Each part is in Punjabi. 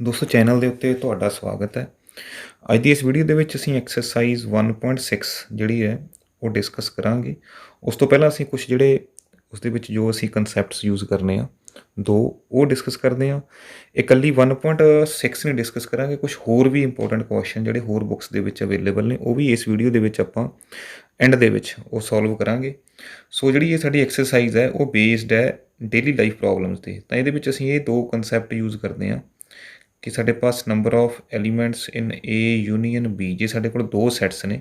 ਦੋਸਤੋ ਚੈਨਲ ਦੇ ਉੱਤੇ ਤੁਹਾਡਾ ਸਵਾਗਤ ਹੈ। ਅੱਜ ਦੀ ਇਸ ਵੀਡੀਓ ਦੇ ਵਿੱਚ ਅਸੀਂ ਐਕਸਰਸਾਈਜ਼ 1.6 ਜਿਹੜੀ ਹੈ ਉਹ ਡਿਸਕਸ ਕਰਾਂਗੇ। ਉਸ ਤੋਂ ਪਹਿਲਾਂ ਅਸੀਂ ਕੁਝ ਜਿਹੜੇ ਉਸ ਦੇ ਵਿੱਚ ਜੋ ਅਸੀਂ ਕਨਸੈਪਟਸ ਯੂਜ਼ ਕਰਨੇ ਆ ਦੋ ਉਹ ਡਿਸਕਸ ਕਰਦੇ ਹਾਂ। ਇਕੱਲੀ 1.6 ਨਹੀਂ ਡਿਸਕਸ ਕਰਾਂਗੇ, ਕੁਝ ਹੋਰ ਵੀ ਇੰਪੋਰਟੈਂਟ ਕੁਐਸਚਨ ਜਿਹੜੇ ਹੋਰ ਬੁੱਕਸ ਦੇ ਵਿੱਚ ਅਵੇਲੇਬਲ ਨੇ ਉਹ ਵੀ ਇਸ ਵੀਡੀਓ ਦੇ ਵਿੱਚ ਆਪਾਂ ਐਂਡ ਦੇ ਵਿੱਚ ਉਹ ਸੋਲਵ ਕਰਾਂਗੇ। ਸੋ ਜਿਹੜੀ ਇਹ ਸਾਡੀ ਐਕਸਰਸਾਈਜ਼ ਹੈ ਉਹ ਬੇਸਡ ਹੈ ਡੇਲੀ ਲਾਈਫ ਪ੍ਰੋਬਲਮਸ 'ਤੇ। ਤਾਂ ਇਹਦੇ ਵਿੱਚ ਅਸੀਂ ਇਹ ਦੋ ਕਨਸੈਪਟ ਯੂਜ਼ ਕਰਦੇ ਹਾਂ ਕਿ ਸਾਡੇ ਪਾਸ number of elements in A union b, ਜੇ ਸਾਡੇ ਕੋਲ ਦੋ ਸੈਟਸ ਨੇ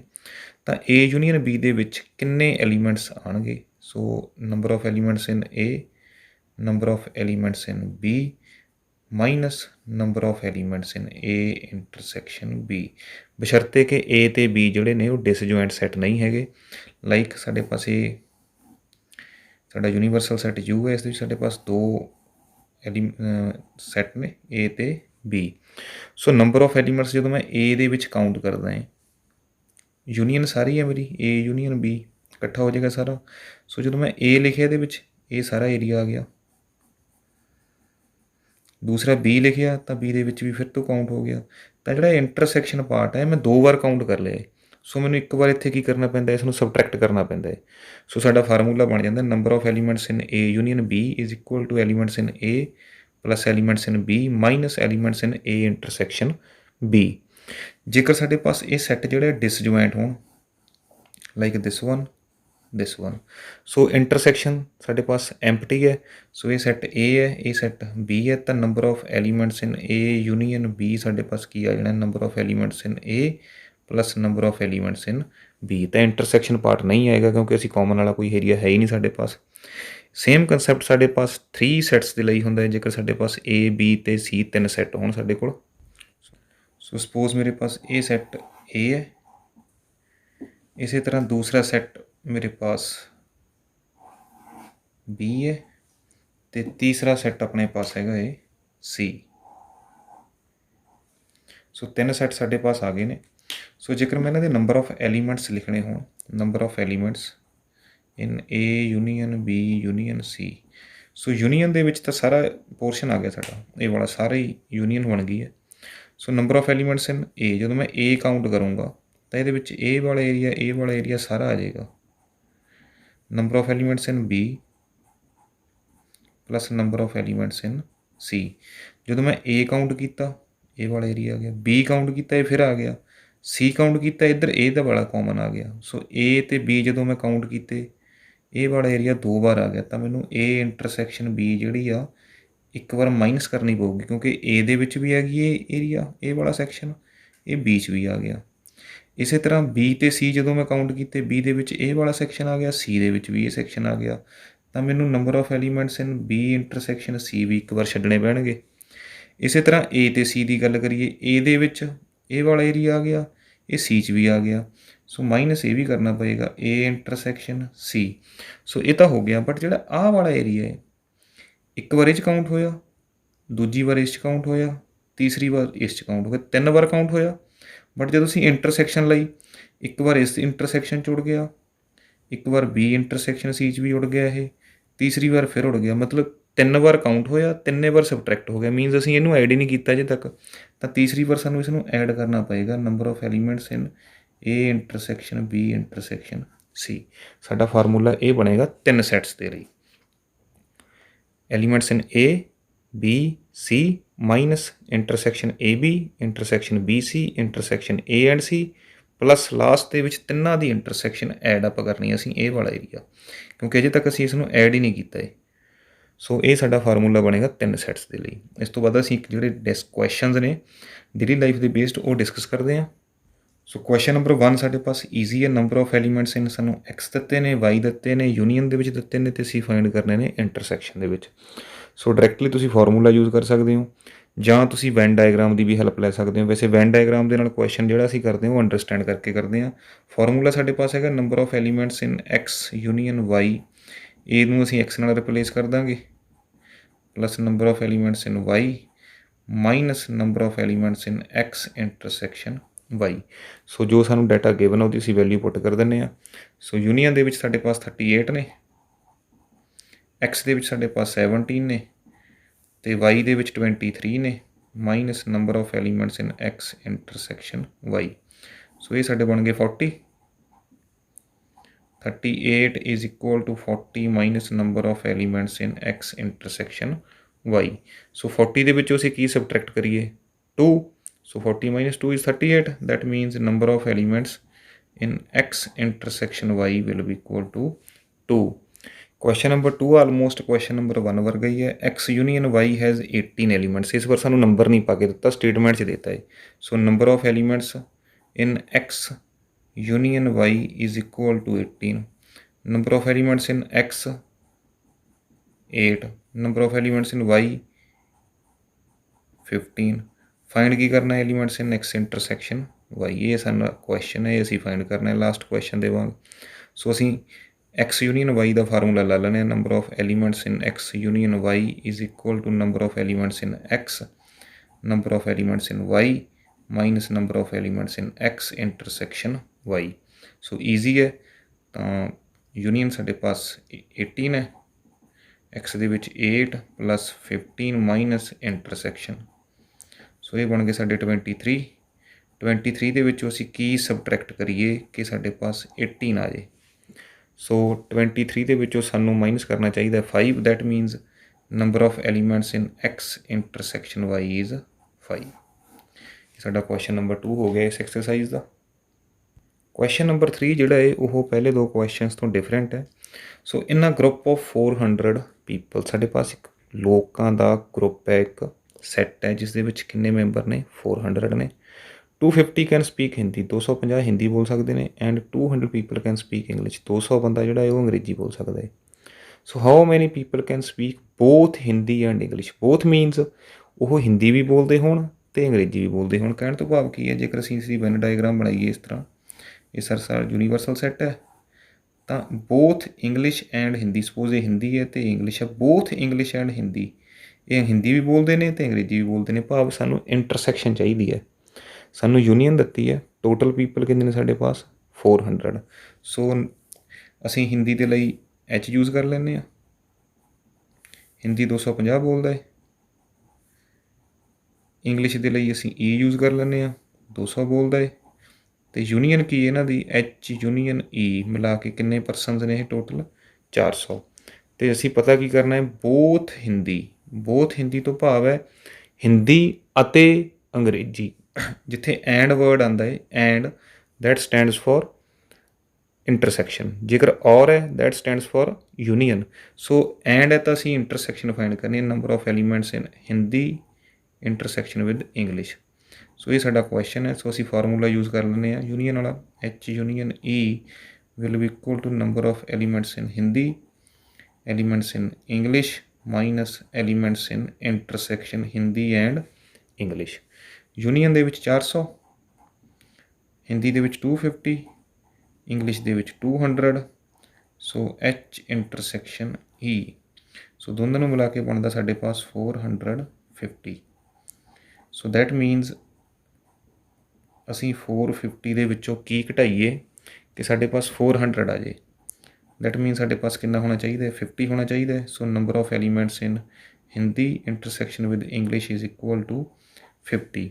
ਤਾਂ ਏ ਯੂਨੀਅਨ ਬੀ ਦੇ ਵਿੱਚ ਕਿੰਨੇ ਐਲੀਮੈਂਟਸ ਆਉਣਗੇ। So number of elements in a, number of elements in B minus number of elements in A intersection b, ਬਸ਼ਰਤੇ ਕਿ ਏ ਅਤੇ ਬੀ ਜਿਹੜੇ ਨੇ ਉਹ ਡਿਸਜੁਆਇੰਟ ਸੈੱਟ ਨਹੀਂ ਹੈਗੇ। ਲਾਈਕ ਸਾਡੇ ਪਾਸ ਇਹ ਸਾਡਾ ਯੂਨੀਵਰਸਲ ਸੈੱਟ ਯੂ ਹੈ, ਇਸ ਦੇ ਵਿੱਚ ਸਾਡੇ ਪਾਸ ਦੋ ਸੈੱਟ ਨੇ ਏ ਅਤੇ B. So number of elements ਜਦੋਂ ਮੈਂ ਏ ਦੇ ਵਿੱਚ ਕਾਊਂਟ ਕਰਦਾ ਹੈ, ਯੂਨੀਅਨ ਸਾਰੀ ਹੈ ਮੇਰੀ ਏ ਯੂਨੀਅਨ ਬੀ ਇਕੱਠਾ ਹੋ ਜਾਏਗਾ ਸਾਰਾ। ਸੋ ਜਦੋਂ ਮੈਂ ਏ ਲਿਖਿਆ ਇਹਦੇ ਵਿੱਚ ਇਹ ਸਾਰਾ ਏਰੀਆ ਆ ਗਿਆ, ਦੂਸਰਾ ਬੀ ਲਿਖਿਆ ਤਾਂ ਬੀ ਦੇ ਵਿੱਚ ਵੀ ਫਿਰ ਤੋਂ ਕਾਊਂਟ ਹੋ ਗਿਆ। ਤਾਂ ਜਿਹੜਾ ਇੰਟਰਸੈਕਸ਼ਨ ਪਾਰਟ ਹੈ ਮੈਂ ਦੋ ਵਾਰ ਕਾਊਂਟ ਕਰ ਲਿਆ। ਸੋ ਮੈਨੂੰ ਇੱਕ ਵਾਰ ਇੱਥੇ ਕੀ ਕਰਨਾ ਪੈਂਦਾ, ਇਸ ਨੂੰ ਸਬਟਰੈਕਟ ਕਰਨਾ ਪੈਂਦਾ ਹੈ। ਸੋ ਸਾਡਾ ਫਾਰਮੂਲਾ ਬਣ ਜਾਂਦਾ number of elements in A union B is equal to elements in A plus elements in B minus elements in A intersection B. ਜੇਕਰ ਸਾਡੇ ਪਾਸ ਇਹ ਸੈੱਟ ਜਿਹੜੇ ਡਿਸਜੁਆਇੰਟ ਹੋਣ like this one, so intersection ਸਾਡੇ ਪਾਸ ਐਮਪਟੀ ਹੈ। ਸੋ ਇਹ ਸੈੱਟ ਏ ਹੈ, ਇਹ ਸੈੱਟ ਬੀ ਹੈ, ਤਾਂ number of elements in A union B ਸਾਡੇ ਪਾਸ ਕੀ ਆ ਜਾਣਾ, number of elements in A plus number of elements in B. ਤਾਂ ਇੰਟਰਸੈਕਸ਼ਨ ਪਾਰਟ ਨਹੀਂ ਆਏਗਾ ਕਿਉਂਕਿ ਅਸੀਂ ਕਾਮਨ ਵਾਲਾ ਕੋਈ ਏਰੀਆ ਹੈ ਹੀ ਨਹੀਂ ਸਾਡੇ ਪਾਸ। ਸੇਮ ਕੰਸੈਪਟ ਸਾਡੇ ਪਾਸ 3 ਸੈੱਟਸ ਦੇ ਲਈ ਹੁੰਦਾ ਹੈ। ਜੇਕਰ ਸਾਡੇ ਪਾਸ ਏ ਬੀ ਅਤੇ ਸੀ ਤਿੰਨ ਸੈੱਟ ਹੋਣ ਸਾਡੇ ਕੋਲ, ਸੋ ਸਪੋਜ਼ ਮੇਰੇ ਪਾਸ ਇਹ ਸੈੱਟ ਏ ਹੈ, ਇਸੇ ਤਰ੍ਹਾਂ ਦੂਸਰਾ ਸੈੱਟ ਮੇਰੇ ਪਾਸ ਬੀ ਹੈ ਅਤੇ ਤੀਸਰਾ ਸੈੱਟ ਆਪਣੇ ਪਾਸ ਹੈਗਾ ਇਹ ਸੀ। ਸੋ ਤਿੰਨ ਸੈੱਟ ਸਾਡੇ ਪਾਸ ਆ ਗਏ ਨੇ। ਸੋ ਜੇਕਰ ਮੈਂ ਇਹਨਾਂ ਦੇ ਨੰਬਰ ਆਫ ਐਲੀਮੈਂਟਸ ਲਿਖਣੇ ਹੋਣ, number of elements in A union B union C. So union ਦੇ ਵਿੱਚ ਤਾਂ ਸਾਰਾ ਪੋਰਸ਼ਨ ਆ ਗਿਆ ਸਾਡਾ, ਇਹ ਵਾਲਾ ਸਾਰਾ ਹੀ ਯੂਨੀਅਨ ਬਣ ਗਈ ਹੈ। So number of elements in ਏ, ਜਦੋਂ ਮੈਂ ਏ ਕਾਊਂਟ ਕਰੂੰਗਾ ਤਾਂ ਇਹਦੇ ਵਿੱਚ ਇਹ ਵਾਲਾ ਏਰੀਆ ਸਾਰਾ ਆ ਜਾਏਗਾ। Number of elements in b plus number of elements in c. ਜਦੋਂ ਮੈਂ ਏ ਕਾਊਂਟ ਕੀਤਾ ਇਹ ਵਾਲਾ ਏਰੀਆ ਆ ਗਿਆ, ਬੀ ਕਾਊਂਟ ਕੀਤਾ ਇਹ ਫਿਰ ਆ ਗਿਆ, ਸੀ ਕਾਊਂਟ ਕੀਤਾ ਇੱਧਰ ਇਹ ਦਾ ਵਾਲਾ ਕਾਮਨ ਆ ਗਿਆ। ਸੋ ਏ ਅਤੇ ਬੀ ਜਦੋਂ ਮੈਂ ਕਾਊਂਟ ਕੀਤੇ ਇਹ ਵਾਲਾ ਏਰੀਆ ਦੋ ਵਾਰ ਆ ਗਿਆ, ਤਾਂ ਮੈਨੂੰ ਏ ਇੰਟਰਸੈਕਸ਼ਨ ਬੀ ਜਿਹੜੀ ਆ ਇੱਕ ਵਾਰ ਮਾਈਨਸ ਕਰਨੀ ਪਊਗੀ ਕਿਉਂਕਿ ਏ ਦੇ ਵਿੱਚ ਵੀ ਹੈਗੀ ਇਹ ਏਰੀਆ, ਇਹ ਵਾਲਾ ਸੈਕਸ਼ਨ, ਇਹ ਬੀ 'ਚ ਵੀ ਆ ਗਿਆ। ਇਸੇ ਤਰ੍ਹਾਂ ਬੀ ਅਤੇ ਸੀ ਜਦੋਂ ਮੈਂ ਕਾਊਂਟ ਕੀਤੇ, ਬੀ ਦੇ ਵਿੱਚ ਇਹ ਵਾਲਾ ਸੈਕਸ਼ਨ ਆ ਗਿਆ, ਸੀ ਦੇ ਵਿੱਚ ਵੀ ਇਹ ਸੈਕਸ਼ਨ ਆ ਗਿਆ, ਤਾਂ ਮੈਨੂੰ number of elements in b intersection c ਵੀ ਇੱਕ ਵਾਰ ਛੱਡਣੇ ਪੈਣਗੇ। ਇਸੇ ਤਰ੍ਹਾਂ ਏ ਅਤੇ ਸੀ ਦੀ ਗੱਲ ਕਰੀਏ, ਏ ਦੇ ਵਿੱਚ ਇਹ ਵਾਲਾ ਏਰੀਆ ਆ ਗਿਆ, ਇਹ ਸੀ 'ਚ ਵੀ ਆ ਗਿਆ, ਸੋ ਮਾਈਨਸ ਇਹ ਵੀ ਕਰਨਾ ਪਏਗਾ ਏ ਇੰਟਰਸੈਕਸ਼ਨ ਸੀ। ਸੋ ਇਹ ਤਾਂ ਹੋ ਗਿਆ, ਬਟ ਜਿਹੜਾ ਆਹ ਵਾਲਾ ਏਰੀਆ ਹੈ ਇੱਕ ਵਾਰ ਇਹ 'ਚ ਕਾਊਂਟ ਹੋਇਆ, ਦੂਜੀ ਵਾਰ ਇਸ 'ਚ ਕਾਊਂਟ ਹੋਇਆ, ਤੀਸਰੀ ਵਾਰ ਇਸ 'ਚ ਕਾਊਂਟ ਹੋਇਆ, ਤਿੰਨ ਵਾਰ ਕਾਊਂਟ ਹੋਇਆ। ਬਟ ਜਦੋਂ ਅਸੀਂ ਇੰਟਰਸੈਕਸ਼ਨ ਲਈ ਇੱਕ ਵਾਰ ਇਸ ਇੰਟਰਸੈਕਸ਼ਨ 'ਚ ਉੜ ਗਿਆ, ਇੱਕ ਵਾਰ ਬੀ ਇੰਟਰਸੈਕਸ਼ਨ ਸੀ 'ਚ ਵੀ ਉੜ ਗਿਆ, ਇਹ ਤੀਸਰੀ ਵਾਰ ਫਿਰ ਉੜ ਗਿਆ, ਮਤਲਬ ਤਿੰਨ ਵਾਰ ਕਾਊਂਟ ਹੋਇਆ, ਤਿੰਨੇ ਵਾਰ ਸਬਟਰੈਕਟ ਹੋ ਗਿਆ। ਮੀਨਸ ਅਸੀਂ ਇਹਨੂੰ ਐਡ ਹੀ ਨਹੀਂ ਕੀਤਾ ਅਜੇ ਤੱਕ, ਤਾਂ ਤੀਸਰੀ ਵਾਰ ਸਾਨੂੰ ਇਸ ਨੂੰ ਐਡ ਕਰਨਾ ਪਏਗਾ number of elements in A intersection b intersection c. ਸਾਡਾ ਫਾਰਮੂਲਾ ਇਹ ਬਣੇਗਾ ਤਿੰਨ ਸੈੱਟਸ ਦੇ ਲਈ, elements in a b c minus intersection a b intersection b c intersection a and c plus last ਦੇ ਵਿੱਚ ਤਿੰਨਾਂ ਦੀ ਇੰਟਰਸੈਕਸ਼ਨ ਐਡ ਅਪ ਕਰਨੀ ਅਸੀਂ ਇਹ ਵਾਲਾ ਏਰੀਆ, ਕਿਉਂਕਿ ਅਜੇ ਤੱਕ ਅਸੀਂ ਇਸ ਨੂੰ ਐਡ ਹੀ ਨਹੀਂ ਕੀਤਾ ਹੈ। ਸੋ ਇਹ ਸਾਡਾ ਫਾਰਮੂਲਾ ਬਣੇਗਾ ਤਿੰਨ ਸੈੱਟਸ ਦੇ ਲਈ। ਇਸ ਤੋਂ ਬਾਅਦ ਅਸੀਂ ਜਿਹੜੇ ਕੁਐਸਚਨਸ ਨੇ ਡੇਲੀ ਲਾਈਫ ਦੇ ਬੇਸਡ ਉਹ ਡਿਸਕਸ ਕਰਦੇ ਹਾਂ। ਸੋ ਕੁਐਸਚਨ ਨੰਬਰ 1 ਸਾਡੇ ਪਾਸ ਈਜ਼ੀ ਹੈ। ਨੰਬਰ ਆਫ ਐਲੀਮੈਂਟਸ ਇਨ ਸਾਨੂੰ ਐਕਸ ਦਿੱਤੇ ਨੇ, ਵਾਈ ਦਿੱਤੇ ਨੇ, ਯੂਨੀਅਨ ਦੇ ਵਿੱਚ ਦਿੱਤੇ ਨੇ, ਅਤੇ ਅਸੀਂ ਫਾਈਂਡ ਕਰਨੇ ਨੇ ਇੰਟਰਸੈਕਸ਼ਨ ਦੇ ਵਿੱਚ। ਸੋ ਡਾਇਰੈਕਟਲੀ ਤੁਸੀਂ ਫਾਰਮੂਲਾ ਯੂਜ਼ ਕਰ ਸਕਦੇ ਹੋ ਜਾਂ ਤੁਸੀਂ ਵੈਨ ਡਾਇਗਰਾਮ ਦੀ ਵੀ ਹੈਲਪ ਲੈ ਸਕਦੇ ਹੋ। ਵੈਸੇ ਵੈਨ ਡਾਇਗਰਾਮ ਦੇ ਨਾਲ ਕੁਐਸਚਨ ਜਿਹੜਾ ਅਸੀਂ ਕਰਦੇ ਹਾਂ ਉਹ ਅੰਡਰਸਟੈਂਡ ਕਰਕੇ ਕਰਦੇ ਹਾਂ। ਫਾਰਮੂਲਾ ਸਾਡੇ ਪਾਸ ਹੈਗਾ number of elements in x union y, a ਨੂੰ ਅਸੀਂ ਐਕਸ ਨਾਲ ਰਿਪਲੇਸ ਕਰ ਦਾਂਗੇ plus number of elements in y minus number of elements in x intersection y. So ਜੋ ਸਾਨੂੰ ਡਾਟਾ ਗਿਵਨ ਉਹਦੀ ਅਸੀਂ ਵੈਲਿਊ ਪੁੱਟ ਕਰ ਦਿੰਦੇ ਹਾਂ। ਸੋ ਯੂਨੀਅਨ ਦੇ ਵਿੱਚ ਸਾਡੇ ਪਾਸ 38 ਨੇ, ਐਕਸ ਦੇ ਵਿੱਚ ਸਾਡੇ ਪਾਸ 17 ਨੇ, ਅਤੇ ਵਾਈ ਦੇ ਵਿੱਚ 23 ਨੇ, minus number of elements in x intersection y. So ये साडे बन गए 40। 38 is equal to 40 minus number of elements in x intersection y. So 40 ਦੇ ਵਿੱਚੋਂ ਅਸੀਂ ਕੀ ਸਬਟਰੈਕਟ ਕਰੀਏ 2। So 40 minus 2 is 38। That means number of elements in x intersection y will be equal to 2। Question number 2 almost question number 1 वर्गा ही है। x union y has 18 elements. इस बार सानू नंबर नहीं पा के दिता, स्टेटमेंट च देता है। So number of elements in x union y is equal to 18। Number of elements in x 8, number of elements in y 15। Find की करना है elements in x intersection y. ये साडा क्वेश्चन है, असीं फाइंड करना है लास्ट क्वेश्चन दे वांग। सो असीं एक्स यूनीअन वाई का फार्मूला ला लैने। Number of elements in x union y is equal to number of elements in x, number of elements in y minus number of elements in x intersection y. So easy है। तो यूनीअन साडे पास 18 है, एक्स दे विच 8 प्लस 15 माइनस इंटरसैक्शन। सो ये बन गए साढ़े 23। 23 ਦੇ ਵਿੱਚੋਂ ਅਸੀਂ ਕੀ ਸਬਟਰੈਕਟ ਕਰੀਏ ਕਿ ਸਾਡੇ ਪਾਸ 18 ਆ ਜਾਏ। ਸੋ 23 ਦੇ ਵਿੱਚੋਂ ਸਾਨੂੰ ਮਾਈਨਸ ਕਰਨਾ ਚਾਹੀਦਾ 5। That means number of elements in x intersection y is 5। ਸਾਡਾ ਕੁਐਸਚਨ ਨੰਬਰ 2 ਹੋ ਗਿਆ ਇਸ ਐਕਸਰਸਾਈਜ਼ ਦਾ। ਕੁਐਸਚਨ ਨੰਬਰ 3 ਜਿਹੜਾ ਹੈ ਉਹ ਪਹਿਲੇ ਦੋ ਕੁਐਸਚਨਸ ਤੋਂ ਡਿਫਰੈਂਟ ਹੈ। ਸੋ ਇਨ ਅ ਗਰੁੱਪ ਆਫ 400 ਪੀਪਲ, ਸਾਡੇ ਪਾਸ ਇੱਕ ਲੋਕਾਂ ਦਾ ਗਰੁੱਪ ਹੈ, ਇੱਕ ਸੈੱਟ ਹੈ ਜਿਸ ਦੇ ਵਿੱਚ ਕਿੰਨੇ ਮੈਂਬਰ ਨੇ 400 ਨੇ। 250 ਕੈਨ ਸਪੀਕ ਹਿੰਦੀ, 250 ਹਿੰਦੀ ਬੋਲ ਸਕਦੇ ਨੇ। And 200 people can speak English, 200 ਬੰਦਾ ਜਿਹੜਾ ਹੈ ਉਹ ਅੰਗਰੇਜ਼ੀ ਬੋਲ ਸਕਦਾ ਹੈ। So how many people can speak both Hindi and English. Both means ਉਹ ਹਿੰਦੀ ਵੀ ਬੋਲਦੇ ਹੋਣ ਅਤੇ ਅੰਗਰੇਜ਼ੀ ਵੀ ਬੋਲਦੇ ਹੋਣ। ਕਹਿਣ ਤੋਂ ਭਾਵ ਕੀ ਹੈ, ਜੇਕਰ ਅਸੀਂ ਇਸਦੀ ਵੈਨ ਡਾਇਗਰਾਮ ਬਣਾਈਏ ਇਸ ਤਰ੍ਹਾਂ, ਇਹ ਸਾਰਾ ਯੂਨੀਵਰਸਲ ਸੈੱਟ ਹੈ। ਤਾਂ ਬੋਥ ਇੰਗਲਿਸ਼ ਐਂਡ ਹਿੰਦੀ, ਸਪੋਜ਼ ਇਹ ਹਿੰਦੀ ਹੈ ਅਤੇ ਇੰਗਲਿਸ਼ ਹੈ, ਬੋਥ ਇੰਗਲਿਸ਼ ਐਂਡ ਹਿੰਦੀ, ਇਹ ਹਿੰਦੀ ਵੀ ਬੋਲਦੇ ਨੇ ਅਤੇ ਅੰਗਰੇਜ਼ੀ ਵੀ ਬੋਲਦੇ ਨੇ। ਭਾਵ ਸਾਨੂੰ ਇੰਟਰਸੈਕਸ਼ਨ ਚਾਹੀਦੀ ਹੈ। ਸਾਨੂੰ ਯੂਨੀਅਨ ਦਿੱਤੀ ਹੈ। ਟੋਟਲ ਪੀਪਲ ਕਿੰਨੇ ਨੇ ਸਾਡੇ ਪਾਸ 400। ਸੋ ਅਸੀਂ ਹਿੰਦੀ ਦੇ ਲਈ ਐਚ ਯੂਜ਼ ਕਰ ਲੈਂਦੇ ਹਾਂ। ਹਿੰਦੀ 250 ਬੋਲਦਾ ਹੈ। ਇੰਗਲਿਸ਼ ਦੇ ਲਈ ਅਸੀਂ ਈ ਯੂਜ਼ ਕਰ ਲੈਂਦੇ ਹਾਂ, 200 ਬੋਲਦਾ ਹੈ। ਅਤੇ ਯੂਨੀਅਨ ਕੀ ਇਹਨਾਂ ਦੀ ਐਚ ਯੂਨੀਅਨ ਈ ਮਿਲਾ ਕੇ ਕਿੰਨੇ ਪਰਸਨਸ ਨੇ ਇਹ ਟੋਟਲ 400। ਅਤੇ ਅਸੀਂ ਪਤਾ ਕੀ ਕਰਨਾ ਹੈ, ਬੋਥ ਹਿੰਦੀ, ਬੋਥ ਹਿੰਦੀ ਤੋਂ ਭਾਵ ਹੈ ਹਿੰਦੀ ਅਤੇ ਅੰਗਰੇਜ਼ੀ। ਜਿੱਥੇ ਐਂਡ ਵਰਡ ਆਉਂਦਾ ਹੈ, and that stands for intersection. ਜੇਕਰ ਔਰ ਹੈ that stands for union. So and ਹੈ ਤਾਂ ਅਸੀਂ ਇੰਟਰਸੈਕਸ਼ਨ ਫਾਈਂਡ ਕਰਨੀ ਹੈ, number of elements in Hindi intersection with English. So ਇਹ ਸਾਡਾ ਕੁਐਸਚਨ ਹੈ। ਸੋ ਅਸੀਂ ਫਾਰਮੂਲਾ ਯੂਜ਼ ਕਰ ਲੈਂਦੇ ਹਾਂ ਯੂਨੀਅਨ ਵਾਲਾ। H union E will be equal to number of elements in Hindi, elements in English minus elements in intersection Hindi and English. Union ਦੇ ਵਿੱਚ 400, ਹਿੰਦੀ ਦੇ ਵਿੱਚ 250, ਇੰਗਲਿਸ਼ ਦੇ ਵਿੱਚ 200। ਸੋ ਐਚ ਇੰਟਰਸੈਕਸ਼ਨ ਈ, ਸੋ ਦੋਨਾਂ ਨੂੰ ਮਿਲਾ ਕੇ ਬਣਦਾ ਸਾਡੇ ਪਾਸ 450। ਸੋ ਦੈਟ ਮੀਨਸ ਅਸੀਂ 450 ਦੇ ਵਿੱਚੋਂ ਕੀ ਘਟਾਈਏ ਕਿ ਸਾਡੇ ਪਾਸ 400 ਆ ਜਾਏ। ਦੈਟ ਮੀਨਸ ਸਾਡੇ ਪਾਸ ਕਿੰਨਾ ਹੋਣਾ ਚਾਹੀਦਾ ਹੈ, 50 ਹੋਣਾ ਚਾਹੀਦਾ ਹੈ। So number of elements in Hindi intersection with English is equal to 50।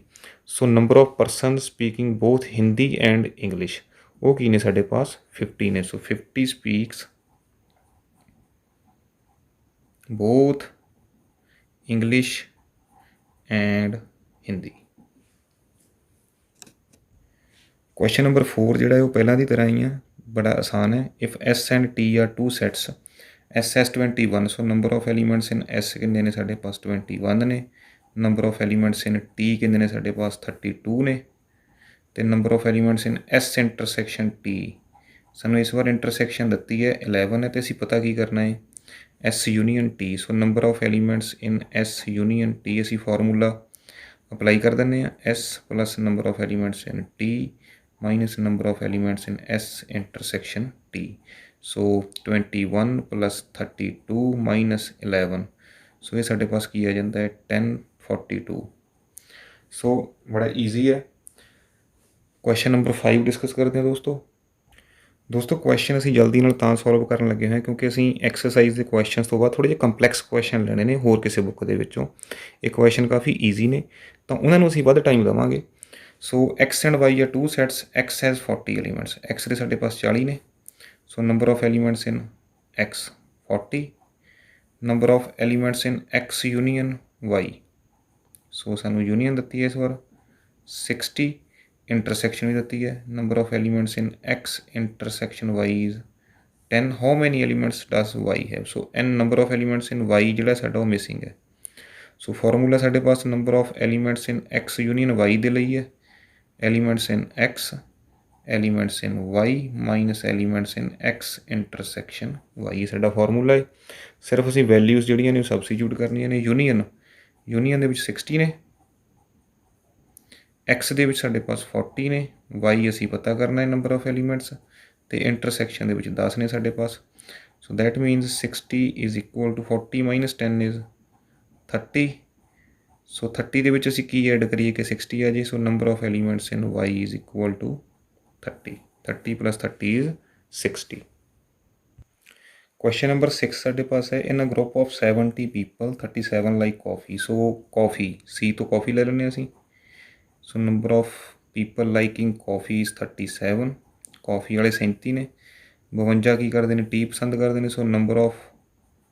So number of person speaking both Hindi and English ਉਹ ਕੀ ਨੇ ਸਾਡੇ ਪਾਸ 50 ਨੇ। So 50 speaks both English and Hindi. Question number 4 ਜਿਹੜਾ ਹੈ ਉਹ ਪਹਿਲਾਂ ਦੀ ਤਰ੍ਹਾਂ ਹੀ ਆ, ਬੜਾ ਆਸਾਨ ਹੈ। If S and T are two sets, S 21। So number of elements in S ਕਿੰਨੇ ਨੇ ਸਾਡੇ ਪਾਸ 21 ਨੇ। Number of elements in T ਕਿੰਨੇ ਨੇ ਸਾਡੇ ਪਾਸ 32 ਨੇ। ਅਤੇ number of elements in S intersection T, ਸਾਨੂੰ ਇਸ ਵਾਰ ਇੰਟਰਸੈਕਸ਼ਨ ਦਿੱਤੀ ਹੈ 11 ਹੈ ਅਤੇ ਅਸੀਂ ਪਤਾ ਕੀ ਕਰਨਾ ਹੈ S union T. So number of elements in S union T ਅਸੀਂ ਫਾਰਮੂਲਾ ਅਪਲਾਈ ਕਰ ਦਿੰਦੇ ਹਾਂ, S plus number of elements in T minus number of elements in S intersection T. So 21 plus 32 minus 11। ਸੋ ਇਹ ਸਾਡੇ ਪਾਸ ਕੀ ਆ ਜਾਂਦਾ ਹੈ 1042। ਸੋ ਬੜਾ ਈਜ਼ੀ ਹੈ। ਕੁਐਸਚਨ ਨੰਬਰ 5 ਡਿਸਕਸ ਕਰਦੇ ਹਾਂ ਦੋਸਤੋ। ਦੋਸਤੋ ਕੁਐਸਚਨ ਅਸੀਂ ਜਲਦੀ ਨਾਲ ਤਾਂ ਸੋਲਵ ਕਰਨ ਲੱਗੇ ਹੋਏ ਕਿਉਂਕਿ ਅਸੀਂ ਐਕਸਰਸਾਈਜ਼ ਦੇ ਕੁਐਸਚਨਸ ਤੋਂ ਬਾਅਦ ਥੋੜ੍ਹੇ ਜਿਹੇ ਕੰਪਲੈਕਸ ਕੁਐਸਚਨ ਲੈਣੇ ਨੇ ਹੋਰ ਕਿਸੇ ਬੁੱਕ ਦੇ ਵਿੱਚੋਂ। ਇਹ ਕੁਐਸਚਨ ਕਾਫੀ ਈਜ਼ੀ ਨੇ ਤਾਂ ਉਹਨਾਂ ਨੂੰ ਅਸੀਂ ਵੱਧ ਟਾਈਮ ਦੇਵਾਂਗੇ। So x and y are two sets, x has 40 elements, x ਦੇ ਸਾਡੇ ਪਾਸ 40 ਨੇ। So number of elements in x 40, number of elements in x union y, so ਸਾਨੂੰ ਯੂਨੀਅਨ ਦਿੱਤੀ ਹੈ ਇਸ ਵਾਰ 60, ਇੰਟਰਸੈਕਸ਼ਨ ਵੀ ਦਿੱਤੀ ਹੈ। Number of elements in x intersection y is 10, how many elements does y have, so an number of elements in y ਜਿਹੜਾ ਸਾਡਾ ਉਹ ਮਿਸਿੰਗ ਹੈ। ਸੋ ਫਾਰਮੂਲਾ ਸਾਡੇ ਪਾਸ number of elements in x union y ਦੇ ਲਈ ਹੈ, elements in x, elements in y minus elements in x intersection y, ਸਾਡਾ ਫਾਰਮੂਲਾ ਹੈ। ਸਿਰਫ ਅਸੀਂ ਵੈਲਿਊਜ਼ ਜਿਹੜੀਆਂ ਨੇ ਉਹ ਸਬਸਟੀਟਿਊਟ ਕਰਨੀਆਂ ਨੇ। ਯੂਨੀਅਨ ਦੇ ਵਿੱਚ 60 ਨੇ, ਐਕਸ ਦੇ ਵਿੱਚ ਸਾਡੇ ਪਾਸ 40 ਨੇ, ਵਾਈ ਅਸੀਂ ਪਤਾ ਕਰਨਾ ਹੈ ਨੰਬਰ ਆਫ ਐਲੀਮੈਂਟਸ, ਅਤੇ ਇੰਟਰਸੈਕਸ਼ਨ ਦੇ ਵਿੱਚ 10 ਨੇ ਸਾਡੇ ਪਾਸ। So that means 60 is equal to 40 minus 10 is 30। ਸੋ 30 ਦੇ ਵਿੱਚ ਅਸੀਂ ਕੀ ਐਡ ਕਰੀਏ ਕਿ 60 ਆ ਜੀ। So number of elements in y is equal to 30, 30 plus 30 is 60। Question number 6 ਸਾਡੇ ਪਾਸ ਹੈ, in a group of 70 people 37 like coffee. So coffee ਸੀ ਤੋਂ ਕਾਫੀ ਲੈ ਲੈਂਦੇ ਅਸੀਂ। So number of people liking coffee is 37, coffee ਵਾਲੇ 37 ਨੇ। 52 ਕੀ ਕਰਦੇ ਨੇ, ਟੀ ਪਸੰਦ ਕਰਦੇ ਨੇ। So number of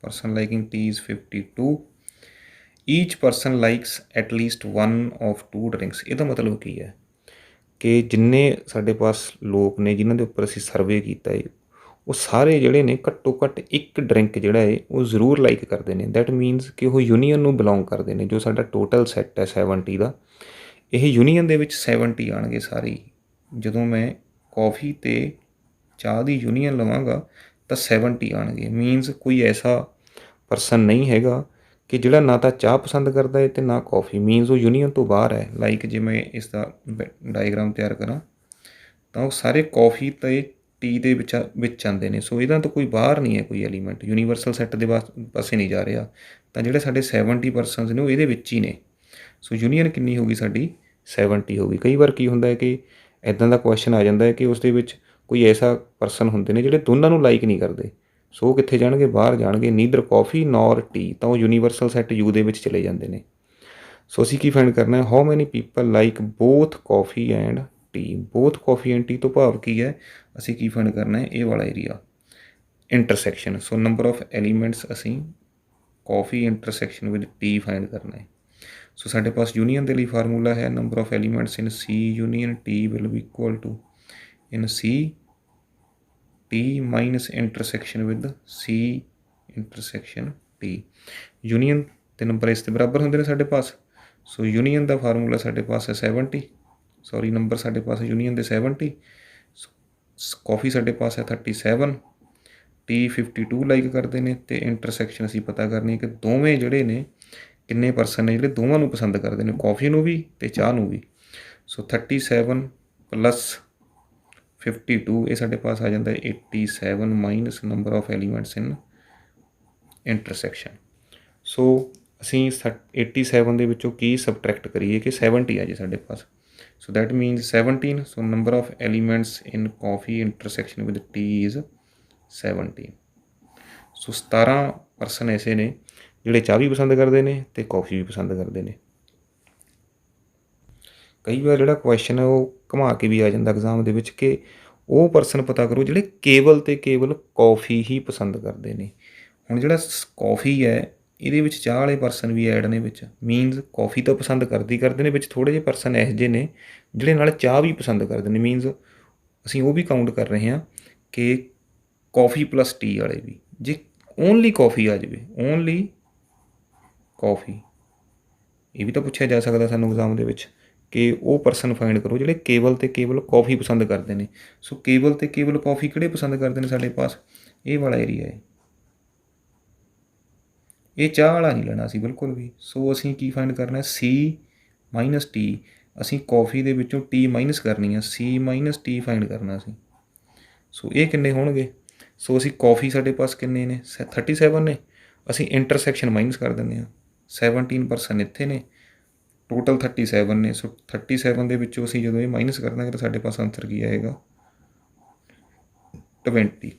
person liking tea is 52, each person likes at least 1 of 2 drinks. ਇਹਦਾ ਮਤਲਬ ਕੀ ਹੈ ਕਿ ਜਿੰਨੇ ਸਾਡੇ ਪਾਸ ਲੋਕ ਨੇ ਜਿਨ੍ਹਾਂ ਦੇ ਉੱਪਰ ਅਸੀਂ ਸਰਵੇ ਕੀਤਾ ਹੈ ਉਹ ਸਾਰੇ ਜਿਹੜੇ ਨੇ ਘੱਟੋ ਘੱਟ ਇੱਕ ਡਰਿੰਕ ਜਿਹੜਾ ਹੈ ਉਹ ਜ਼ਰੂਰ ਲਾਈਕ ਕਰਦੇ ਨੇ। ਦੈਟ ਮੀਨਸ ਕਿ ਉਹ ਯੂਨੀਅਨ ਨੂੰ ਬਿਲੋਂਗ ਕਰਦੇ ਨੇ। ਜੋ ਸਾਡਾ ਟੋਟਲ ਸੈੱਟ ਹੈ 70 ਦਾ, ਇਹ ਯੂਨੀਅਨ ਦੇ ਵਿੱਚ 70 ਆਉਣਗੇ ਸਾਰੇ। ਜਦੋਂ ਮੈਂ ਕੌਫੀ ਅਤੇ ਚਾਹ ਦੀ ਯੂਨੀਅਨ ਲਵਾਂਗਾ ਤਾਂ 70 ਆਉਣਗੇ। ਮੀਨਸ ਕੋਈ ਐਸਾ ਪਰਸਨ ਨਹੀਂ ਹੈਗਾ ਕਿ ਜਿਹੜਾ ਨਾ ਤਾਂ ਚਾਹ ਪਸੰਦ ਕਰਦਾ ਹੈ ਅਤੇ ਨਾ ਕੌਫੀ, ਮੀਨਸ ਉਹ ਯੂਨੀਅਨ ਤੋਂ ਬਾਹਰ ਹੈ। ਲਾਈਕ ਜੇ ਮੈਂ ਇਸ ਦਾ ਡਾਇਗਰਾਮ ਤਿਆਰ ਕਰਾਂ ਤਾਂ ਉਹ ਸਾਰੇ ਕੌਫੀ ਅਤੇ ਟੀ ਦੇ ਵਿੱਚ ਆਉਂਦੇ ਨੇ। ਸੋ ਇਹਦਾ ਤਾਂ ਕੋਈ ਬਾਹਰ ਨਹੀਂ ਹੈ ਕੋਈ ਐਲੀਮੈਂਟ, ਯੂਨੀਵਰਸਲ ਸੈੱਟ ਦੇ ਪਾਸੇ ਨਹੀਂ ਜਾ ਰਿਹਾ। ਤਾਂ ਜਿਹੜੇ ਸਾਡੇ 70 ਪਰਸਨਸ ਨੇ ਉਹ ਇਹਦੇ ਵਿੱਚ ਹੀ ਨੇ। ਸੋ ਯੂਨੀਅਨ ਕਿੰਨੀ ਹੋ ਗਈ ਸਾਡੀ, 70 ਹੋ ਗਈ। ਕਈ ਵਾਰ ਕੀ ਹੁੰਦਾ ਹੈ ਕਿ ਇੱਦਾਂ ਦਾ ਕੁਐਸਚਨ ਆ ਜਾਂਦਾ ਹੈ ਕਿ ਉਸ ਦੇ ਵਿੱਚ ਕੋਈ ਐਸਾ ਪਰਸਨ ਹੁੰਦੇ ਨੇ ਜਿਹੜੇ ਦੋਨਾਂ ਨੂੰ ਲਾਈਕ ਨਹੀਂ ਕਰਦੇ। ਸੋ ਉਹ ਕਿੱਥੇ ਜਾਣਗੇ, ਬਾਹਰ ਜਾਣਗੇ। ਨੀਦਰ ਕੌਫੀ ਨੌਰ ਟੀ, ਤਾਂ ਉਹ ਯੂਨੀਵਰਸਲ ਸੈੱਟ ਯੂ ਦੇ ਵਿੱਚ ਚਲੇ ਜਾਂਦੇ ਨੇ। ਸੋ ਅਸੀਂ ਕੀ ਫਾਈਂਡ ਕਰਨਾ ਹੈ, ਹਾਊ ਮੈਨੀ people like both coffee and T. Both coffee and T ਤੋਂ ਭਾਵ ਕੀ ਹੈ, ਅਸੀਂ ਕੀ ਫਾਈਂਡ ਕਰਨਾ ਹੈ, ਇਹ ਵਾਲਾ area intersection. So number of elements ਅਸੀਂ coffee intersection with tea find ਕਰਨਾ ਹੈ। ਸੋ ਸਾਡੇ ਪਾਸ ਯੂਨੀਅਨ ਦੇ ਲਈ ਫਾਰਮੂਲਾ ਹੈ number of elements in C union T will be equal to in C T minus intersection with C intersection T. Union ਅਤੇ ਨੰਬਰ ਇਸ ਦੇ ਬਰਾਬਰ ਹੁੰਦੇ ਨੇ ਸਾਡੇ ਪਾਸ। ਸੋ ਯੂਨੀਅਨ ਦਾ ਫਾਰਮੂਲਾ ਸਾਡੇ ਪਾਸ ਹੈ 70, ਸੌਰੀ ਨੰਬਰ ਸਾਡੇ ਪਾਸ ਯੂਨੀਅਨ ਦੇ 70, ਕੌਫੀ ਸਾਡੇ ਪਾਸ ਹੈ 37, ਟੀ 52 ਲਾਈਕ ਕਰਦੇ ਨੇ, ਅਤੇ ਇੰਟਰਸੈਕਸ਼ਨ ਅਸੀਂ ਪਤਾ ਕਰਨੀ ਕਿ ਦੋਵੇਂ ਜਿਹੜੇ ਨੇ ਕਿੰਨੇ ਪਰਸਨ ਨੇ ਜਿਹੜੇ ਦੋਵਾਂ ਨੂੰ ਪਸੰਦ ਕਰਦੇ ਨੇ, ਕੌਫੀ ਨੂੰ ਵੀ ਅਤੇ ਚਾਹ ਨੂੰ ਵੀ। ਸੋ 37 ਪਲੱਸ 52 ਇਹ ਸਾਡੇ ਪਾਸ ਆ ਜਾਂਦਾ 87 minus number of elements in intersection. So ਅਸੀਂ 87 ਦੇ ਵਿੱਚੋਂ ਕੀ ਸਬਟਰੈਕਟ ਕਰੀਏ ਕਿ 70 ਆ ਜੀ ਸਾਡੇ ਪਾਸ। So that means 17। So number of elements in coffee intersection with tea is 17। So 17 person ਐਸੇ ਨੇ ਜਿਹੜੇ ਚਾਹ ਵੀ ਪਸੰਦ ਕਰਦੇ ਨੇ ਅਤੇ ਕੌਫੀ ਵੀ ਪਸੰਦ ਕਰਦੇ ਨੇ। ਕਈ ਵਾਰ ਜਿਹੜਾ ਕੁਐਸਚਨ ਹੈ ਉਹ ਘੁਮਾ ਕੇ ਵੀ ਆ ਜਾਂਦਾ ਐਗਜ਼ਾਮ ਦੇ ਵਿੱਚ ਕਿ ਉਹ ਪਰਸਨ ਪਤਾ ਕਰੋ ਜਿਹੜੇ ਕੇਵਲ ਅਤੇ ਕੇਵਲ ਕੌਫੀ ਹੀ ਪਸੰਦ ਕਰਦੇ ਨੇ। ਹੁਣ ਜਿਹੜਾ ਕੌਫੀ ਹੈ ਇਹਦੇ ਵਿੱਚ ਚਾਹ ਵਾਲੇ ਪਰਸਨ ਵੀ ਐਡ ਨੇ ਵਿੱਚ। ਮੀਨਸ ਕੌਫੀ ਤਾਂ ਪਸੰਦ ਕਰਦੇ ਨੇ, ਵਿੱਚ ਥੋੜ੍ਹੇ ਜਿਹੇ ਪਰਸਨ ਇਹੋ ਜਿਹੇ ਨੇ ਜਿਹੜੇ ਨਾਲ ਚਾਹ ਵੀ ਪਸੰਦ ਕਰਦੇ ਨੇ। ਮੀਨਸ ਅਸੀਂ ਉਹ ਵੀ ਕਾਊਂਟ ਕਰ ਰਹੇ ਹਾਂ ਕਿ ਕੌਫੀ ਪਲੱਸ ਟੀ ਵਾਲੇ ਵੀ। ਜੇ ਓਨਲੀ ਕੌਫੀ ਆ ਜਾਵੇ, ਓਨਲੀ ਕੌਫੀ, ਇਹ ਵੀ ਤਾਂ ਪੁੱਛਿਆ ਜਾ ਸਕਦਾ ਸਾਨੂੰ ਐਗਜ਼ਾਮ ਦੇ ਵਿੱਚ ਕਿ ਉਹ ਪਰਸਨ ਫਾਈਂਡ ਕਰੋ ਜਿਹੜੇ ਕੇਵਲ ਅਤੇ ਕੇਵਲ ਕੌਫੀ ਪਸੰਦ ਕਰਦੇ ਨੇ। ਸੋ ਕੇਵਲ ਅਤੇ ਕੇਵਲ ਕੌਫੀ ਕਿਹੜੇ ਪਸੰਦ ਕਰਦੇ ਨੇ ਸਾਡੇ ਪਾਸ, ਇਹ ਵਾਲਾ ਏਰੀਆ ਹੈ। ਇਹ ਚਾਹ ਵਾਲਾ ਨਹੀਂ ਲੈਣਾ ਅਸੀਂ ਬਿਲਕੁਲ ਵੀ। ਸੋ ਅਸੀਂ ਕੀ ਫਾਈਂਡ ਕਰਨਾ, ਸੀ ਮਾਈਨਸ ਟੀ। ਅਸੀਂ ਕੌਫੀ ਦੇ ਵਿੱਚੋਂ ਟੀ ਮਾਈਨਸ ਕਰਨੀ ਆ, ਸੀ ਮਾਈਨਸ ਟੀ ਫਾਈਂਡ ਕਰਨਾ ਅਸੀਂ। ਸੋ ਇਹ ਕਿੰਨੇ ਹੋਣਗੇ, ਸੋ ਅਸੀਂ ਕੌਫੀ ਸਾਡੇ ਪਾਸ ਕਿੰਨੇ ਨੇ 37 ਨੇ, ਅਸੀਂ ਇੰਟਰਸੈਕਸ਼ਨ ਮਾਈਨਸ ਕਰ ਦਿੰਦੇ ਹਾਂ। 17 ਪਰਸਨ ਇੱਥੇ ਨੇ, ਟੋਟਲ 37 ਨੇ। ਸੋ 37 ਦੇ ਵਿੱਚੋਂ ਅਸੀਂ ਜਦੋਂ ਇਹ ਮਾਈਨਸ ਕਰ ਦਾਂਗੇ ਤਾਂ ਸਾਡੇ ਪਾਸ ਆਨਸਰ ਕੀ ਆਏਗਾ, 20।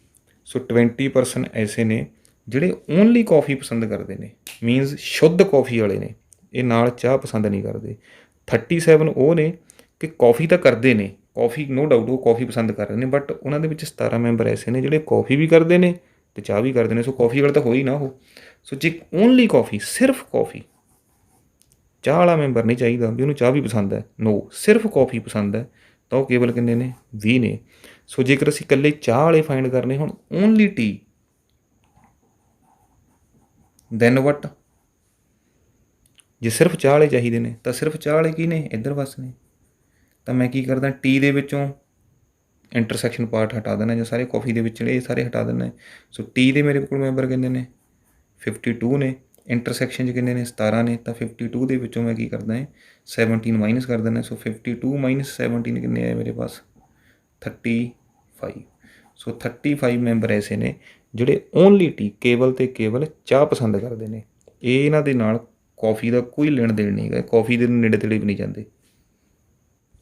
ਸੋ 20% ਐਸੇ ਨੇ ਜਿਹੜੇ ਓਨਲੀ ਕੌਫੀ ਪਸੰਦ ਕਰਦੇ ਨੇ, ਮੀਨਸ ਸ਼ੁੱਧ ਕੌਫੀ ਵਾਲੇ ਨੇ, ਇਹ ਨਾਲ ਚਾਹ ਪਸੰਦ ਨਹੀਂ ਕਰਦੇ। 37 ਉਹ ਨੇ ਕਿ ਕੌਫੀ ਤਾਂ ਕਰਦੇ ਨੇ, ਕੌਫੀ ਨੋ ਡਾਊਟ ਉਹ ਕੌਫੀ ਪਸੰਦ ਕਰ ਰਹੇ ਨੇ, ਬਟ ਉਹਨਾਂ ਦੇ ਵਿੱਚ 17 ਮੈਂਬਰ ਐਸੇ ਨੇ ਜਿਹੜੇ ਕੌਫੀ ਵੀ ਕਰਦੇ ਨੇ ਅਤੇ ਚਾਹ ਵੀ ਕਰਦੇ ਨੇ। ਸੋ ਕੌਫੀ ਵਾਲਾ ਤਾਂ ਹੋਈ ਨਾ ਉਹ। ਸੋ ਜੇ ਓਨਲੀ ਕੌਫੀ, ਸਿਰਫ ਕੌਫੀ, ਚਾਹ ਵਾਲਾ ਮੈਂਬਰ ਨਹੀਂ ਚਾਹੀਦਾ ਵੀ ਉਹਨੂੰ ਚਾਹ ਵੀ ਪਸੰਦ ਹੈ, ਨੋ, ਸਿਰਫ ਕੌਫੀ ਪਸੰਦ ਹੈ, ਤਾਂ ਉਹ ਕੇਵਲ ਕਿੰਨੇ ਨੇ? 20 ਨੇ। ਸੋ ਜੇਕਰ ਅਸੀਂ ਇਕੱਲੇ ਚਾਹ ਵਾਲੇ ਫਾਈਂਡ ਕਰਨੇ ਹੁਣ, ਓਨਲੀ ਟੀ, ਦੈਨ ਵਟ? ਜੇ ਸਿਰਫ ਚਾਹ ਵਾਲੇ ਚਾਹੀਦੇ ਨੇ ਤਾਂ ਸਿਰਫ ਚਾਹ ਵਾਲੇ ਕੀ ਨੇ? ਇੱਧਰ ਬਸ ਨੇ। ਤਾਂ ਮੈਂ ਕੀ ਕਰਦਾ, ਟੀ ਦੇ ਵਿੱਚੋਂ ਇੰਟਰਸੈਕਸ਼ਨ ਪਾਰਟ ਹਟਾ ਦੇਣਾ, ਜਾਂ ਸਾਰੇ ਕੌਫੀ ਦੇ ਵਿੱਚ ਇਹ ਸਾਰੇ ਹਟਾ ਦੇਣਾ। ਸੋ ਟੀ ਦੇ ਮੇਰੇ ਕੋਲ ਮੈਂਬਰ ਕਿੰਨੇ ਨੇ? 52 ਨੇ। ਇੰਟਰਸੈਕਸ਼ਨ 'ਚ ਕਿੰਨੇ ਨੇ? 17 ਨੇ। ਤਾਂ 52 ਦੇ ਵਿੱਚੋਂ ਮੈਂ ਕੀ ਕਰਦਾ ਹੈ, 17 ਮਾਈਨਸ ਕਰ ਦਿੰਦਾ। ਸੋ 52 ਮਾਈਨਸ 17 ਕਿੰਨੇ ਆਏ ਮੇਰੇ ਪਾਸ? 35। ਸੋ 35 ਮੈਂਬਰ ਐਸੇ ਨੇ ਜਿਹੜੇ ਓਨਲੀ ਟੀ, ਕੇਵਲ ਅਤੇ ਕੇਵਲ ਚਾਹ ਪਸੰਦ ਕਰਦੇ ਨੇ। ਇਹ ਇਹਨਾਂ ਦੇ ਨਾਲ ਕੌਫੀ ਦਾ ਕੋਈ ਲੈਣ ਦੇਣ ਨਹੀਂ ਹੈਗਾ, ਕੌਫੀ ਦੇ ਨੇੜੇ ਤੇੜੇ ਵੀ ਨਹੀਂ ਜਾਂਦੇ।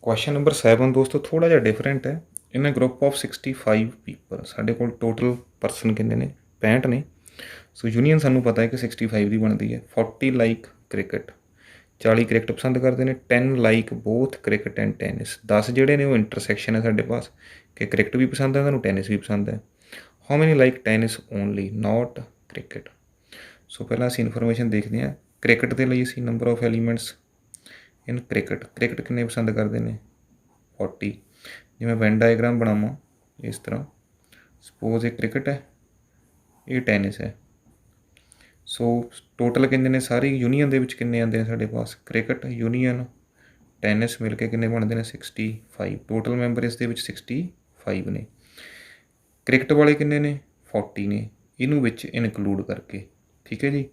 ਕੁਐਸਚਨ ਨੰਬਰ 7 ਦੋਸਤੋ ਥੋੜ੍ਹਾ ਜਿਹਾ ਡਿਫਰੈਂਟ ਹੈ। In a group of 65 people, ਸਾਡੇ ਕੋਲ ਟੋਟਲ ਪਰਸਨ ਕਿੰਨੇ ਨੇ? 65 ਨੇ। ਸੋ ਯੂਨੀਅਨ ਸਾਨੂੰ ਪਤਾ ਹੈ ਕਿ 65 ਦੀ ਬਣਦੀ ਹੈ। 40 ਲਾਈਕ ਕ੍ਰਿਕਟ, 40 ਕ੍ਰਿਕਟ ਪਸੰਦ ਕਰਦੇ ਨੇ। 10 like both cricket and tennis, 10 ਜਿਹੜੇ ਨੇ ਉਹ ਇੰਟਰਸੈਕਸ਼ਨ ਹੈ ਸਾਡੇ ਪਾਸ ਕਿ ਕ੍ਰਿਕਟ ਵੀ ਪਸੰਦ ਹੈ ਤੁਹਾਨੂੰ, ਟੈਨਿਸ ਵੀ ਪਸੰਦ ਹੈ। How many like tennis only, not cricket. So ਪਹਿਲਾਂ ਅਸੀਂ ਇਨਫੋਰਮੇਸ਼ਨ ਦੇਖਦੇ ਹਾਂ। ਕ੍ਰਿਕਟ ਦੇ ਲਈ ਅਸੀਂ number of elements in cricket, cricket ਕਿੰਨੇ ਪਸੰਦ ਕਰਦੇ ਨੇ? 40। ਜਿਵੇਂ ਵੈਨ ਡਾਇਗਰਾਮ ਬਣਾਵਾਂ ਇਸ ਤਰ੍ਹਾਂ, ਸਪੋਜ਼ ਇਹ ਕ੍ਰਿਕਟ ਹੈ, ਇਹ ਟੈਨਿਸ ਹੈ। ਸੋ ਟੋਟਲ ਕਿੰਨੇ ਨੇ? ਸਾਰੀ ਯੂਨੀਅਨ ਦੇ ਵਿੱਚ ਕਿੰਨੇ ਆਉਂਦੇ ਨੇ ਸਾਡੇ ਪਾਸ? ਕ੍ਰਿਕਟ, ਯੂਨੀਅਨ, ਟੈਨਿਸ ਮਿਲ ਕੇ ਕਿੰਨੇ ਬਣਦੇ ਨੇ? 65। ਟੋਟਲ ਮੈਂਬਰ ਇਸ ਦੇ ਵਿੱਚ 65 ਨੇ। ਕ੍ਰਿਕਟ ਵਾਲੇ ਕਿੰਨੇ ਨੇ? 40 ਨੇ, ਇਹਨੂੰ ਵਿੱਚ ਇਨਕਲੂਡ ਕਰਕੇ, ਠੀਕ ਹੈ ਜੀ।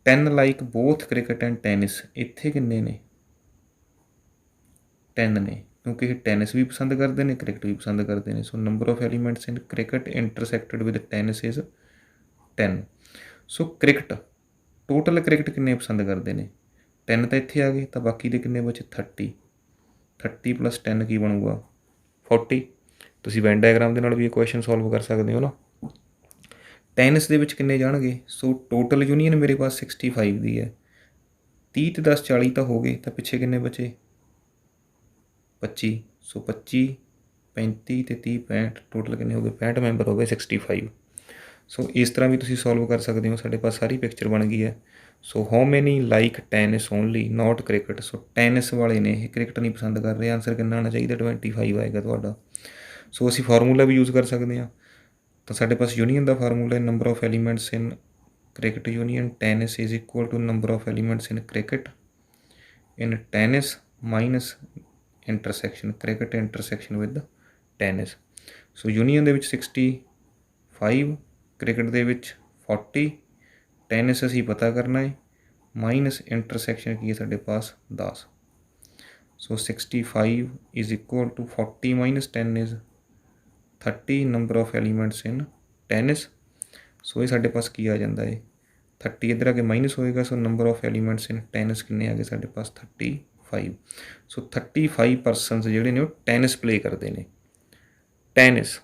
10 like both cricket and tennis, ਇੱਥੇ ਕਿੰਨੇ ਨੇ? 10 ਨੇ, ਕਿਉਂਕਿ ਇਹ ਟੈਨਿਸ ਵੀ ਪਸੰਦ ਕਰਦੇ ਨੇ, ਕ੍ਰਿਕਟ ਵੀ ਪਸੰਦ ਕਰਦੇ ਨੇ। So number of elements in cricket intersected with tennis is 10। So cricket, total cricket ਕਿੰਨੇ ਪਸੰਦ ਕਰਦੇ ਨੇ? 10 ਤਾਂ ਇੱਥੇ ਆ ਗਏ, ਤਾਂ ਬਾਕੀ ਦੇ ਕਿੰਨੇ ਬਚੇ? 30। 30 + 10 ਕੀ ਬਣੂਗਾ? 40। ਤੁਸੀਂ ਵੈਨ ਡਾਇਗਰਾਮ ਦੇ ਨਾਲ ਵੀ ਇਹ ਕੁਐਸਚਨ ਸੋਲਵ ਕਰ ਸਕਦੇ ਹੋ ਨਾ। ਟੈਨਿਸ ਦੇ ਵਿੱਚ ਕਿੰਨੇ ਜਾਣਗੇ? ਸੋ ਟੋਟਲ ਯੂਨੀਅਨ ਮੇਰੇ ਪਾਸ 65 ਦੀ ਹੈ। 30 ਅਤੇ 10 40 ਤਾਂ ਹੋ ਗਏ, ਤਾਂ ਪਿੱਛੇ ਕਿੰਨੇ ਬਚੇ? 25। ਸੋ 25, 35 ਅਤੇ 30 65, ਟੋਟਲ ਕਿੰਨੇ ਹੋ ਗਏ? 65 ਮੈਂਬਰ ਹੋ ਗਏ 65। ਸੋ ਇਸ ਤਰ੍ਹਾਂ ਵੀ ਤੁਸੀਂ ਸੋਲਵ ਕਰ ਸਕਦੇ ਹੋ। ਸਾਡੇ ਪਾਸ ਸਾਰੀ ਪਿਕਚਰ ਬਣ ਗਈ ਹੈ। So how many like tennis only, not cricket. So tennis ਵਾਲੇ ਨੇ, ਇਹ ਕ੍ਰਿਕਟ ਨਹੀਂ ਪਸੰਦ ਕਰ ਰਹੇ। ਆਨਸਰ ਕਿੰਨਾ ਆਉਣਾ ਚਾਹੀਦਾ? 25 ਆਏਗਾ ਤੁਹਾਡਾ। ਸੋ ਅਸੀਂ ਫਾਰਮੂਲਾ ਵੀ ਯੂਜ਼ ਕਰ ਸਕਦੇ ਹਾਂ। ਤਾਂ ਸਾਡੇ ਪਾਸ ਯੂਨੀਅਨ ਦਾ ਫਾਰਮੂਲਾ ਹੈ number of elements in cricket union tennis is equal to number of elements in cricket in tennis minus intersection, cricket intersection with tennis. So union ਦੇ ਵਿੱਚ 65, ਕ੍ਰਿਕਟ ਦੇ ਵਿੱਚ 40, ਟੈਨਿਸ ਅਸੀਂ ਪਤਾ ਕਰਨਾ ਹੈ, ਮਾਈਨਸ ਇੰਟਰਸੈਕਸ਼ਨ ਕੀ ਹੈ ਸਾਡੇ ਪਾਸ? 10। So 65 is equal to 40 minus 10 is 30 number of elements in tennis. So ਇਹ ਸਾਡੇ ਪਾਸ ਕੀ ਆ ਜਾਂਦਾ ਹੈ? 30 ਇੱਧਰ ਆ ਕੇ ਮਾਈਨਸ ਹੋਏਗਾ। ਸੋ number of elements in tennis ਕਿੰਨੇ ਆ ਗਏ ਸਾਡੇ ਪਾਸ? 35। ਸੋ 35 ਪਰਸਨਸ ਜਿਹੜੇ ਨੇ ਉਹ ਟੈਨਿਸ ਪਲੇ ਕਰਦੇ ਨੇ। ਟੈਨਿਸ,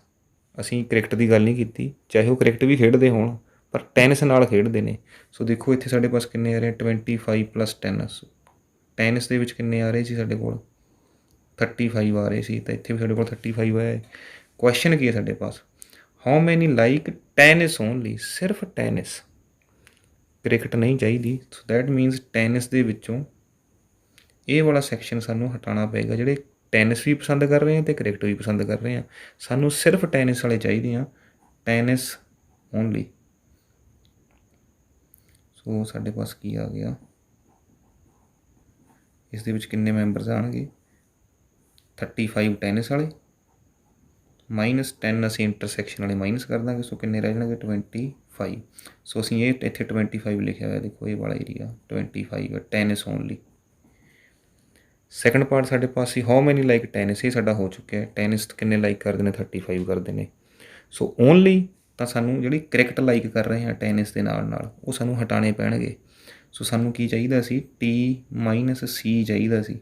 ਅਸੀਂ ਕ੍ਰਿਕਟ ਦੀ ਗੱਲ ਨਹੀਂ ਕੀਤੀ, ਚਾਹੇ ਉਹ ਕ੍ਰਿਕਟ ਵੀ ਖੇਡਦੇ ਹੋਣ, ਪਰ ਟੈਨਿਸ ਨਾਲ ਖੇਡਦੇ ਨੇ। ਸੋ ਦੇਖੋ ਇੱਥੇ ਸਾਡੇ ਪਾਸ ਕਿੰਨੇ ਆ ਰਹੇ? 25 + 10। ਟੈਨਿਸ ਦੇ ਵਿੱਚ ਕਿੰਨੇ ਆ ਰਹੇ ਸੀ ਸਾਡੇ ਕੋਲ? 35 ਆ ਰਹੇ ਸੀ, ਤਾਂ ਇੱਥੇ ਵੀ ਸਾਡੇ ਕੋਲ 35 ਆਇਆ ਹੈ। ਕੁਐਸਚਨ ਕੀ ਹੈ ਸਾਡੇ ਪਾਸ? How many like tennis only, ਸਿਰਫ ਟੈਨਿਸ, ਕ੍ਰਿਕਟ ਨਹੀਂ ਚਾਹੀਦੀ। ਸੋ ਦੈਟ ਮੀਨਸ ਟੈਨਿਸ ਦੇ ਵਿੱਚੋਂ ਇਹ ਵਾਲਾ ਸੈਕਸ਼ਨ ਸਾਨੂੰ ਹਟਾਉਣਾ ਪਏਗਾ। ਜਿਹੜੇ ਟੈਨਿਸ ਵੀ ਪਸੰਦ ਕਰ ਰਹੇ ਹਾਂ ਅਤੇ ਕ੍ਰਿਕਟ ਵੀ ਪਸੰਦ ਕਰ ਰਹੇ ਹਾਂ, ਸਾਨੂੰ ਸਿਰਫ ਟੈਨਿਸ ਵਾਲੇ ਚਾਹੀਦੇ ਆ, ਟੈਨਿਸ ਓਨਲੀ। ਸੋ ਸਾਡੇ ਪਾਸ ਕੀ ਆ ਗਿਆ? ਇਸ ਦੇ ਵਿੱਚ ਕਿੰਨੇ ਮੈਂਬਰਸ ਆਉਣਗੇ? 35 ਟੈਨਿਸ ਵਾਲੇ ਮਾਈਨਸ 10 ਅਸੀਂ ਇੰਟਰਸੈਕਸ਼ਨ ਵਾਲੇ ਮਾਈਨਸ ਕਰ ਦਾਂਗੇ। ਸੋ ਕਿੰਨੇ ਰਹਿ ਜਾਣਗੇ? 25। ਸੋ ਅਸੀਂ ਇਹ ਇੱਥੇ 25 ਲਿਖਿਆ ਹੋਇਆ, ਦੇਖੋ ਇਹ ਵਾਲਾ ਏਰੀਆ 25 ਹੈ, ਟੈਨਿਸ ਓਨਲੀ। ਸੈਕੰਡ ਪਾਰਟ ਸਾਡੇ ਪਾਸ ਸੀ ਹਾਊ ਮੈਨੀ ਲਾਈਕ ਟੈਨਿਸ, ਇਹ ਸਾਡਾ ਹੋ ਚੁੱਕਿਆ। ਟੈਨਿਸ ਕਿੰਨੇ ਲਾਈਕ ਕਰਦੇ ਨੇ? 35 ਕਰਦੇ ਨੇ। ਸੋ ਓਨਲੀ ਤਾਂ ਸਾਨੂੰ ਜਿਹੜੀ ਕ੍ਰਿਕਟ ਲਾਈਕ ਕਰ ਰਹੇ ਹਾਂ ਟੈਨਿਸ ਦੇ ਨਾਲ ਨਾਲ, ਉਹ ਸਾਨੂੰ ਹਟਾਉਣੇ ਪੈਣਗੇ। ਸੋ ਸਾਨੂੰ ਕੀ ਚਾਹੀਦਾ ਸੀ? T - C ਚਾਹੀਦਾ ਸੀ।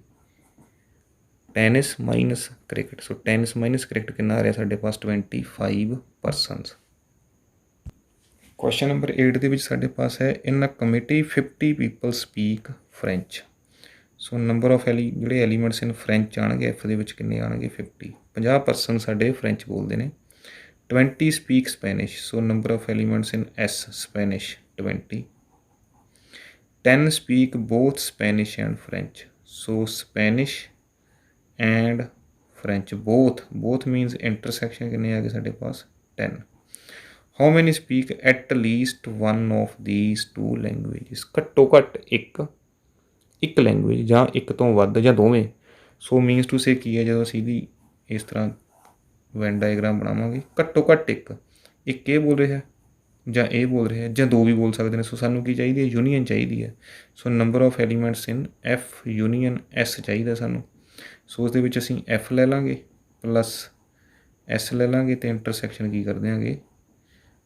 Tennis minus cricket. So tennis minus cricket ਕਿੰਨਾ ਆ ਰਿਹਾ ਸਾਡੇ ਪਾਸ 25 ਪਰਸਨਸ। ਕੁਐਸਚਨ ਨੰਬਰ 8 ਦੇ ਵਿੱਚ ਸਾਡੇ ਪਾਸ ਹੈ in a committee 50 people speak French. So number of ਜਿਹੜੇ ਐਲੀਮੈਂਟਸ ਇਨ ਫਰੈਂਚ ਆਉਣਗੇ ਐਫ ਦੇ ਵਿੱਚ ਕਿੰਨੇ ਆਉਣਗੇ 50 ਪਰਸਨ ਸਾਡੇ ਫਰੈਂਚ ਬੋਲਦੇ ਨੇ। 20 speak Spanish. So number of elements in S Spanish 20। 10 speak both Spanish and French. So Spanish and French both means intersection ਕਿੰਨੇ ਆ ਗਏ ਸਾਡੇ ਪਾਸ 10। How many speak at least one of these two languages. ਘੱਟੋ ਘੱਟ ਇੱਕ ਲੈਂਗੁਏਜ ਜਾਂ ਇੱਕ ਤੋਂ ਵੱਧ ਜਾਂ ਦੋਵੇਂ। ਸੋ ਮੀਨਸ ਟੂ ਸੇ ਕੀ ਹੈ, ਜਦੋਂ ਅਸੀਂ ਇਹਦੀ ਇਸ ਤਰ੍ਹਾਂ ਵੈਨ ਡਾਇਗਰਾਮ ਬਣਾਵਾਂਗੇ, ਘੱਟੋ ਘੱਟ ਇੱਕ ਇਹ ਬੋਲ ਰਿਹਾ ਜਾਂ ਇਹ ਬੋਲ ਰਿਹਾ ਜਾਂ ਦੋ ਵੀ ਬੋਲ ਸਕਦੇ ਨੇ। ਸੋ ਸਾਨੂੰ ਕੀ ਚਾਹੀਦੀ ਹੈ, ਯੂਨੀਅਨ ਚਾਹੀਦੀ ਹੈ। So number of elements in F union S ਚਾਹੀਦਾ ਸਾਨੂੰ। ਸੋ ਉਸ ਦੇ ਵਿੱਚ ਅਸੀਂ ਐਫ ਲੈ ਲਾਂਗੇ ਪਲੱਸ ਐਸ ਲੈ ਲਾਂਗੇ ਅਤੇ ਇੰਟਰਸੈਕਸ਼ਨ ਕੀ ਕਰ ਦਿਆਂਗੇ,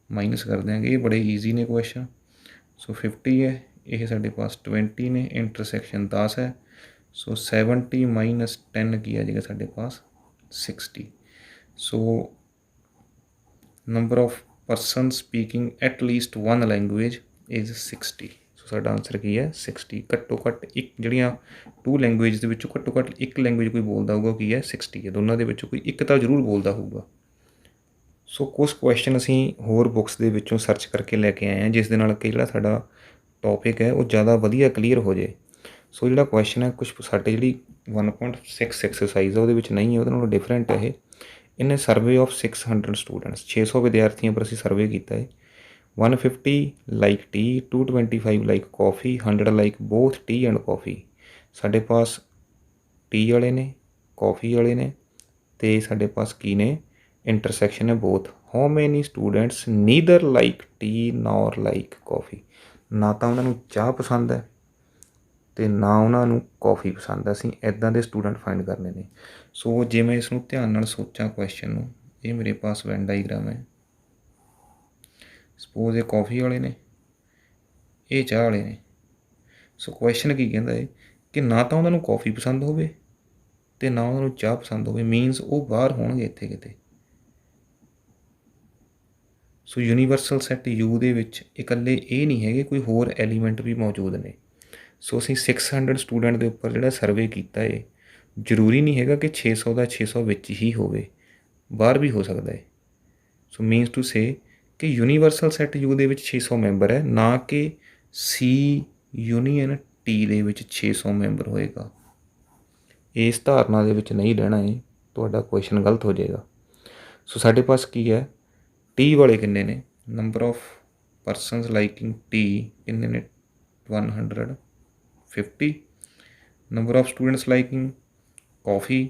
ਮਾਈਨਸ ਕਰ ਦਿਆਂਗੇ। ਇਹ ਬੜੇ ਈਜ਼ੀ ਨੇ ਕੁਐਸਚਨ। ਸੋ 50 ਹੈ, ਇਹ ਸਾਡੇ ਪਾਸ 20 ਨੇ, ਇੰਟਰਸੈਕਸ਼ਨ 10 ਹੈ। ਸੋ 70 ਮਾਈਨਸ 10 ਕੀ ਆ ਜਾਏਗਾ ਸਾਡੇ ਪਾਸ 60। ਸੋ number of person speaking at least one language is 60। ਸੋ ਸਾਡਾ ਆਨਸਰ ਕੀ ਹੈ 60। ਘੱਟੋ ਘੱਟ ਇੱਕ ਜਿਹੜੀਆਂ ਟੂ ਲੈਂਗੁਏਜ ਦੇ ਵਿੱਚੋਂ ਘੱਟੋ ਘੱਟ ਇੱਕ ਲੈਂਗੁਏਜ ਕੋਈ ਬੋਲਦਾ ਹੋਊਗਾ ਕੀ ਹੈ 60 ਹੈ। ਦੋਨਾਂ ਦੇ ਵਿੱਚੋਂ ਕੋਈ ਇੱਕ ਤਾਂ ਜ਼ਰੂਰ ਬੋਲਦਾ ਹੋਊਗਾ। ਸੋ ਕੁਛ ਕੁਐਸਚਨ ਅਸੀਂ ਹੋਰ ਬੁੱਕਸ ਦੇ ਵਿੱਚੋਂ ਸਰਚ ਕਰਕੇ ਲੈ ਕੇ ਆਏ ਹਾਂ, ਜਿਸ ਦੇ ਨਾਲ ਕਿ ਜਿਹੜਾ ਸਾਡਾ ਟੋਪਿਕ ਹੈ ਉਹ ਜ਼ਿਆਦਾ ਵਧੀਆ ਕਲੀਅਰ ਹੋ ਜਾਏ। ਸੋ ਜਿਹੜਾ ਕੁਐਸਚਨ ਹੈ ਕੁਛ ਸਾਡੇ ਜਿਹੜੀ 1.6 ਐਕਸਰਸਾਈਜ਼ ਆ ਉਹਦੇ ਵਿੱਚ ਨਹੀਂ ਹੈ, ਉਹਦੇ ਨਾਲੋਂ ਡਿਫਰੈਂਟ ਹੈ ਇਹ। ਇਹਨੇ ਸਰਵੇ ਆਫ 600 ਸਟੂਡੈਂਟਸ 600 ਵਿਦਿਆਰਥੀਆਂ ਪਰ ਅਸੀਂ ਸਰਵੇ ਕੀਤਾ ਹੈ। 150 like T, 225 like coffee, 100 like both T and coffee. ਸਾਡੇ ਪਾਸ ਟੀ ਵਾਲੇ ਨੇ, ਕੌਫੀ ਵਾਲੇ ਨੇ, ਅਤੇ ਸਾਡੇ ਪਾਸ ਕੀ ਨੇ, ਇੰਟਰਸੈਕਸ਼ਨ ਹੈ both. How many students neither like tea nor like coffee. ਨਾ ਤਾਂ ਉਹਨਾਂ ਨੂੰ ਚਾਹ ਪਸੰਦ ਹੈ ਅਤੇ ਨਾ ਉਹਨਾਂ ਨੂੰ ਕੌਫੀ ਪਸੰਦ ਹੈ। ਅਸੀਂ ਇੱਦਾਂ ਦੇ ਸਟੂਡੈਂਟ ਫਾਈਂਡ ਕਰਨੇ ਨੇ। ਸੋ ਜੇ ਮੈਂ ਇਸ ਨੂੰ ਧਿਆਨ ਨਾਲ ਸੋਚਾਂ ਕੁਐਸਚਨ ਨੂੰ, ਇਹ ਮੇਰੇ ਪਾਸ ਵੈਨ ਡਾਇਗਰਾਮ ਹੈ। ਸਪੋਜ਼ ਇਹ ਕੌਫੀ ਵਾਲੇ ਨੇ, ਇਹ ਚਾਹ ਵਾਲੇ ਨੇ। ਸੋ ਕੁਐਸਚਨ ਕੀ ਕਹਿੰਦਾ ਹੈ ਕਿ ਨਾ ਤਾਂ ਉਹਨਾਂ ਨੂੰ ਕੌਫੀ ਪਸੰਦ ਹੋਵੇ ਅਤੇ ਨਾ ਉਹਨਾਂ ਨੂੰ ਚਾਹ ਪਸੰਦ ਹੋਵੇ, ਮੀਨਸ ਉਹ ਬਾਹਰ ਹੋਣਗੇ ਇੱਥੇ ਕਿਤੇ। ਸੋ ਯੂਨੀਵਰਸਲ ਸੈੱਟ ਯੂ ਦੇ ਵਿੱਚ ਇਕੱਲੇ ਇਹ ਨਹੀਂ ਹੈਗੇ, ਕੋਈ ਹੋਰ ਐਲੀਮੈਂਟ ਵੀ ਮੌਜੂਦ ਨੇ। ਸੋ ਅਸੀਂ 600 ਸਟੂਡੈਂਟ ਦੇ ਉੱਪਰ ਜਿਹੜਾ ਸਰਵੇ ਕੀਤਾ ਹੈ, ਜ਼ਰੂਰੀ ਨਹੀਂ ਹੈਗਾ ਕਿ 600 ਦਾ 600 ਵਿੱਚ ਹੀ ਹੋਵੇ, ਬਾਹਰ ਵੀ ਹੋ ਸਕਦਾ ਹੈ। ਸੋ ਮੀਨਸ ਟੂ ਸੇ ਕਿ ਯੂਨੀਵਰਸਲ ਸੈੱਟ ਯੂ ਦੇ ਵਿੱਚ 600 ਮੈਂਬਰ ਹੈ, ਨਾ ਕਿ ਸੀ ਯੂਨੀਅਨ ਟੀ ਦੇ ਵਿੱਚ 600 ਮੈਂਬਰ ਹੋਏਗਾ। ਇਸ ਧਾਰਨਾ ਦੇ ਵਿੱਚ ਨਹੀਂ ਰਹਿਣਾ ਹੈ, ਤੁਹਾਡਾ ਕੁਐਸਚਨ ਗਲਤ ਹੋ ਜਾਏਗਾ। ਸੋ ਸਾਡੇ ਪਾਸ ਕੀ ਹੈ, ਟੀ ਵਾਲੇ ਕਿੰਨੇ ਨੇ, number of persons liking tea ਕਿੰਨੇ ਨੇ 150। Number of students liking coffee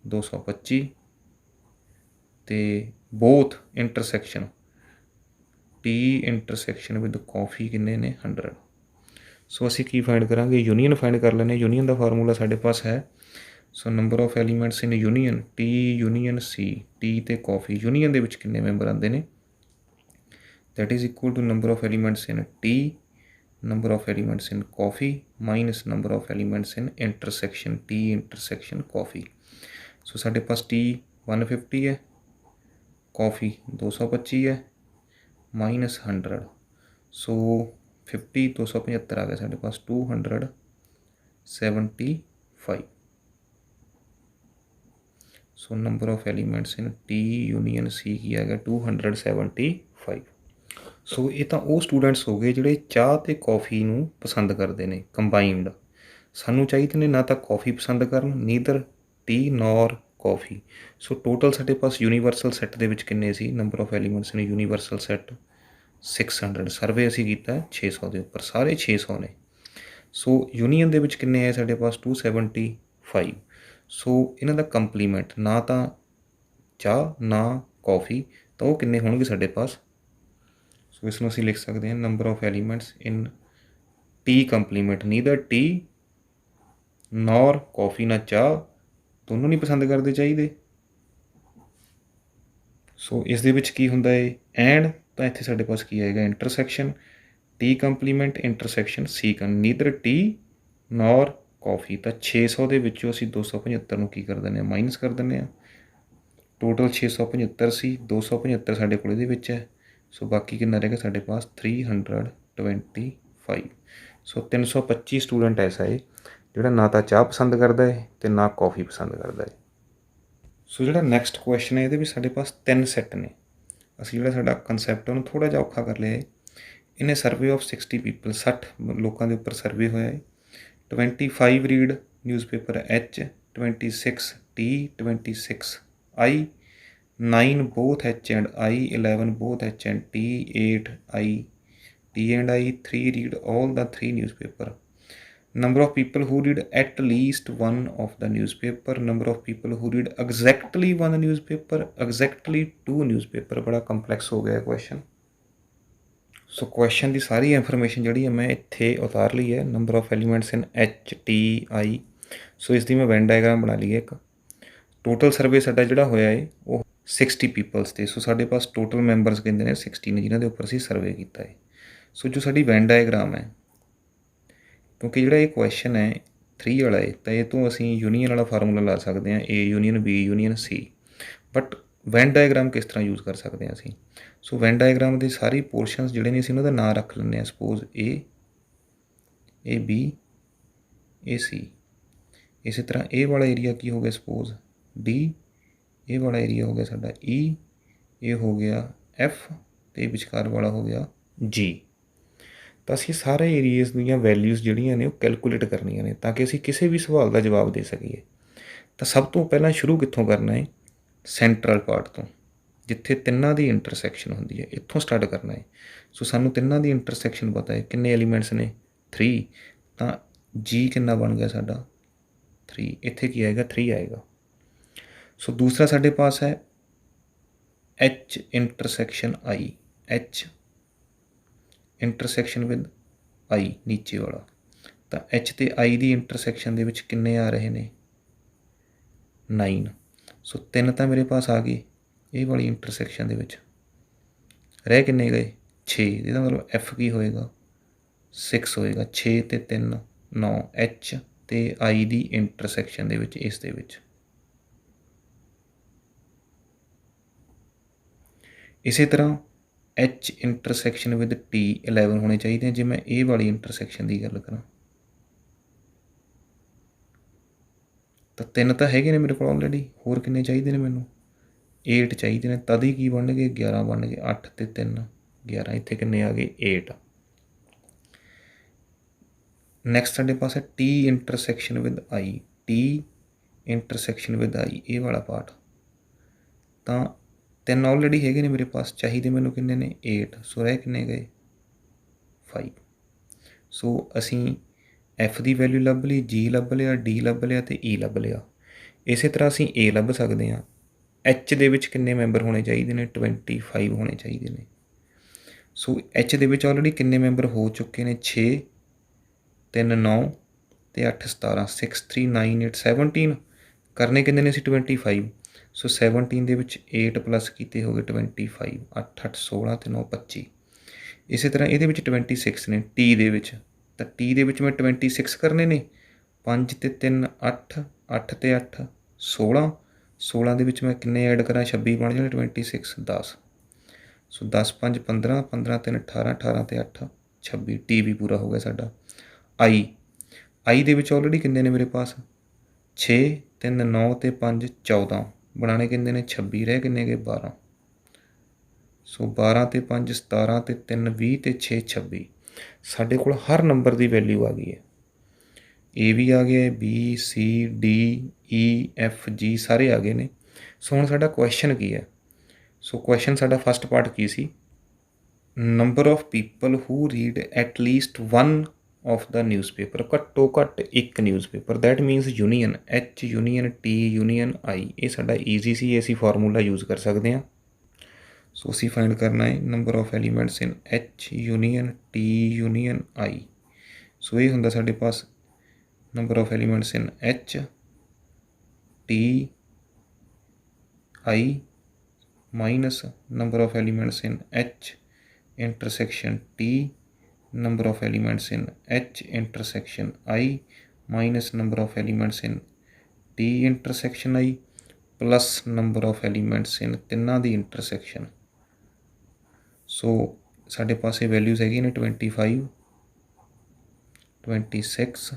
225 ਅਤੇ both intersection tea intersection with coffee ਕਿੰਨੇ ਨੇ 100। ਸੋ ਅਸੀਂ ਕੀ ਫਾਈਂਡ ਕਰਾਂਗੇ, ਯੂਨੀਅਨ ਫਾਈਂਡ ਕਰ ਲੈਂਦੇ। ਯੂਨੀਅਨ ਦਾ ਫਾਰਮੂਲਾ ਸਾਡੇ ਪਾਸ ਹੈ, so number of elements in union T union C. Tea ਅਤੇ ਕੌਫੀ ਯੂਨੀਅਨ ਦੇ ਵਿੱਚ ਕਿੰਨੇ ਮੈਂਬਰ ਆਉਂਦੇ ਨੇ, that is equal to number of elements in T, number of elements in coffee minus number of elements in intersection T intersection coffee। सो साढ़े पास T 150 है, कॉफ़ी 225 है, माइनस 100। सो 50 275 आ गया साढ़े पास 275। सो number of elements in T union C की आ गया 275। ਸੋ ਇਹ ਤਾਂ ਉਹ ਸਟੂਡੈਂਟਸ ਹੋ ਗਏ ਜਿਹੜੇ ਚਾਹ ਅਤੇ ਕੌਫੀ ਨੂੰ ਪਸੰਦ ਕਰਦੇ ਨੇ ਕੰਬਾਈਨਡ। ਸਾਨੂੰ ਚਾਹੀਦੇ ਨੇ ਨਾ ਤਾਂ ਕੌਫੀ ਪਸੰਦ ਕਰਨ, ਨੀਦਰ ਟੀ ਨੋਰ ਕੌਫੀ। ਸੋ ਟੋਟਲ ਸਾਡੇ ਪਾਸ ਯੂਨੀਵਰਸਲ ਸੈੱਟ ਦੇ ਵਿੱਚ ਕਿੰਨੇ ਸੀ, ਨੰਬਰ ਆਫ ਐਲੀਮੈਂਟਸ ਨੇ ਯੂਨੀਵਰਸਲ ਸੈੱਟ 600। ਸਰਵੇ ਅਸੀਂ ਕੀਤਾ 600 ਦੇ ਉੱਪਰ, ਸਾਰੇ 600 ਨੇ। ਸੋ ਯੂਨੀਅਨ ਦੇ ਵਿੱਚ ਕਿੰਨੇ ਆਏ ਸਾਡੇ ਪਾਸ 275। ਸੋ ਇਹਨਾਂ ਦਾ ਕੰਪਲੀਮੈਂਟ ਨਾ ਤਾਂ ਚਾਹ ਨਾ ਕੌਫੀ, ਤਾਂ ਉਹ ਕਿੰਨੇ ਹੋਣਗੇ ਸਾਡੇ ਪਾਸ। ਸੋ ਇਸ ਨੂੰ ਅਸੀਂ ਲਿਖ ਸਕਦੇ ਹਾਂ number of elements in T complement neither tea nor coffee, ਨਾ ਚਾਹ, ਦੋਨੋਂ ਨਹੀਂ ਪਸੰਦ ਕਰਦੇ ਚਾਹੀਦੇ। ਸੋ ਇਸ ਦੇ ਵਿੱਚ ਕੀ ਹੁੰਦਾ ਹੈ ਐਂਡ, ਤਾਂ ਇੱਥੇ ਸਾਡੇ ਪਾਸ ਕੀ ਆਏਗਾ ਇੰਟਰਸੈਕਸ਼ਨ ਟੀ ਕੰਪਲੀਮੈਂਟ ਇੰਟਰਸੈਕਸ਼ਨ ਸੀ ਨੀਦਰ ਟੀ ਨੌਰ ਕੌਫੀ। ਤਾਂ 600 ਦੇ ਵਿੱਚੋਂ ਅਸੀਂ 275 ਨੂੰ ਕੀ ਕਰ ਦਿੰਦੇ ਹਾਂ, ਮਾਈਨਸ ਕਰ ਦਿੰਦੇ ਹਾਂ। ਟੋਟਲ 675 ਸੀ, 275 ਸਾਡੇ ਕੋਲ ਇਹਦੇ ਵਿੱਚ ਹੈ। ਸੋ ਬਾਕੀ ਕਿੰਨਾ ਰਹਿ ਗਿਆ ਸਾਡੇ ਪਾਸ 325। ਸੋ 325 ਸਟੂਡੈਂਟ ਐਸਾ ਹੈ ਜਿਹੜਾ ਨਾ ਤਾਂ ਚਾਹ ਪਸੰਦ ਕਰਦਾ ਹੈ ਅਤੇ ਨਾ ਕੌਫੀ ਪਸੰਦ ਕਰਦਾ ਹੈ। ਸੋ ਜਿਹੜਾ ਨੈਕਸਟ ਕੁਐਸਚਨ ਹੈ ਇਹਦੇ ਵਿੱਚ ਸਾਡੇ ਪਾਸ 3 ਸੈੱਟ ਨੇ। ਅਸੀਂ ਜਿਹੜਾ ਸਾਡਾ ਕਨਸੈਪਟ ਉਹਨੂੰ ਥੋੜ੍ਹਾ ਜਿਹਾ ਔਖਾ ਕਰ ਲਿਆ ਹੈ। ਇਹਨੇ ਸਰਵੇ ਆਫ 60 ਪੀਪਲ, 60 ਲੋਕਾਂ ਦੇ ਉੱਪਰ ਸਰਵੇ ਹੋਇਆ ਹੈ। 25 read newspaper H, 26 T, 26 I, 9 both H and I, 11 both H and T, 8 I, T and I, 3 read all the 3 newspaper. Number of people who read at least one of the newspaper. Number of people who read exactly one newspaper, exactly 2 newspaper। बड़ा complex हो गया question। सो क्वेश्चन की सारी इन्फॉर्मेशन जी है मैं इत्थे उतार ली है। Number of elements in H, T, I। सो इसकी मैं वैन डायग्राम बना ली है एक। टोटल सर्वे साडा जिहड़ा होया है वो 60 पीपल्स ते। सो साडे पास टोटल मैंबर्स कहते हैं 60 ने जिन्हों के उपर असीं सर्वे किया है। सो जो साडी वैन डायग्राम है, क्योंकि जिहड़ा ये क्वेश्चन है 3 वाला है तो ये तो असीं यूनीअन वाला फार्मूला ला सकते हैं, A union B union C। But Venn diagram किस तरह यूज़ कर सकते हैं असीं। सो वैन डायग्राम की सारी पोर्शनस जिहड़े ने असीं उन्हां दा नाम रख लैंदे हैं। Suppose A B A C। इस तरह ए वाला एरिया की हो गया सपोज D, ए वाला एरिया हो गया साडा E, ये हो गया F तो विचकार वाला हो गया G। तो असीं सारे एरिएज दीयां वैल्यूज़ जिहड़ियां ने वो कैलकुलेट करनियां ने ताकि असीं किसी भी सवाल का जवाब दे सकीए। तो सब तो पहलां शुरू कित्थों करना है, सेंट्रल पार्ट तो, जिथे तिन्नां दी इंटरसैक्शन होंदी है, इत्थों स्टार्ट करना है। सो सानूं तिन्नां दी इंटरसैक्शन पता है, किन्ने एलीमेंट्स ने 3। तो G किन्ना बन गया साडा 3, इत्थे की आएगा 3 आएगा। सो दूसरा साडे पास है H intersection I, H intersection with I नीचे वाला। तो H ते I दी इंटरसैक्शन दे विच किन्ने आ रहे ने 9। सो 3 तो मेरे पास आ गए ये वाली इंटरसैक्शन दे विच, रह किन्ने गए 6। इसका मतलब F की होएगा 6 होएगा। 6 ते 3 9 H ते I दी इंटरसैक्शन दे विच इस दे विच। इसी तरह H इंटरसैक्शन विद T 11 होने चाहिए जे मैं ए वाली इंटरसैक्शन की गल करा। तो 3 तो है ने मेरे को ऑलरेडी, होर किन्ने चाहिए ने मैनू 8 चाहिए ने, तद ही की बन गए 11 बन गए। 8 ते 3 11, इत्थे किन्ने आ गए 8। नैक्सट साडे पास है T intersection with I, T intersection with I ये वाला पार्ट। तो 3 ऑलरेडी है ने मेरे पास, चाहिए मैनू किन्ने ने 8। सो रह किन्ने गए 5। सो असीं F की वैल्यू लभ ली, G लभ लिया, D लभ लिया तो E लभ लिया। इस तरह असीं A लभ सकते हैं। H दे विच किन्ने मैंबर होने चाहिए ने 25 होने चाहिए ने। सो H दे विच ऑलरेडी किन्ने मैंबर हो चुके हैं 6 3 9 तो 8 17 6 3 9 8 17 करने किन्ने ने 25। सो 17 दे विच 8 प्लस किए हो गए 25, 8 8 16 तो 9 25। इस तरह ये 26 ने T दे विच। तो T दे विच मैं 26 करने ने 5 ते 3 8 8 ते 8 16 16 दे विच मैं किन्ने ऐड करा 26 बन जाने 26 10। सो 10 5 15 15 3 18 18 ते 8 26। T भी पूरा हो गया साडा। I दे विच ऑलरेडी किन्ने ने मेरे पास 6 3 9 ते 5 14 बनाने किन्ने ने 26, रह किन्ने गए 12। सो 12 ते 5 17 ते 3 20 ते 6 26। साडे कोल हर नंबर की वैल्यू आ गई है। ए भी आ गया, B C D E F G सारे आ गए ने। सो हुण साडा क्वेश्चन की है। सो क्वेश्चन साडा फस्ट पार्ट की सी, number of people who read at least one of the newspaper, घट्टो घट्ट एक न्यूज़पेपर। That means union H union T union I। ये साडा ईजी सी, असीं फार्मूला यूज़ कर सकते हैं। सो असीं फाइंड करना है number of elements in H union T union I। So ये हुंदा साडे पास number of elements in H T I minus number of elements in H intersection T, number of elements in H intersection I minus number of elements in T intersection I plus number of elements in तिन्ना दी इंटरसैक्शन। सो साढ़े पास वैल्यूज़ हैगी ने 25 26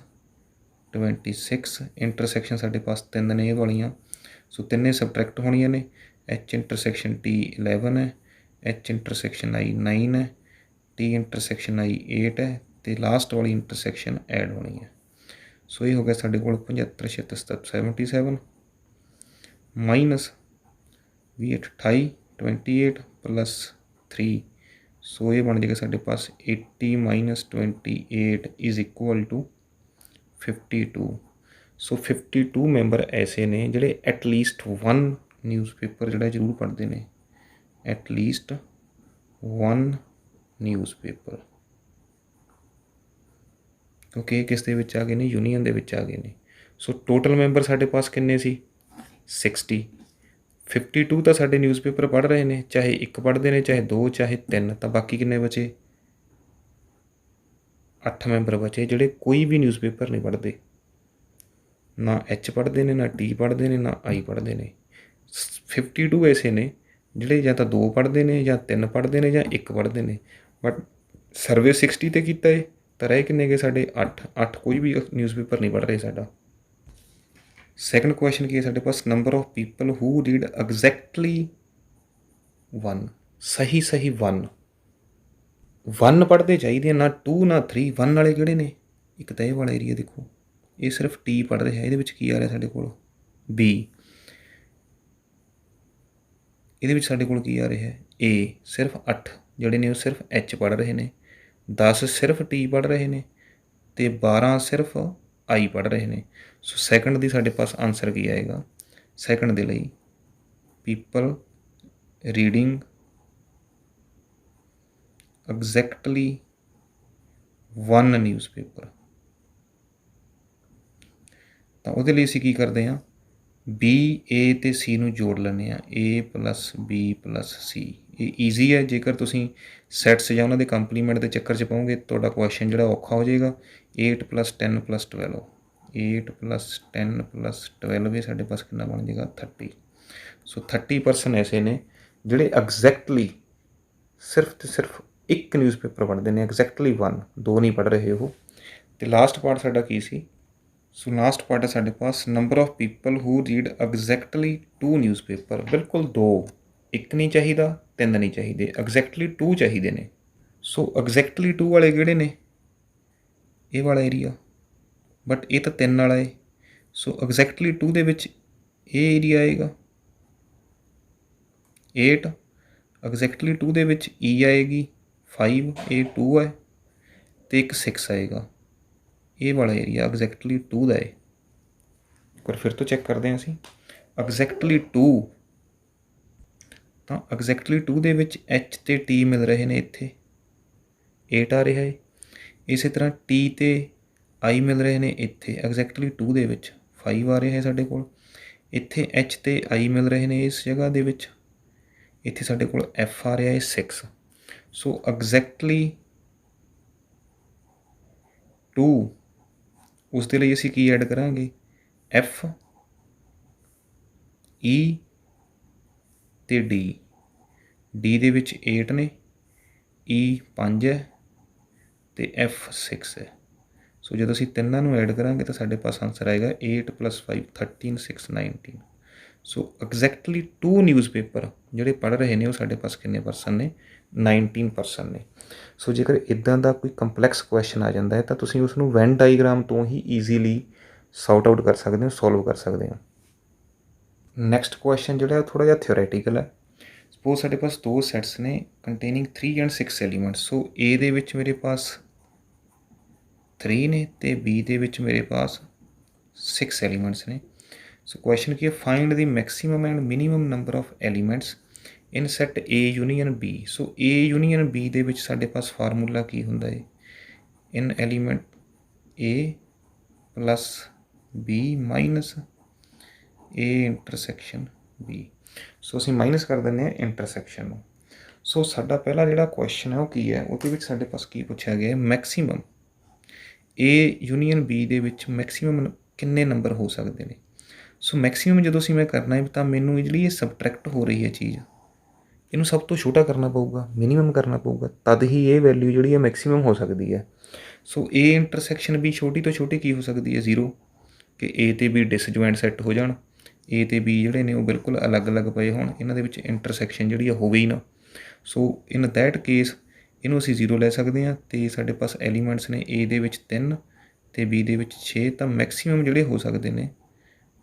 26 इंटरसैक्शन साढ़े पास तीन ने वालियाँ। सो तिन्ने सबट्रैक्ट होनिया ने। एच इंटरसैक्शन टी 11 है, एच इंटरसैक्शन आई 9 है, टी इंटरसैक्शन आई 8 है, तो लास्ट वाली इंटरसैक्शन ऐड होनी है। सो ये हो गया साढ़े को 75 76 77 माइनस 28 28 प्लस 3। सो ये बन जाएगा साढ़े पास 80 minus 28 is equal to 52। So 52 member ऐसे ने जिहड़े एटलीस्ट वन न्यूज़पेपर जिहड़ा जरूर पढ़ते हैं, एटलीस्ट वन न्यूज़पेपर, क्योंकि किस दे विच आ गए ने, यूनीयन दे विच आ गए ने। सो टोटल मैंबर साढ़े पास किन्ने सी 60। 52 तो साढ़े न्यूज़पेपर पढ़ रहे हैं, चाहे एक पढ़ते हैं चाहे दो चाहे तीन, तो बाकी किन्ने बचे 8 मैंबर बचे जिहड़े कोई भी न्यूज़पेपर नहीं पढ़ते, ना एच पढ़ते हैं ना टी पढ़ते हैं ना आई पढ़ते हैं। 52 ऐसे ने जिहड़े या तो दो पढ़ते हैं या तीन पढ़ते हैं या एक पढ़ते हैं। बट सर्वे 60 ते कीता है तो रह किन्ने गए साढ़े 8 कोई भी न्यूज़पेपर नहीं पढ़ रहे साडा। सैकेंड क्वेश्चन की है साढ़े पास, number of people who read exactly one, सही सही वन पढ़ते चाहिए ना 2 ना 3। वन वाले किहड़े ने, एक तो ये वाला एरिया देखो ये सिर्फ टी पढ़ रहा है, ये की आ रहा साढ़े को बी, ये साढ़े को की आ रहा है ए। सिर्फ 8 जोड़े ने सिर्फ एच पढ़ रहे हैं, 10 सिर्फ टी पढ़ रहे हैं, तो 12 सिर्फ आई पढ़ रहे हैं। सो सैकंड की साढ़े पास आंसर की आएगा, सैकंड के लिए people reading exactly one newspaper. तो वो असीं की करते हैं, बी ए तो सी नूं जोड़ लैंदे आ, ए प्लस बी प्लस सी। ये ईजी है, जेकर तुसीं सैट्स या उन्होंने कंपलीमेंट के चक्कर च पाओगे तो क्वेश्चन जो औखा हो जाएगा। 8 + 10 + 12, 8 + 10 + 12 ये साढ़े पास कितना बन जाएगा 30। सो 30% ऐसे ने जिहड़े एग्जैक्टली सिर्फ तो सिर्फ एक न्यूज़पेपर पढ़ते हैं, एग्जैक्टली वन, दो नहीं पढ़ रहे हो। तो लास्ट पार्ट साडा की सी, सो लास्ट पार्ट है साढ़े पास, number of people who read exactly 2 newspaper. बिल्कुल दो, एक नहीं चाहिए, तीन नहीं चाहिए, एग्जैक्टली 2 चाहिए ने। सो एग्जैक्टली 2 वाले किहड़े ने, ये वाला एरिया, बट ये तो 3 वाला है। सो एग्जैक्टली 2 दे विच ये एरिया आएगा 8, एग्जैक्टली 2 दे विच ई आएगी 5, ये 2 है, तो एक 6 आएगा, ये वाला एरिया एग्जैक्टली 2 का है। एक बार फिर तो चैक करते हैं असीं, एग्जैक्टली 2, तो एग्जैक्टली 2 दे विच एच ते टी मिल रहे हैं, इत्थे 8 आ रहा है। इस तरह टी ते आई मिल रहे हैं, इत्थे एग्जैक्टली 2 दे विच 5 आ रहा है साढ़े कोल। इत्थे एच ते आई मिल रहे हैं इस जगह दे विच, इत्थे साढ़े कोल एफ आ रहा है 6। सो एग्जैक्टली 2 उस दे लई असीं की ऐड करांगे, एफ ई ते डी, डी दे विच 8 ने, ई 5 है, तो एफ 6 है। सो जो असीं तिन्नां नूं ऐड करांगे तो साढ़े पास आंसर आएगा 8 + 5 13 6 19। सो एग्जैक्टली 2 न्यूज़पेपर जोड़े पढ़ रहे हैं वो साढ़े पास कितने परसेंट ने, 19% ने। सो जेकर इदां दा कोई कंपलैक्स क्वेश्चन आ जाता है तो तुसीं उसनूं वैन डाईग्राम तो ही ईजीली सॉर्ट आउट कर सकते हो, सॉल्व कर सकते हो। नैक्सट क्वेश्चन जो है थोड़ा जिहा थ्योरैटिकल है। सपोज साढ़े पास दो सैट्स ने कंटेनिंग 3 एंड 6 एलीमेंट्स। सो ए दे विच मेरे पास 3 ने तो बी दे विच मेरे पास 6 एलीमेंट्स ने। सो क्वेश्चन की है, find the maximum and minimum number of elements in set A union B. So A union B दे विच साढ़े पास फार्मूला की हुंदा है, in element A plus B minus A intersection B. So असीं माइनस कर देंगे इंटरसैक्शन नूं। सो साडा पहला जिहड़ा क्वेश्चन है वो की है, उहदे विच साडे पास की पूछा गया है, मैक्सीमम A ਯੂਨੀਅਨ B ਦੇ ਵਿੱਚ ਮੈਕਸੀਮਮ ਕਿੰਨੇ ਨੰਬਰ ਹੋ ਸਕਦੇ ਨੇ। ਸੋ ਮੈਕਸੀਮਮ ਜਦੋਂ ਅਸੀਂ ਮੈਂ ਕਰਨਾ ਹੈ ਤਾਂ ਮੈਨੂੰ ਜਿਹੜੀ ਇਹ ਸਬਟਰੈਕਟ ਹੋ ਰਹੀ ਹੈ ਚੀਜ਼, ਇਹਨੂੰ ਸਭ ਤੋਂ ਛੋਟਾ ਕਰਨਾ ਪਊਗਾ, ਮਿਨੀਮਮ ਕਰਨਾ ਪਊਗਾ, ਤਦ ਹੀ ਇਹ ਵੈਲਿਊ ਜਿਹੜੀ ਹੈ ਮੈਕਸੀਮਮ ਹੋ ਸਕਦੀ ਹੈ। ਸੋ A ਇੰਟਰਸੈਕਸ਼ਨ B ਛੋਟੀ ਤੋਂ ਛੋਟੀ ਕੀ ਹੋ ਸਕਦੀ ਹੈ, 0, ਕਿ A ਅਤੇ B ਡਿਸਜੁਆਇੰਟ ਸੈੱਟ ਹੋ ਜਾਣ, A ਅਤੇ B ਜਿਹੜੇ ਨੇ ਉਹ ਬਿਲਕੁਲ ਅਲੱਗ-ਅਲੱਗ ਪਏ ਹੋਣ, ਇਹਨਾਂ ਦੇ ਵਿੱਚ ਇੰਟਰਸੈਕਸ਼ਨ ਜਿਹੜੀ ਆ ਹੋਵੇ ਹੀ ਨਾ। ਸੋ ਇਨ ਦੈਟ ਕੇਸ ਇਹਨੂੰ ਅਸੀਂ 0 ਲੈ ਸਕਦੇ ਹਾਂ ਅਤੇ ਸਾਡੇ ਪਾਸ ਐਲੀਮੈਂਟਸ ਨੇ A ਦੇ ਵਿੱਚ 3 ਅਤੇ B ਦੇ ਵਿੱਚ 6, ਤਾਂ ਮੈਕਸੀਮਮ ਜਿਹੜੇ ਹੋ ਸਕਦੇ ਨੇ,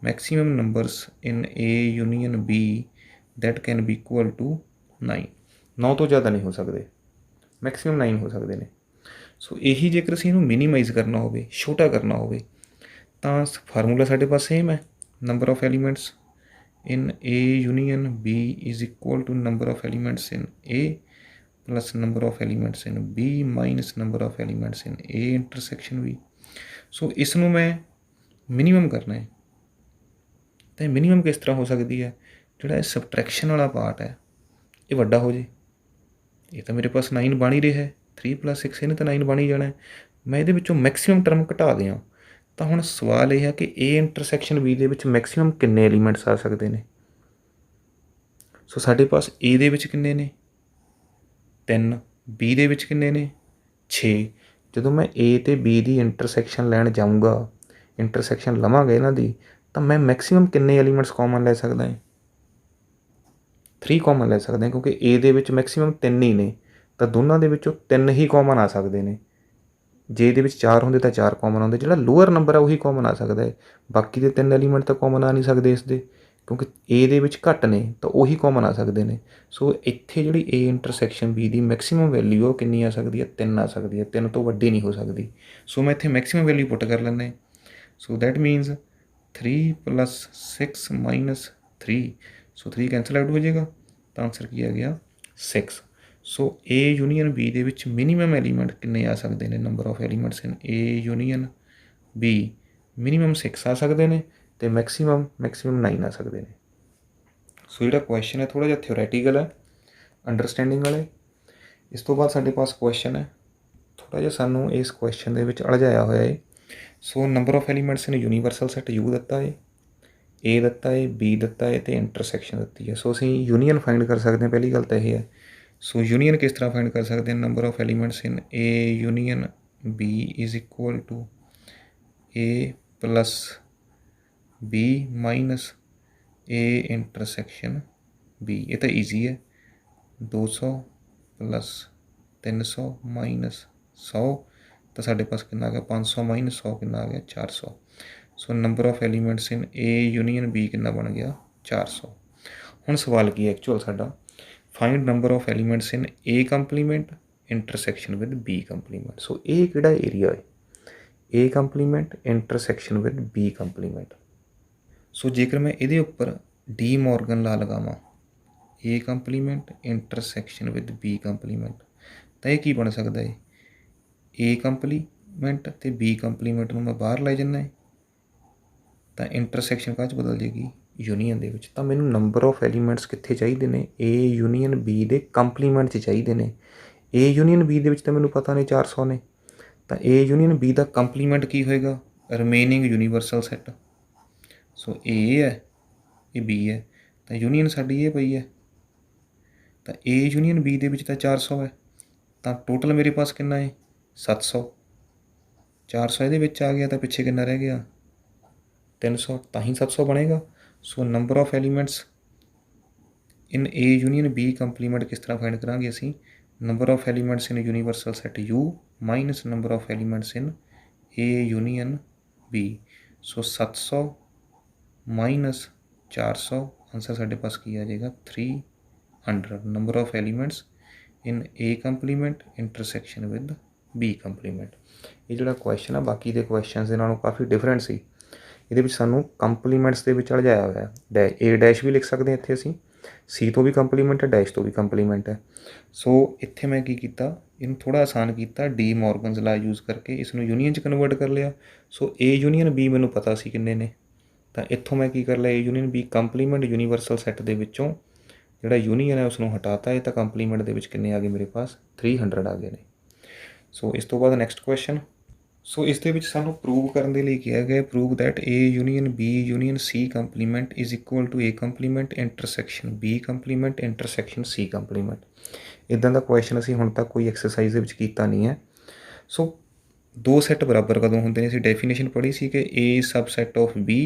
maximum numbers in A union B that can be equal to 9। 9 ਤੋਂ ਜ਼ਿਆਦਾ ਨਹੀਂ ਹੋ ਸਕਦੇ, ਮੈਕਸੀਮਮ 9 ਹੋ ਸਕਦੇ ਨੇ। ਸੋ ਇਹੀ ਜੇਕਰ ਅਸੀਂ ਇਹਨੂੰ ਮਿਨੀਮਾਈਜ਼ ਕਰਨਾ ਹੋਵੇ, ਛੋਟਾ ਕਰਨਾ ਹੋਵੇ, ਤਾਂ ਫਾਰਮੂਲਾ ਸਾਡੇ ਪਾਸ ਸੇਮ ਹੈ, number of elements in A union B is equal to number of elements in A plus number of elements in B minus number of elements in A intersection B। ਸੋ ਇਸ ਨੂੰ ਮੈਂ ਮਿਨੀਮਮ ਕਰਨਾ ਹੈ, ਤਾਂ ਮਿਨੀਮਮ ਕਿਸ ਤਰ੍ਹਾਂ ਹੋ ਸਕਦੀ ਹੈ, ਜਿਹੜਾ ਇਹ ਸਬਟਰੈਕਸ਼ਨ ਵਾਲਾ ਪਾਰਟ ਹੈ ਇਹ ਵੱਡਾ ਹੋ ਜੇ। ਇਹ ਤਾਂ ਮੇਰੇ ਪਾਸ 9 ਬਣ ਹੀ ਰਿਹਾ ਹੈ, 3 + 6 ਇਹਨੇ ਤਾਂ 9 ਬਣ ਹੀ ਜਾਣਾ। ਮੈਂ ਇਹਦੇ ਵਿੱਚੋਂ ਮੈਕਸੀਮਮ ਟਰਮ ਘਟਾ ਦਿਆਂ, ਤਾਂ ਹੁਣ ਸਵਾਲ ਇਹ ਹੈ ਕਿ A ਇੰਟਰਸੈਕਸ਼ਨ B ਦੇ ਵਿੱਚ ਮੈਕਸੀਮਮ ਕਿੰਨੇ ਐਲੀਮੈਂਟਸ ਆ ਸਕਦੇ ਨੇ। ਸੋ ਸਾਡੇ ਪਾਸ A ਦੇ ਵਿੱਚ ਕਿੰਨੇ ਨੇ, 3, B ਦੇ ਵਿੱਚ ਕਿੰਨੇ ਨੇ, 6। ਜਦੋਂ ਮੈਂ A ਅਤੇ B ਦੀ ਇੰਟਰਸੈਕਸ਼ਨ ਲੈਣ ਜਾਊਂਗਾ, ਇੰਟਰਸੈਕਸ਼ਨ ਲਵਾਂਗਾ ਇਹਨਾਂ ਦੀ, ਤਾਂ ਮੈਂ ਮੈਕਸੀਮਮ ਕਿੰਨੇ ਐਲੀਮੈਂਟਸ ਕਾਮਨ ਲੈ ਸਕਦਾ ਹੈ, 3 ਕਾਮਨ ਲੈ ਸਕਦੇ ਹਾਂ, ਕਿਉਂਕਿ A ਦੇ ਵਿੱਚ ਮੈਕਸੀਮਮ 3 ਹੀ ਨੇ, ਤਾਂ ਦੋਨਾਂ ਦੇ ਵਿੱਚੋਂ 3 ਹੀ ਕਾਮਨ ਆ ਸਕਦੇ ਨੇ। ਜੇ ਇਹਦੇ ਵਿੱਚ 4 ਹੁੰਦੇ ਤਾਂ 4 ਕਾਮਨ ਆਉਂਦੇ, ਜਿਹੜਾ ਲੋਅਰ ਨੰਬਰ ਆ ਉਹੀ ਕਾਮਨ ਆ ਸਕਦਾ ਹੈ, ਬਾਕੀ ਦੇ 3 ਐਲੀਮੈਂਟ ਤਾਂ ਕਾਮਨ ਆ ਨਹੀਂ ਸਕਦੇ ਇਸ ਦੇ, ਕਿਉਂਕਿ A ਦੇ ਵਿੱਚ ਘੱਟ ਨੇ ਤਾਂ ਉਹੀ ਕਾਮਨ ਆ ਸਕਦੇ ਨੇ। ਸੋ ਇੱਥੇ ਜਿਹੜੀ A intersection B the maximum value ਉਹ ਕਿੰਨੀ ਆ ਸਕਦੀ ਹੈ, 3 ਆ ਸਕਦੀ ਹੈ, 3 ਤੋਂ ਵੱਡੀ ਨਹੀਂ ਹੋ ਸਕਦੀ। ਸੋ ਮੈਂ ਇੱਥੇ ਮੈਕਸੀਮਮ ਵੈਲਿਊ ਪੁੱਟ ਕਰ ਲੈਂਦਾ। ਸੋ that means 3 + 6 - 3, so 3 cancel out ਹੋ ਜਾਏਗਾ, ਤਾਂ ਆਨਸਰ ਕੀ ਆ ਗਿਆ, 6। ਸੋ A ਯੂਨੀਅਨ B ਦੇ ਵਿੱਚ ਮਿਨੀਮਮ ਐਲੀਮੈਂਟ ਕਿੰਨੇ ਆ ਸਕਦੇ ਨੇ, number of elements in A union B minimum 6 ਆ ਸਕਦੇ ਨੇ ਅਤੇ ਮੈਕਸੀਮਮ 9 ਆ ਸਕਦੇ ਨੇ। ਸੋ ਜਿਹੜਾ ਕੁਐਸਚਨ ਹੈ ਥੋੜ੍ਹਾ ਜਿਹਾ ਥਿਓਰੈਟੀਕਲ ਹੈ, ਅੰਡਰਸਟੈਂਡਿੰਗ ਵਾਲੇ। ਇਸ ਤੋਂ ਬਾਅਦ ਸਾਡੇ ਪਾਸ ਕੁਐਸਚਨ ਹੈ, ਥੋੜ੍ਹਾ ਜਿਹਾ ਸਾਨੂੰ ਇਸ ਕੁਐਸਚਨ ਦੇ ਵਿੱਚ ਉਲਝਾਇਆ ਹੋਇਆ ਹੈ। ਸੋ ਨੰਬਰ ਆਫ ਐਲੀਮੈਂਟਸ ਨੇ ਯੂਨੀਵਰਸਲ ਸੈੱਟ U ਦਿੱਤਾ ਹੈ, A ਦਿੱਤਾ ਹੈ, B ਦਿੱਤਾ ਹੈ ਅਤੇ ਇੰਟਰਸੈਕਸ਼ਨ ਦਿੱਤੀ ਹੈ। ਸੋ ਅਸੀਂ ਯੂਨੀਅਨ ਫਾਈਂਡ ਕਰ ਸਕਦੇ ਹਾਂ, ਪਹਿਲੀ ਗੱਲ ਤਾਂ ਇਹ ਹੈ। ਸੋ ਯੂਨੀਅਨ ਕਿਸ ਤਰ੍ਹਾਂ ਫਾਈਂਡ ਕਰ ਸਕਦੇ ਹਾਂ, number of elements in A union B is equal to A + B minus A intersection B। ਇਹ ਤਾਂ ਈਜ਼ੀ ਹੈ, 200 + 300 - 100, ਤਾਂ ਸਾਡੇ ਪਾਸ ਕਿੰਨਾ ਆ ਗਿਆ, 500 - 100 ਕਿੰਨਾ ਆ ਗਿਆ, 400। ਸੋ number of elements in A union B ਕਿੰਨਾ ਬਣ ਗਿਆ, 400। ਹੁਣ ਸਵਾਲ ਕੀ ਹੈ ਐਕਚੁਅਲ ਸਾਡਾ, find number of elements in A complement intersection with B complement. So ਇਹ ਕਿਹੜਾ ਏਰੀਆ ਹੈ, A complement intersection with B complement. So ਜੇਕਰ ਮੈਂ ਇਹਦੇ ਉੱਪਰ ਡੀ ਮੋਰਗਨ ਲਾ ਲਗਾਵਾਂ, A complement intersection with B complement, ਤਾਂ ਇਹ ਕੀ ਬਣ ਸਕਦਾ ਹੈ, A ਕੰਪਲੀਮੈਂਟ ਅਤੇ B ਕੰਪਲੀਮੈਂਟ ਨੂੰ ਮੈਂ ਬਾਹਰ ਲੈ ਜਾਂਦਾ ਹੈ, ਤਾਂ ਇੰਟਰਸੈਕਸ਼ਨ ਕਾਹ 'ਚ ਬਦਲ ਜਾਏਗੀ, ਯੂਨੀਅਨ ਦੇ ਵਿੱਚ। ਤਾਂ ਮੈਨੂੰ ਨੰਬਰ ਆਫ ਐਲੀਮੈਂਟਸ ਕਿੱਥੇ ਚਾਹੀਦੇ ਨੇ, A ਯੂਨੀਅਨ B ਦੇ ਕੰਪਲੀਮੈਂਟ 'ਚ ਚਾਹੀਦੇ ਨੇ। A ਯੂਨੀਅਨ B ਦੇ ਵਿੱਚ ਤਾਂ ਮੈਨੂੰ ਪਤਾ ਨੇ 400 ਨੇ, ਤਾਂ A ਯੂਨੀਅਨ B ਦਾ ਕੰਪਲੀਮੈਂਟ ਕੀ ਹੋਏਗਾ, remaining universal set. So A ਹੈ, ਇਹ B ਹੈ, ਤਾਂ ਯੂਨੀਅਨ ਸਾਡੀ ਇਹ ਪਈ ਹੈ, ਤਾਂ A ਯੂਨੀਅਨ B ਦੇ ਵਿੱਚ ਤਾਂ 400 ਹੈ, ਤਾਂ ਟੋਟਲ ਮੇਰੇ ਪਾਸ ਕਿੰਨਾ ਹੈ, 700। 400 ਇਹਦੇ ਵਿੱਚ ਆ ਗਿਆ ਤਾਂ ਪਿੱਛੇ ਕਿੰਨਾ ਰਹਿ ਗਿਆ, 300, ਤਾਂ ਹੀ 700 ਬਣੇਗਾ। ਸੋ number of elements in A union B compliment ਕਿਸ ਤਰ੍ਹਾਂ ਫਾਈਂਡ ਕਰਾਂਗੇ ਅਸੀਂ, number of elements in universal set U minus number of elements in A union B। So 700 - 400, answer ਸਾਡੇ ਪਾਸ ਕੀ ਆ ਜਾਏਗਾ, 300 number of elements in A complement intersection with B compliment. ਇਹ ਜਿਹੜਾ ਕੁਐਸਚਨ ਆ ਬਾਕੀ ਦੇ ਕੁਐਸਚਨਸ ਦੇ ਨਾਲੋਂ ਕਾਫੀ ਡਿਫਰੈਂਟ ਸੀ। ਇਹਦੇ ਵਿੱਚ ਸਾਨੂੰ ਕੰਪਲੀਮੈਂਟਸ ਦੇ ਵਿੱਚ ਉਲਝਾਇਆ ਹੋਇਆ ਹੈ, A ਡੈਸ਼ ਵੀ ਲਿਖ ਸਕਦੇ ਹਾਂ ਇੱਥੇ ਅਸੀਂ, C ਤੋਂ ਵੀ ਕੰਪਲੀਮੈਂਟ ਹੈ, ਡੈਸ਼ ਤੋਂ ਵੀ ਕੰਪਲੀਮੈਂਟ ਹੈ। ਸੋ ਇੱਥੇ ਮੈਂ ਕੀ ਕੀਤਾ, ਇਹਨੂੰ ਥੋੜ੍ਹਾ ਆਸਾਨ ਕੀਤਾ, ਡੀ ਮੋਰਗਨਸ ਲਾ ਯੂਜ਼ ਕਰਕੇ ਇਸ ਨੂੰ ਯੂਨੀਅਨ 'ਚ ਕਨਵਰਟ ਕਰ ਲਿਆ। ਸੋ A ਯੂਨੀਅਨ B ਮੈਨੂੰ ਪਤਾ ਸੀ ਕਿੰਨੇ ਨੇ, ਤਾਂ ਇੱਥੋਂ ਮੈਂ ਕੀ ਕਰ ਲਿਆ, A union B compliment universal set ਦੇ ਵਿੱਚੋਂ ਜਿਹੜਾ ਯੂਨੀਅਨ ਹੈ ਉਸ ਨੂੰ ਹਟਾਤਾ ਹੈ, ਤਾਂ ਕੰਪਲੀਮੈਂਟ ਦੇ ਵਿੱਚ ਕਿੰਨੇ ਆ ਗਏ ਮੇਰੇ ਪਾਸ, 300 ਆ ਗਏ ਨੇ। ਸੋ ਇਸ ਤੋਂ ਬਾਅਦ ਨੈਕਸਟ ਕੁਐਸਚਨ। ਸੋ ਇਸ ਦੇ ਵਿੱਚ ਸਾਨੂੰ ਪ੍ਰੂਵ ਕਰਨ ਦੇ ਲਈ ਕਿਹਾ ਗਿਆ prove that A union B union C complement is equal to A complement intersection B complement intersection C complement. ਇੱਦਾਂ ਦਾ ਕੁਐਸਚਨ ਅਸੀਂ ਹੁਣ ਤੱਕ ਕੋਈ ਐਕਸਰਸਾਈਜ਼ ਦੇ ਵਿੱਚ ਕੀਤਾ ਨਹੀਂ ਹੈ। ਸੋ ਦੋ ਸੈੱਟ ਬਰਾਬਰ ਕਦੋਂ ਹੁੰਦੇ ਨੇ? ਅਸੀਂ ਡੈਫੀਨੇਸ਼ਨ ਪੜ੍ਹੀ ਸੀ ਕਿ A subset of B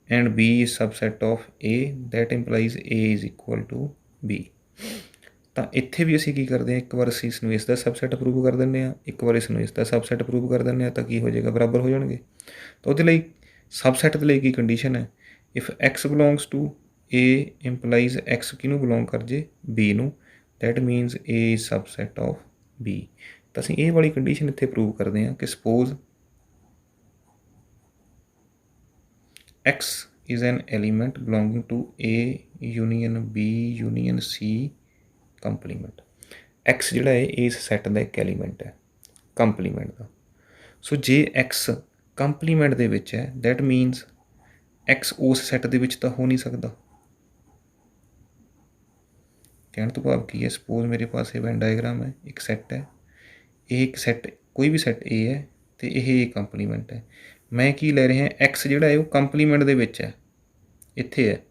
and B is subset of A that implies A is equal to B। ਤਾਂ ਇੱਥੇ ਵੀ ਅਸੀਂ ਕੀ ਕਰਦੇ ਹਾਂ, ਇੱਕ ਵਾਰ ਅਸੀਂ ਇਸ ਨੂੰ ਇਸ ਦਾ ਸਬਸੈਟ ਪ੍ਰੂਵ ਕਰ ਦਿੰਦੇ ਹਾਂ, ਇੱਕ ਵਾਰ ਇਸ ਨੂੰ ਇਸ ਦਾ ਸਬਸੈਟ ਪ੍ਰੂਵ ਕਰ ਦਿੰਦੇ ਹਾਂ, ਤਾਂ ਕੀ ਹੋ ਜਾਏਗਾ? ਬਰਾਬਰ ਹੋ ਜਾਣਗੇ। ਤਾਂ ਉਹਦੇ ਲਈ ਸਬਸੈਟ ਦੇ ਲਈ ਕੀ ਕੰਡੀਸ਼ਨ ਹੈ? If x belongs to A implies x ਕਿਹਨੂੰ ਬਿਲੋਂਗ ਕਰ ਜੇ? B ਨੂੰ। That means A is subset of B। ਤਾਂ ਅਸੀਂ ਇਹ ਵਾਲੀ ਕੰਡੀਸ਼ਨ ਇੱਥੇ ਪ੍ਰੂਵ ਕਰਦੇ ਹਾਂ ਕਿ suppose x is an element belonging to A union B union C compliment. x ਜਿਹੜਾ ਹੈ ਇਸ ਸੈੱਟ ਦਾ ਇੱਕ ਐਲੀਮੈਂਟ ਹੈ ਕੰਪਲੀਮੈਂਟ ਦਾ। ਸੋ ਜੇ x ਕੰਪਲੀਮੈਂਟ ਦੇ ਵਿੱਚ ਹੈ ਦੈਟ ਮੀਨਸ x ਉਸ ਸੈੱਟ ਦੇ ਵਿੱਚ ਤਾਂ ਹੋ ਨਹੀਂ ਸਕਦਾ। ਕਹਿਣ ਤੋਂ ਭਾਵ ਕੀ ਹੈ? ਸਪੋਜ਼ ਮੇਰੇ ਪਾਸ ਇਹ ਵੈਨ ਡਾਇਗਰਾਮ ਹੈ, ਇੱਕ ਸੈੱਟ ਹੈ, ਇਹ ਇੱਕ ਸੈੱਟ ਕੋਈ ਵੀ ਸੈੱਟ A ਹੈ ਅਤੇ ਇਹ ਕੰਪਲੀਮੈਂਟ ਹੈ। ਮੈਂ ਕੀ ਲੈ ਰਿਹਾ? x ਜਿਹੜਾ ਹੈ ਉਹ ਕੰਪਲੀਮੈਂਟ ਦੇ ਵਿੱਚ ਹੈ, ਇੱਥੇ ਹੈ।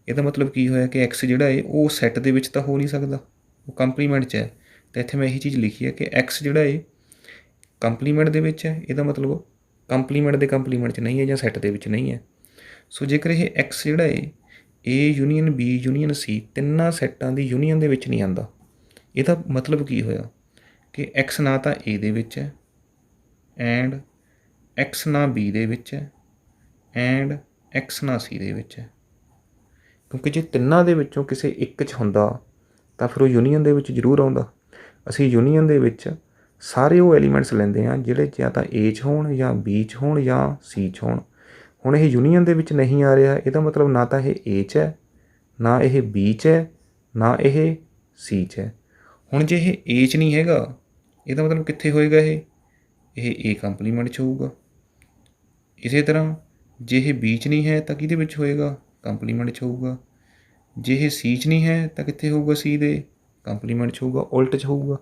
ਇਹਦਾ ਮਤਲਬ ਕੀ ਹੋਇਆ ਕਿ x ਜਿਹੜਾ ਹੈ ਉਹ ਸੈੱਟ ਦੇ ਵਿੱਚ ਤਾਂ ਹੋ ਨਹੀਂ ਸਕਦਾ, ਉਹ ਕੰਪਲੀਮੈਂਟ 'ਚ ਹੈ। ਤਾਂ ਇੱਥੇ ਮੈਂ ਇਹੀ ਚੀਜ਼ ਲਿਖੀ ਹੈ ਕਿ x ਜਿਹੜਾ ਹੈ ਕੰਪਲੀਮੈਂਟ ਦੇ ਵਿੱਚ ਹੈ, ਇਹਦਾ ਮਤਲਬ ਕੰਪਲੀਮੈਂਟ ਦੇ ਕੰਪਲੀਮੈਂਟ 'ਚ ਨਹੀਂ ਹੈ ਜਾਂ ਸੈੱਟ ਦੇ ਵਿੱਚ ਨਹੀਂ ਹੈ। ਸੋ ਜੇਕਰ ਇਹ x ਜਿਹੜਾ ਹੈ A union B union C ਤਿੰਨਾਂ ਸੈੱਟਾਂ ਦੀ ਯੂਨੀਅਨ ਦੇ ਵਿੱਚ ਨਹੀਂ ਆਉਂਦਾ, ਇਹਦਾ ਮਤਲਬ ਕੀ ਹੋਇਆ ਕਿ x ਨਾ ਤਾਂ A ਦੇ ਵਿੱਚ ਹੈ ਐਂਡ x ਨਾ B ਦੇ ਵਿੱਚ ਹੈ ਐਂਡ x ਨਾ C ਦੇ ਵਿੱਚ ਹੈ। ਕਿਉਂਕਿ ਜੇ ਤਿੰਨਾਂ ਦੇ ਵਿੱਚੋਂ ਕਿਸੇ ਇੱਕ 'ਚ ਹੁੰਦਾ ਤਾਂ ਫਿਰ ਉਹ ਯੂਨੀਅਨ ਦੇ ਵਿੱਚ ਜ਼ਰੂਰ ਆਉਂਦਾ। ਅਸੀਂ ਯੂਨੀਅਨ ਦੇ ਵਿੱਚ ਸਾਰੇ ਉਹ ਐਲੀਮੈਂਟਸ ਲੈਂਦੇ ਹਾਂ ਜਿਹੜੇ ਜਾਂ ਤਾਂ A 'ਚ ਹੋਣ ਜਾਂ B 'ਚ ਹੋਣ ਜਾਂ C 'ਚ ਹੋਣ। ਹੁਣ ਇਹ ਯੂਨੀਅਨ ਦੇ ਵਿੱਚ ਨਹੀਂ ਆ ਰਿਹਾ, ਇਹਦਾ ਮਤਲਬ ਨਾ ਤਾਂ ਇਹ A 'ਚ ਹੈ, ਨਾ ਇਹ B 'ਚ ਹੈ, ਨਾ ਇਹ C 'ਚ ਹੈ। ਹੁਣ ਜੇ ਇਹ A 'ਚ ਨਹੀਂ ਹੈਗਾ, ਇਹਦਾ ਮਤਲਬ ਕਿੱਥੇ ਹੋਏਗਾ? ਇਹ A ਕੰਪਲੀਮੈਂਟ 'ਚ ਹੋਊਗਾ। ਇਸੇ ਤਰ੍ਹਾਂ ਜੇ ਇਹ B 'ਚ ਨਹੀਂ ਹੈ ਤਾਂ ਕਿਹਦੇ ਵਿੱਚ ਹੋਏਗਾ? ਕੰਪਲੀਮੈਂਟ 'ਚ ਹੋਊਗਾ। ਜੇ ਇਹ C 'ਚ ਨਹੀਂ ਹੈ ਤਾਂ ਕਿੱਥੇ ਹੋਊਗਾ? C ਦੇ ਕੰਪਲੀਮੈਂਟ 'ਚ ਹੋਊਗਾ, ਉਲਟ 'ਚ ਹੋਊਗਾ।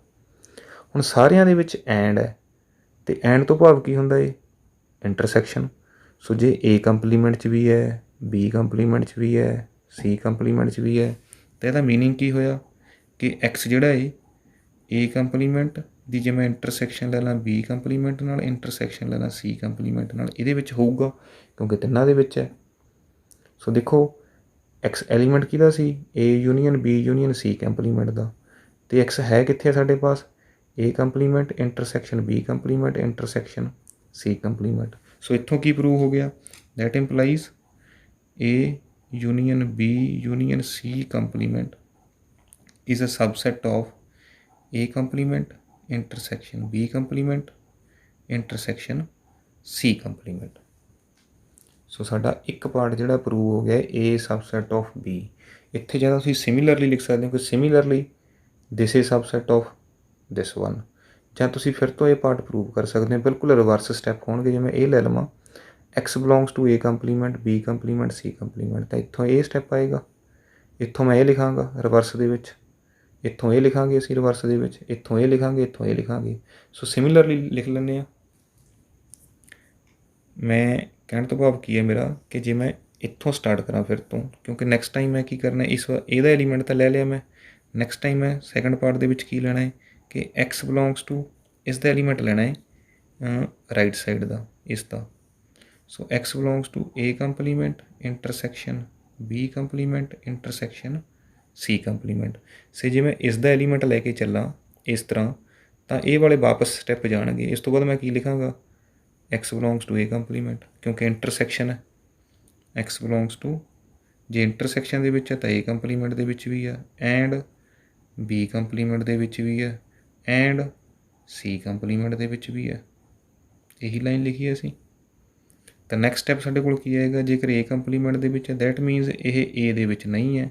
ਹੁਣ ਸਾਰਿਆਂ ਦੇ ਵਿੱਚ ਐਂਡ ਹੈ ਅਤੇ ਐਂਡ ਤੋਂ ਭਾਵ ਕੀ ਹੁੰਦਾ ਹੈ? ਇੰਟਰਸੈਕਸ਼ਨ। ਸੋ ਜੇ A ਕੰਪਲੀਮੈਂਟ 'ਚ ਵੀ ਹੈ, B ਕੰਪਲੀਮੈਂਟ 'ਚ ਵੀ ਹੈ, C ਕੰਪਲੀਮੈਂਟ 'ਚ ਵੀ ਹੈ, ਤਾਂ ਇਹਦਾ ਮੀਨਿੰਗ ਕੀ ਹੋਇਆ ਕਿ x ਜਿਹੜਾ ਹੈ A ਕੰਪਲੀਮੈਂਟ ਦੀ ਜੇ ਮੈਂ ਇੰਟਰਸੈਕਸ਼ਨ ਲੈ ਲਾਂ B ਕੰਪਲੀਮੈਂਟ ਨਾਲ, ਇੰਟਰਸੈਕਸ਼ਨ ਲੈ ਲਾਂ C ਕੰਪਲੀਮੈਂਟ ਨਾਲ, ਇਹਦੇ ਵਿੱਚ ਹੋਊਗਾ ਕਿਉਂਕਿ ਤਿੰਨਾਂ ਦੇ ਵਿੱਚ ਹੈ। ਸੋ ਦੇਖੋ x ਐਲੀਮੈਂਟ ਕਿਹਦਾ ਸੀ? A union B union C complement ਦਾ। ਅਤੇ x ਹੈ ਕਿੱਥੇ ਸਾਡੇ ਪਾਸ? A complement intersection B complement intersection C complement. So ਇੱਥੋਂ ਕੀ ਪ੍ਰੂਵ ਹੋ ਗਿਆ? That implies A union B union C complement is a subset of A complement intersection B complement intersection C complement। ਸੋ ਸਾਡਾ ਇੱਕ ਪਾਰਟ ਜਿਹੜਾ ਪ੍ਰੂਵ ਹੋ ਗਿਆ A ਸਬਸੈਟ ਆਫ B। ਇੱਥੇ ਜਦੋਂ ਤੁਸੀਂ ਸਿਮਿਲਰਲੀ ਲਿਖ ਸਕਦੇ ਹੋ ਕਿ similarly this is subset of this one, ਜਾਂ ਤੁਸੀਂ ਫਿਰ ਤੋਂ ਇਹ ਪਾਰਟ ਪ੍ਰੂਵ ਕਰ ਸਕਦੇ ਹੋ। ਬਿਲਕੁਲ ਰਿਵਰਸ ਸਟੈਪ ਹੋਣਗੇ। ਜਿਵੇਂ ਇਹ ਲੈ ਲਵਾਂ x belongs to A complement B complement C complement, ਤਾਂ ਇੱਥੋਂ ਇਹ ਸਟੈਪ ਆਏਗਾ, ਇੱਥੋਂ ਮੈਂ ਇਹ ਲਿਖਾਂਗਾ ਰਿਵਰਸ ਦੇ ਵਿੱਚ, ਇੱਥੋਂ ਇਹ ਲਿਖਾਂਗੇ ਅਸੀਂ ਰਿਵਰਸ ਦੇ ਵਿੱਚ, ਇੱਥੋਂ ਇਹ ਲਿਖਾਂਗੇ, ਇੱਥੋਂ ਇਹ ਲਿਖਾਂਗੇ। ਸੋ ਸਿਮਿਲਰਲੀ ਲਿਖ ਲੈਂਦੇ ਹਾਂ। ਮੈਂ ਕਹਿਣ ਤੋਂ ਭਾਵ ਕੀ ਹੈ ਮੇਰਾ ਕਿ ਜੇ ਮੈਂ ਇੱਥੋਂ ਸਟਾਰਟ ਕਰਾਂ ਫਿਰ ਤੋਂ, ਕਿਉਂਕਿ ਨੈਕਸਟ ਟਾਈਮ ਮੈਂ ਕੀ ਕਰਨਾ, ਇਸ ਵਾਰ ਇਹਦਾ ਐਲੀਮੈਂਟ ਤਾਂ ਲੈ ਲਿਆ ਮੈਂ, ਨੈਕਸਟ ਟਾਈਮ ਮੈਂ ਸੈਕੰਡ ਪਾਰਟ ਦੇ ਵਿੱਚ ਕੀ ਲੈਣਾ ਹੈ ਕਿ x ਬਿਲੋਂਗਸ ਟੂ ਇਸ ਦਾ ਐਲੀਮੈਂਟ ਲੈਣਾ ਹੈ ਰਾਈਟ ਸਾਈਡ ਦਾ, ਇਸ ਦਾ। So x belongs to A complement intersection B complement intersection C complement. Say ਜੇ ਮੈਂ ਇਸ ਦਾ ਐਲੀਮੈਂਟ ਲੈ ਕੇ ਚੱਲਾਂ ਇਸ ਤਰ੍ਹਾਂ, ਤਾਂ ਇਹ ਵਾਲੇ ਵਾਪਸ ਸਟੈਪ ਜਾਣਗੇ। ਇਸ ਤੋਂ ਬਾਅਦ ਮੈਂ ਕੀ ਲਿਖਾਂਗਾ? x belongs to A complement, ਕਿਉਂਕਿ ਇੰਟਰਸੈਕਸ਼ਨ ਹੈ। x ਬਿਲੋਂਗਸ ਟੂ, ਜੇ ਇੰਟਰਸੈਕਸ਼ਨ ਦੇ ਵਿੱਚ ਹੈ ਤਾਂ A ਕੰਪਲੀਮੈਂਟ ਦੇ ਵਿੱਚ ਵੀ ਹੈ, ਐਂਡ B ਕੰਪਲੀਮੈਂਟ ਦੇ ਵਿੱਚ ਵੀ ਹੈ, ਐਂਡ C ਕੰਪਲੀਮੈਂਟ ਦੇ ਵਿੱਚ ਵੀ ਹੈ। ਇਹੀ ਲਾਈਨ ਲਿਖੀ ਹੈ ਅਸੀਂ। ਤਾਂ ਨੈਕਸਟ ਸਟੈਪ ਸਾਡੇ ਕੋਲ ਕੀ ਆਏਗਾ? ਜੇਕਰ A ਕੰਪਲੀਮੈਂਟ ਦੇ ਵਿੱਚ ਹੈ ਦੈਟ ਮੀਨਸ ਇਹ A ਦੇ ਵਿੱਚ ਨਹੀਂ ਹੈ।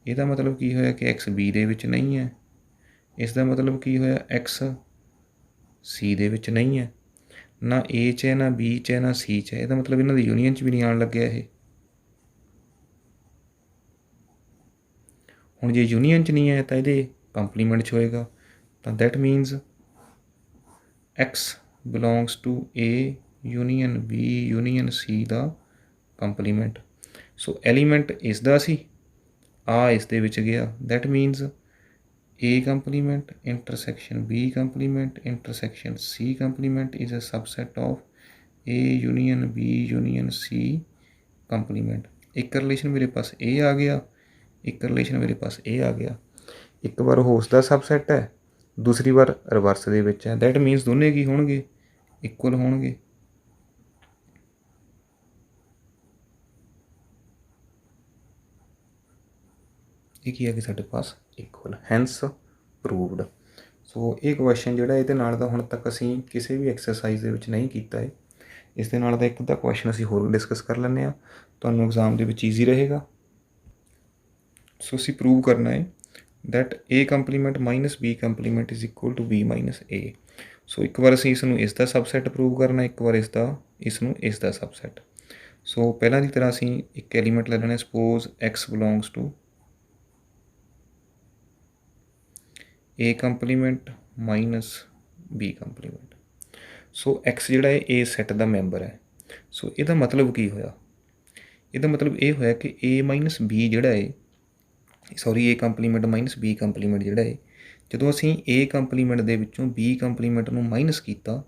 ਇਹਦਾ ਮਤਲਬ ਕੀ ਹੋਇਆ ਕਿ x B ਦੇ ਵਿੱਚ ਨਹੀਂ ਹੈ। ਇਸ ਦਾ ਮਤਲਬ ਕੀ ਹੋਇਆ? x C ਦੇ ਵਿੱਚ ਨਹੀਂ ਹੈ। ਨਾ A 'ਚ ਹੈ, ਨਾ B 'ਚ ਹੈ, ਨਾ C 'ਚ ਹੈ। ਇਹਦਾ ਮਤਲਬ ਇਹਨਾਂ ਦੀ ਯੂਨੀਅਨ 'ਚ ਵੀ ਨਹੀਂ ਆਉਣ ਲੱਗਿਆ ਇਹ। ਹੁਣ ਜੇ ਯੂਨੀਅਨ 'ਚ ਨਹੀਂ ਹੈ ਤਾਂ ਇਹਦੇ ਕੰਪਲੀਮੈਂਟ 'ਚ ਹੋਏਗਾ। ਤਾਂ that means x belongs to A union B union C ਦਾ ਕੰਪਲੀਮੈਂਟ। ਸੋ ਐਲੀਮੈਂਟ ਇਸ ਦਾ ਸੀ, ਆ ਇਸ ਦੇ ਵਿੱਚ ਗਿਆ, that means A complement intersection B complement intersection C complement is a subset of A union B union C complement। ਇੱਕ ਰਿਲੇਸ਼ਨ ਮੇਰੇ ਪਾਸ ਇਹ ਆ ਗਿਆ, ਇੱਕ ਰਿਲੇਸ਼ਨ ਮੇਰੇ ਪਾਸ ਇਹ ਆ ਗਿਆ। ਇੱਕ ਵਾਰ ਉਹ ਉਸ ਦਾ ਸਬਸੈਟ ਹੈ, ਦੂਸਰੀ ਵਾਰ ਰਿਵਰਸ ਦੇ ਵਿੱਚ ਹੈ, ਦੈਟ ਮੀਨਸ ਦੋਨੇ ਕੀ ਹੋਣਗੇ, ਇਕੁਅਲ ਹੋਣਗੇ। ਇਹ ਕੀ ਹੈ ਕਿ ਸਾਡੇ ਪਾਸ ਇਕੁਅਲ, ਹੈਂਸ ਪ੍ਰੂਵਡ। ਸੋ ਇਹ ਕੁਐਸਚਨ ਜਿਹੜਾ ਇਹਦੇ ਨਾਲ ਦਾ ਹੁਣ ਤੱਕ ਅਸੀਂ ਕਿਸੇ ਵੀ ਐਕਸਰਸਾਈਜ਼ ਦੇ ਵਿੱਚ ਨਹੀਂ ਕੀਤਾ ਹੈ। ਇਸ ਦੇ ਨਾਲ ਦਾ ਇੱਕ ਅੱਧਾ ਕੁਐਸਚਨ ਅਸੀਂ ਹੋਰ ਡਿਸਕਸ ਕਰ ਲੈਂਦੇ ਹਾਂ, ਤੁਹਾਨੂੰ ਐਗਜ਼ਾਮ ਦੇ ਵਿੱਚ ਈਜ਼ੀ ਰਹੇਗਾ। ਸੋ ਅਸੀਂ ਪ੍ਰੂਵ ਕਰਨਾ ਹੈ that A complement minus B complement is equal to B minus A। So ਇੱਕ ਵਾਰ ਅਸੀਂ ਇਸ ਨੂੰ ਇਸ ਦਾ ਸਬਸੈਟ ਪ੍ਰੂਵ ਕਰਨਾ, ਇੱਕ ਵਾਰ ਇਸ ਨੂੰ ਇਸ ਦਾ ਸਬਸੈਟ। ਸੋ ਪਹਿਲਾਂ ਦੀ ਤਰ੍ਹਾਂ ਅਸੀਂ ਇੱਕ ਐਲੀਮੈਂਟ ਲੈ ਲੈਣਾ, suppose X belongs to A complement minus B complement. So X ਜਿਹੜਾ ਹੈ A ਸੈੱਟ ਦਾ ਮੈਂਬਰ ਹੈ। ਸੋ ਇਹਦਾ ਮਤਲਬ ਕੀ ਹੋਇਆ, ਇਹਦਾ ਮਤਲਬ ਇਹ ਹੋਇਆ ਕਿ A ਮਾਈਨਸ B ਜਿਹੜਾ ਹੈ, sorry A complement minus B compliment ਜਿਹੜਾ ਹੈ, ਜਦੋਂ ਅਸੀਂ A ਕੰਪਲੀਮੈਂਟ ਦੇ ਵਿੱਚੋਂ B ਕੰਪਲੀਮੈਂਟ ਨੂੰ ਮਾਈਨਸ ਕੀਤਾ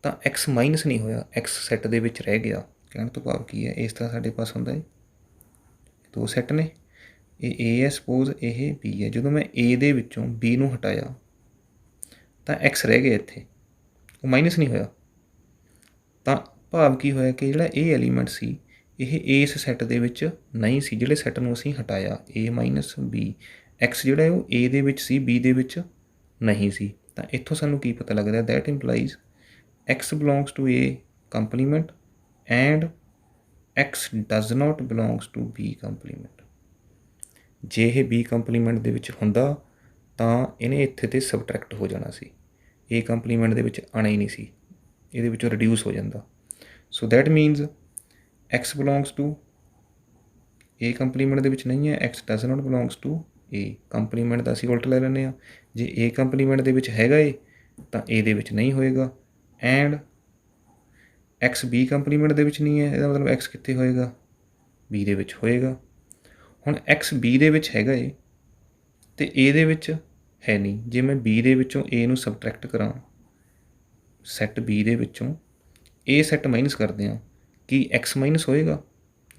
ਤਾਂ X ਮਾਈਨਸ ਨਹੀਂ ਹੋਇਆ, X ਸੈੱਟ ਦੇ ਵਿੱਚ ਰਹਿ ਗਿਆ। ਕਹਿਣ ਤੋਂ ਭਾਵ ਕੀ ਹੈ, ਇਸ ਤਰ੍ਹਾਂ ਸਾਡੇ ਪਾਸ ਹੁੰਦਾ ਹੈ ਦੋ ਸੈੱਟ ਨੇ, ਇਹ A ਹੈ, ਸਪੋਜ਼ ਇਹ B ਹੈ। ਜਦੋਂ ਮੈਂ A ਦੇ ਵਿੱਚੋਂ B ਨੂੰ ਹਟਾਇਆ ਤਾਂ X ਰਹਿ ਗਿਆ ਇੱਥੇ, ਉਹ ਮਾਈਨਸ ਨਹੀਂ ਹੋਇਆ। ਤਾਂ ਭਾਵ ਕੀ ਹੋਇਆ ਕਿ ਜਿਹੜਾ ਇਹ ਐਲੀਮੈਂਟ ਸੀ ਇਹ ਇਸ ਸੈੱਟ ਦੇ ਵਿੱਚ ਨਹੀਂ ਸੀ, ਜਿਹੜੇ ਸੈੱਟ ਨੂੰ ਅਸੀਂ ਹਟਾਇਆ A ਮਾਈਨਸ B, X ਜਿਹੜਾ ਹੈ ਉਹ A ਦੇ ਵਿੱਚ ਸੀ, B ਦੇ ਵਿੱਚ ਨਹੀਂ ਸੀ। ਤਾਂ ਇੱਥੋਂ ਸਾਨੂੰ ਕੀ ਪਤਾ ਲੱਗਦਾ, that implies X belongs to A complement and X does not belongs to B complement. ਜੇ ਇਹ B ਕੰਪਲੀਮੈਂਟ ਦੇ ਵਿੱਚ ਹੁੰਦਾ ਤਾਂ ਇਹਨੇ ਇੱਥੇ ਤੇ ਸਬਟਰੈਕਟ ਹੋ ਜਾਣਾ ਸੀ, A ਕੰਪਲੀਮੈਂਟ ਦੇ ਵਿੱਚ ਆਉਣਾ ਹੀ ਨਹੀਂ ਸੀ, ਇਹਦੇ ਵਿੱਚੋਂ ਰਿਡਿਊਸ ਹੋ ਜਾਂਦਾ। So that means X belongs to A complement ਦੇ ਵਿੱਚ ਨਹੀਂ ਹੈ, X does not belongs to A complement ਦਾ ਅਸੀਂ ਉਲਟ ਲੈ ਲੈਂਦੇ ਹਾਂ। ਜੇ A ਕੰਪਲੀਮੈਂਟ ਦੇ ਵਿੱਚ ਹੈਗਾ ਏ ਤਾਂ A ਦੇ ਵਿੱਚ ਨਹੀਂ ਹੋਏਗਾ, ਐਂਡ X B ਕੰਪਲੀਮੈਂਟ ਦੇ ਵਿੱਚ ਨਹੀਂ ਹੈ, ਇਹਦਾ ਮਤਲਬ X ਕਿੱਥੇ ਹੋਏਗਾ, B ਦੇ ਵਿੱਚ ਹੋਏਗਾ। ਹੁਣ X B ਦੇ ਵਿੱਚ ਹੈਗਾ ਏ ਅਤੇ A ਦੇ ਵਿੱਚ ਹੈ ਨਹੀਂ। ਜੇ ਮੈਂ B ਦੇ ਵਿੱਚੋਂ A ਨੂੰ ਸਬਟਰੈਕਟ ਕਰਾਂ, ਸੈੱਟ B ਦੇ ਵਿੱਚੋਂ A ਸੈੱਟ ਮਾਈਨਸ ਕਰਦੇ ਹਾਂ, ਕੀ X ਮਾਈਨਸ ਹੋਏਗਾ,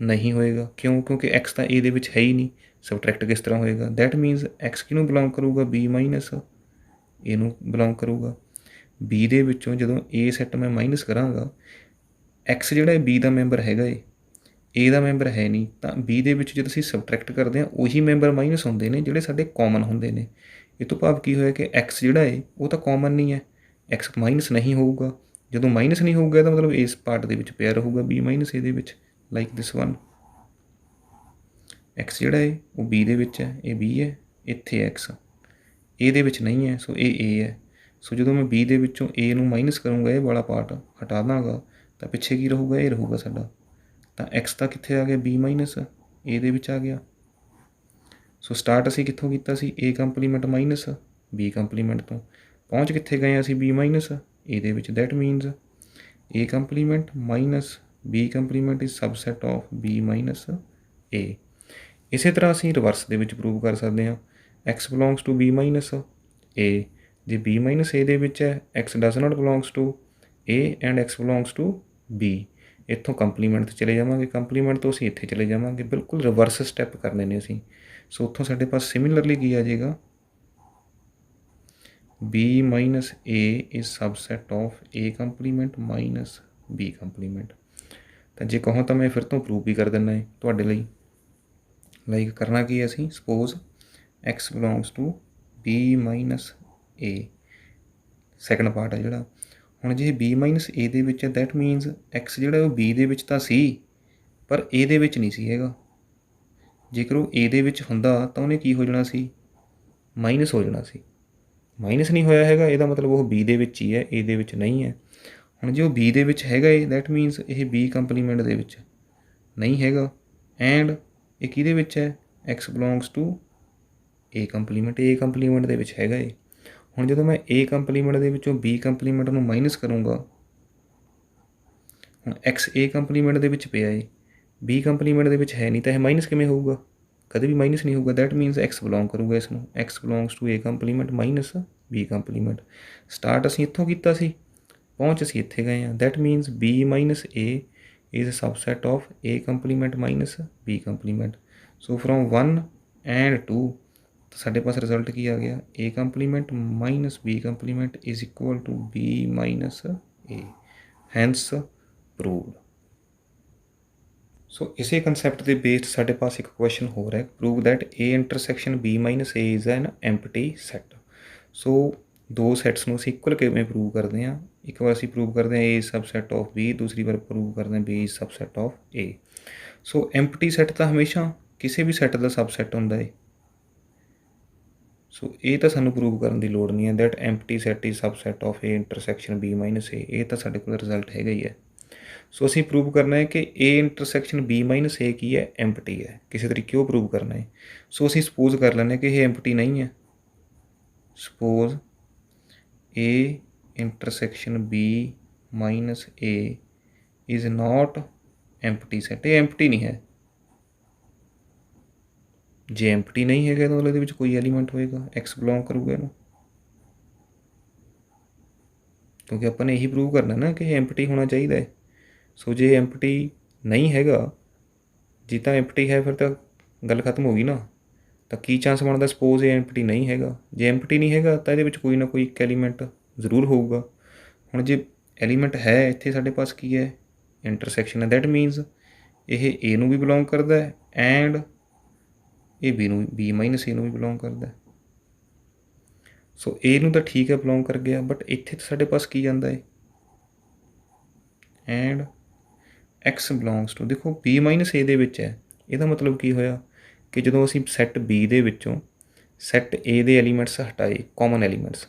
ਨਹੀਂ ਹੋਏਗਾ। ਕਿਉਂ, ਕਿਉਂਕਿ X ਤਾਂ A ਦੇ ਵਿੱਚ ਹੈ ਹੀ ਨਹੀਂ, ਸਬਟਰੈਕਟ ਕਿਸ ਤਰ੍ਹਾਂ ਹੋਏਗਾ। ਦੈਟ ਮੀਨਸ X ਕਿਹਨੂੰ ਬਿਲੋਂਗ ਕਰੂਗਾ, B ਮਾਈਨਸ A ਨੂੰ ਬਿਲੋਂਗ ਕਰੂਗਾ। B ਦੇ ਵਿੱਚੋਂ ਜਦੋਂ A ਸੈੱਟ ਮੈਂ ਮਾਈਨਸ ਕਰਾਂਗਾ, X ਜਿਹੜਾ ਹੈ B ਦਾ ਮੈਂਬਰ ਹੈਗਾ ਏ, A ਦਾ ਮੈਂਬਰ ਹੈ ਨਹੀਂ, ਤਾਂ B ਦੇ ਵਿੱਚ ਜਦੋਂ ਅਸੀਂ ਸਬਟਰੈਕਟ ਕਰਦੇ ਹਾਂ ਉਹੀ ਮੈਂਬਰ ਮਾਈਨਸ ਹੁੰਦੇ ਨੇ ਜਿਹੜੇ ਸਾਡੇ ਕਾਮਨ ਹੁੰਦੇ ਨੇ। ਇਹ ਤੋਂ ਭਾਵ ਕੀ ਹੋਇਆ ਕਿ X ਜਿਹੜਾ ਹੈ ਉਹ ਤਾਂ ਕਾਮਨ ਨਹੀਂ ਹੈ, X ਮਾਈਨਸ ਨਹੀਂ ਹੋਊਗਾ। ਜਦੋਂ ਮਾਈਨਸ ਨਹੀਂ ਹੋਊਗਾ ਇਹਦਾ ਮਤਲਬ ਇਸ ਪਾਰਟ ਦੇ ਵਿੱਚ ਪਿਆ ਰਹੂਗਾ B ਮਾਈਨਸ A ਦੇ ਵਿੱਚ, ਲਾਈਕ ਦਿਸ ਵਨ। X ਜਿਹੜਾ ਹੈ ਉਹ B ਦੇ ਵਿੱਚ ਹੈ, ਇਹ B ਹੈ, ਇੱਥੇ X A ਦੇ ਵਿੱਚ ਨਹੀਂ ਹੈ, ਸੋ ਇਹ A ਹੈ। ਸੋ ਜਦੋਂ ਮੈਂ B ਦੇ ਵਿੱਚੋਂ A ਨੂੰ ਮਾਈਨਸ ਕਰੂੰਗਾ, ਇਹ ਵਾਲਾ ਪਾਰਟ ਹਟਾ ਦਾਂਗਾ, ਤਾਂ ਪਿੱਛੇ ਕੀ ਰਹੂਗਾ, ਇਹ ਰਹੂਗਾ ਸਾਡਾ। ਤਾਂ X ਤਾਂ ਕਿੱਥੇ ਆ ਗਿਆ, B ਮਾਈਨਸ A ਦੇ ਵਿੱਚ ਆ ਗਿਆ। ਸੋ ਸਟਾਰਟ ਅਸੀਂ ਕਿੱਥੋਂ ਕੀਤਾ ਸੀ, A complement minus B compliment ਤੋਂ, ਪਹੁੰਚ ਕਿੱਥੇ ਗਏ ਅਸੀਂ, B ਮਾਈਨਸ A ਦੇ ਵਿੱਚ। That means A complement minus B complement is subset of B minus A। ਇਸੇ ਤਰ੍ਹਾਂ ਅਸੀਂ ਰਿਵਰਸ ਦੇ ਵਿੱਚ ਪ੍ਰੂਵ ਕਰ ਸਕਦੇ ਹਾਂ, X belongs to B minus A। ਜੇ B ਮਾਈਨਸ A ਦੇ ਵਿੱਚ ਹੈ, X does not belongs to A and X belongs to B। ਇੱਥੋਂ ਕੰਪਲੀਮੈਂਟ 'ਤੇ ਚਲੇ ਜਾਵਾਂਗੇ, ਕੰਪਲੀਮੈਂਟ ਤੋਂ ਅਸੀਂ ਇੱਥੇ ਚਲੇ ਜਾਵਾਂਗੇ, ਬਿਲਕੁਲ ਰਿਵਰਸ ਸਟੈਪ ਕਰਨੇ ਨੇ ਅਸੀਂ। ਸੋ ਉੱਥੋਂ ਸਾਡੇ ਪਾਸ ਸਿਮਿਲਰਲੀ ਕੀ ਆ ਜਾਏਗਾ, B minus A is subset of A complement minus B complement. ਤਾਂ ਜੇ ਕਹੋ ਤਾਂ ਮੈਂ ਫਿਰ ਤੋਂ ਪ੍ਰੂਵ ਵੀ ਕਰ ਦਿੰਦਾ ਹੈ ਤੁਹਾਡੇ ਲਈ। ਲਾਈਕ ਕਰਨਾ ਕੀ ਹੈ ਅਸੀਂ, suppose X belongs to B minus A, second part ਹੈ ਜਿਹੜਾ। ਹੁਣ ਜੇ B ਮਾਈਨਸ A ਦੇ ਵਿੱਚ ਹੈ, ਦੈਟ ਮੀਨਸ X ਜਿਹੜਾ ਉਹ B ਦੇ ਵਿੱਚ ਤਾਂ ਸੀ ਪਰ A ਦੇ ਵਿੱਚ ਨਹੀਂ ਸੀ ਹੈਗਾ। ਜੇਕਰ ਉਹ A ਦੇ ਵਿੱਚ ਹੁੰਦਾ ਤਾਂ ਉਹਨੇ ਕੀ ਹੋ ਜਾਣਾ ਸੀ, ਮਾਈਨਸ ਹੋ ਜਾਣਾ ਸੀ। ਮਾਈਨਸ ਨਹੀਂ ਹੋਇਆ ਹੈਗਾ, ਇਹਦਾ ਮਤਲਬ ਉਹ B ਦੇ ਵਿੱਚ ਹੀ ਹੈ, A ਦੇ ਵਿੱਚ ਨਹੀਂ ਹੈ। ਹੁਣ ਜੇ ਉਹ B ਦੇ ਵਿੱਚ ਹੈਗਾ ਏ, ਦੈਟ ਮੀਨਸ ਇਹ B ਕੰਪਲੀਮੈਂਟ ਦੇ ਵਿੱਚ ਨਹੀਂ ਹੈਗਾ, ਐਂਡ ਇਹ ਕਿਹਦੇ ਵਿੱਚ ਹੈ, X belongs to A complement, A complement ਦੇ ਵਿੱਚ ਹੈਗਾ ਏ। ਹੁਣ ਜਦੋਂ ਮੈਂ A ਕੰਪਲੀਮੈਂਟ ਦੇ ਵਿੱਚੋਂ B ਕੰਪਲੀਮੈਂਟ ਨੂੰ ਮਾਈਨਸ ਕਰੂੰਗਾ ਹੁਣ x A ਕੰਪਲੀਮੈਂਟ ਦੇ ਵਿੱਚ ਪਿਆ ਏ, B ਕੰਪਲੀਮੈਂਟ ਦੇ ਵਿੱਚ ਹੈ ਨਹੀਂ, ਤਾਂ ਇਹ ਮਾਈਨਸ ਕਿਵੇਂ ਹੋਊਗਾ? ਕਦੇ ਵੀ ਮਾਈਨਸ ਨਹੀਂ ਹੋਊਗਾ। ਦੈਟ ਮੀਨਸ x ਬਿਲੋਂਗ ਕਰੂਗਾ ਇਸ ਨੂੰ, x belongs to A complement minus B complement. Start ਅਸੀਂ ਇੱਥੋਂ ਕੀਤਾ ਸੀ, ਪਹੁੰਚ ਅਸੀਂ ਇੱਥੇ ਗਏ ਹਾਂ। That means B minus A is a subset of A complement minus B complement। So from 1 and 2 ਸਾਡੇ ਪਾਸ ਰਿਜ਼ਲਟ ਕੀ ਆ ਗਿਆ? A complement minus B complement is equal to B minus A, hence proved। ਸੋ ਇਸੇ ਕੰਸੈਪਟ ਦੇ ਬੇਸਡ ਸਾਡੇ ਪਾਸ ਇੱਕ ਕੁਐਸਚਨ ਹੋਰ ਹੈ, prove that A intersection B minus A is an empty set. So ਦੋ ਸੈੱਟਸ ਨੂੰ ਅਸੀਂ ਇਕੁਅਲ ਕਿਵੇਂ ਪ੍ਰੂਵ ਕਰਦੇ ਹਾਂ? ਇੱਕ ਵਾਰ ਅਸੀਂ ਪ੍ਰੂਵ ਕਰਦੇ ਹਾਂ A ਸਬਸੈਟ ਆਫ B, ਦੂਸਰੀ ਵਾਰ ਪ੍ਰੂਵ ਕਰਦੇ ਹਾਂ B subset of A। So empty set ਤਾਂ ਹਮੇਸ਼ਾ ਕਿਸੇ ਵੀ ਸੈੱਟ ਦਾ ਸਬਸੈੱਟ ਹੁੰਦਾ ਹੈ। ਸੋ ਇਹ ਤਾਂ ਸਾਨੂੰ ਪ੍ਰੂਵ ਕਰਨ ਦੀ ਲੋੜ ਨਹੀਂ ਹੈ that empty set is subset of A intersection B minus A। ਇਹ ਤਾਂ ਸਾਡੇ ਕੋਲ ਰਿਜ਼ਲਟ ਹੈਗਾ ਹੀ ਹੈ। ਸੋ ਅਸੀਂ ਪ੍ਰੂਵ ਕਰਨਾ ਹੈ ਕਿ A intersection B minus A ਕੀ ਹੈ? ਐਮਪਟੀ ਹੈ। ਕਿਸੇ ਤਰੀਕੇ ਉਹ ਪ੍ਰੂਵ ਕਰਨਾ ਹੈ। ਸੋ ਅਸੀਂ ਸਪੋਜ਼ ਕਰ ਲੈਂਦੇ ਹਾਂ ਕਿ ਇਹ ਐਮਪਟੀ ਨਹੀਂ ਹੈ। Suppose A intersection B minus A is not empty set. ਇਹ ਐਮਪਟੀ ਨਹੀਂ ਹੈ। ਜੇ ਐਮਪਟੀ ਨਹੀਂ ਹੈਗਾ ਤਾਂ ਉਹਦੇ ਵਿੱਚ ਕੋਈ ਐਲੀਮੈਂਟ ਹੋਏਗਾ, x ਬਿਲੋਂਗ ਕਰੂਗਾ ਇਹਨੂੰ, ਕਿਉਂਕਿ ਆਪਾਂ ਨੇ ਇਹੀ ਪ੍ਰੂਵ ਕਰਨਾ ਨਾ ਕਿ ਐਮਪਟੀ ਹੋਣਾ ਚਾਹੀਦਾ ਹੈ। ਸੋ ਜੇ ਐਮਪਟੀ ਨਹੀਂ ਹੈਗਾ, ਜੇ ਤਾਂ ਐਮਪਟੀ ਹੈ ਫਿਰ ਤਾਂ ਗੱਲ ਖਤਮ ਹੋ ਗਈ ਨਾ। ਤਾਂ ਕੀ ਚਾਂਸ ਬਣਦਾ? ਸਪੋਜ਼ ਇਹ ਐਮਪਟੀ ਨਹੀਂ ਹੈਗਾ। ਜੇ ਐਮਪਟੀ ਨਹੀਂ ਹੈਗਾ ਤਾਂ ਇਹਦੇ ਵਿੱਚ ਕੋਈ ਨਾ ਕੋਈ ਇੱਕ ਐਲੀਮੈਂਟ ਜ਼ਰੂਰ ਹੋਊਗਾ। ਹੁਣ ਜੇ ਐਲੀਮੈਂਟ ਹੈ, ਇੱਥੇ ਸਾਡੇ ਪਾਸ ਕੀ ਹੈ? ਇੰਟਰਸੈਕਸ਼ਨ ਹੈ। ਦੈਟ ਮੀਨਸ ਇਹ A ਨੂੰ ਵੀ ਬਿਲੋਂਗ ਕਰਦਾ ਹੈ ਐਂਡ ਇਹ B ਮਾਈਨਸ A ਨੂੰ ਵੀ ਬਿਲੋਂਗ ਕਰਦਾ। ਸੋ A ਨੂੰ ਤਾਂ ਠੀਕ ਹੈ ਬਿਲੋਂਗ ਕਰ ਗਿਆ, ਬਟ ਇੱਥੇ ਤਾਂ ਸਾਡੇ ਪਾਸ ਕੀ ਜਾਂਦਾ ਹੈ? ਐਂਡ x ਬਿਲੋਂਗਸ ਟੂ, ਦੇਖੋ B ਮਾਈਨਸ A ਦੇ ਵਿੱਚ ਹੈ। ਇਹਦਾ ਮਤਲਬ ਕੀ ਹੋਇਆ ਕਿ ਜਦੋਂ ਅਸੀਂ ਸੈੱਟ B ਦੇ ਵਿੱਚੋਂ ਸੈੱਟ A ਦੇ ਐਲੀਮੈਂਟਸ ਹਟਾਏ, ਕਾਮਨ ਐਲੀਮੈਂਟਸ,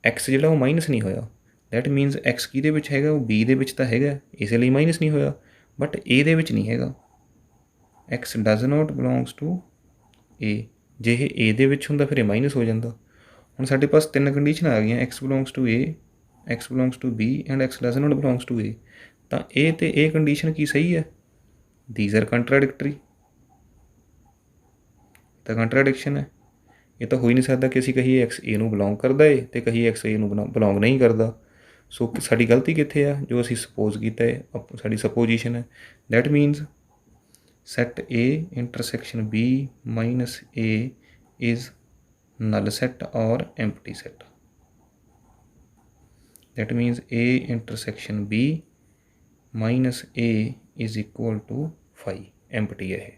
x ਜਿਹੜਾ ਉਹ ਮਾਈਨਸ ਨਹੀਂ ਹੋਇਆ। ਦੈਟ ਮੀਨਸ x ਕਿਹਦੇ ਵਿੱਚ ਹੈਗਾ? ਉਹ B ਦੇ ਵਿੱਚ ਤਾਂ ਹੈਗਾ, ਇਸ ਲਈ ਮਾਈਨਸ ਨਹੀਂ ਹੋਇਆ, ਬਟ A ਦੇ ਵਿੱਚ ਨਹੀਂ ਹੈਗਾ। x does not belongs to A। ਜੇ ਇਹ A ਦੇ ਵਿੱਚ ਹੁੰਦਾ ਫਿਰ ਇਹ ਮਾਈਨਸ ਹੋ ਜਾਂਦਾ। ਹੁਣ ਸਾਡੇ ਪਾਸ ਤਿੰਨ ਕੰਡੀਸ਼ਨ ਆ ਗਈਆਂ, x belongs to A, x belongs to B and x does not belongs to A। ਤਾਂ A ਤੇ A ਕੰਡੀਸ਼ਨ ਕੀ ਸਹੀ ਹੈ? These are contradictory. ਤਾਂ ਕੰਟਰਾਡਿਕਸ਼ਨ ਹੈ। ਇਹ ਤਾਂ ਹੋ ਹੀ ਨਹੀਂ ਸਕਦਾ ਕਿ ਅਸੀਂ ਕਹੀਏ x A ਨੂੰ ਬਿਲੋਂਗ ਕਰਦਾ ਹੈ ਅਤੇ ਕਹੀਏ x A ਨੂੰ ਬਿਲੋਂਗ ਨਹੀਂ ਕਰਦਾ। ਸੋ ਸਾਡੀ ਗਲਤੀ ਕਿੱਥੇ ਆ? ਜੋ ਅਸੀਂ ਸਪੋਜ਼ ਕੀਤਾ ਹੈ, ਸਾਡੀ ਸਪੋਜੀਸ਼ਨ ਹੈ। That means set A intersection B minus A is null set or empty set। that means A intersection B minus A is equal to phi। empty ਹੈ ਇਹ।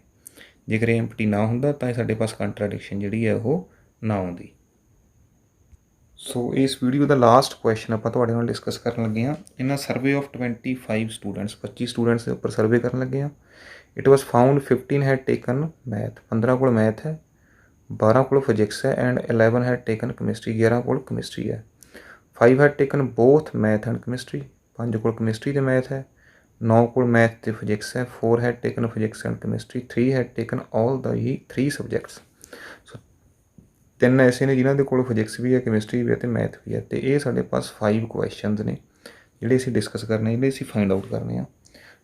ਜੇਕਰ ਇਹ empty ਨਾ ਹੁੰਦਾ ਤਾਂ ਸਾਡੇ ਪਾਸ ਕੰਟਰਾਡਿਕਸ਼ਨ ਜਿਹੜੀ ਹੈ ਉਹ ਨਾ ਆਉਂਦੀ। ਸੋ ਇਸ ਵੀਡੀਓ ਦਾ ਲਾਸਟ ਕੁਐਸਚਨ ਆਪਾਂ ਤੁਹਾਡੇ ਨਾਲ ਡਿਸਕਸ ਕਰਨ ਲੱਗੇ ਹਾਂ। ਇਹਨਾਂ ਸਰਵੇ ਆਫ 25 ਸਟੂਡੈਂਟਸ, 25 ਸਟੂਡੈਂਟਸ ਦੇ ਉੱਪਰ ਸਰਵੇ ਕਰਨ ਲੱਗੇ ਹਾਂ। It was found 15 head taken math, 15 ਕੋਲ ਮੈਥ ਹੈ, 12 ਕੋਲ ਫਿਜ਼ਿਕਸ ਹੈ ਐਂਡ 11 ਹੈਡ ਟੇਕਨ ਕੈਮਿਸਟਰੀ, 11 ਕੋਲ ਕੈਮਿਸਟਰੀ ਹੈ। 5 head taken both math and chemistry, 5 ਕੋਲ ਕੈਮਿਸਟਰੀ ਅਤੇ ਮੈਥ ਹੈ। 9 ਕੋਲ ਮੈਥ ਅਤੇ ਫਿਜ਼ਿਕਸ ਹੈ। 4 had taken physics and chemistry, 3 had taken all ਦਾ ਹੀ 3 ਸਬਜੈਕਟਸ। ਸੋ 3 ਐਸੇ ਨੇ ਜਿਨ੍ਹਾਂ ਦੇ ਕੋਲ ਫਿਜ਼ਿਕਸ ਵੀ ਹੈ, ਕੈਮਿਸਟਰੀ ਵੀ ਹੈ ਅਤੇ ਮੈਥ ਵੀ ਹੈ। ਅਤੇ ਇਹ ਸਾਡੇ ਪਾਸ 5 ਕੁਐਸਚਨਸ ਨੇ ਜਿਹੜੇ ਅਸੀਂ ਡਿਸਕਸ ਕਰਨੇ, ਜਿਹੜੇ ਅਸੀਂ ਫਾਈਂਡ ਆਊਟ ਕਰਨੇ ਆ।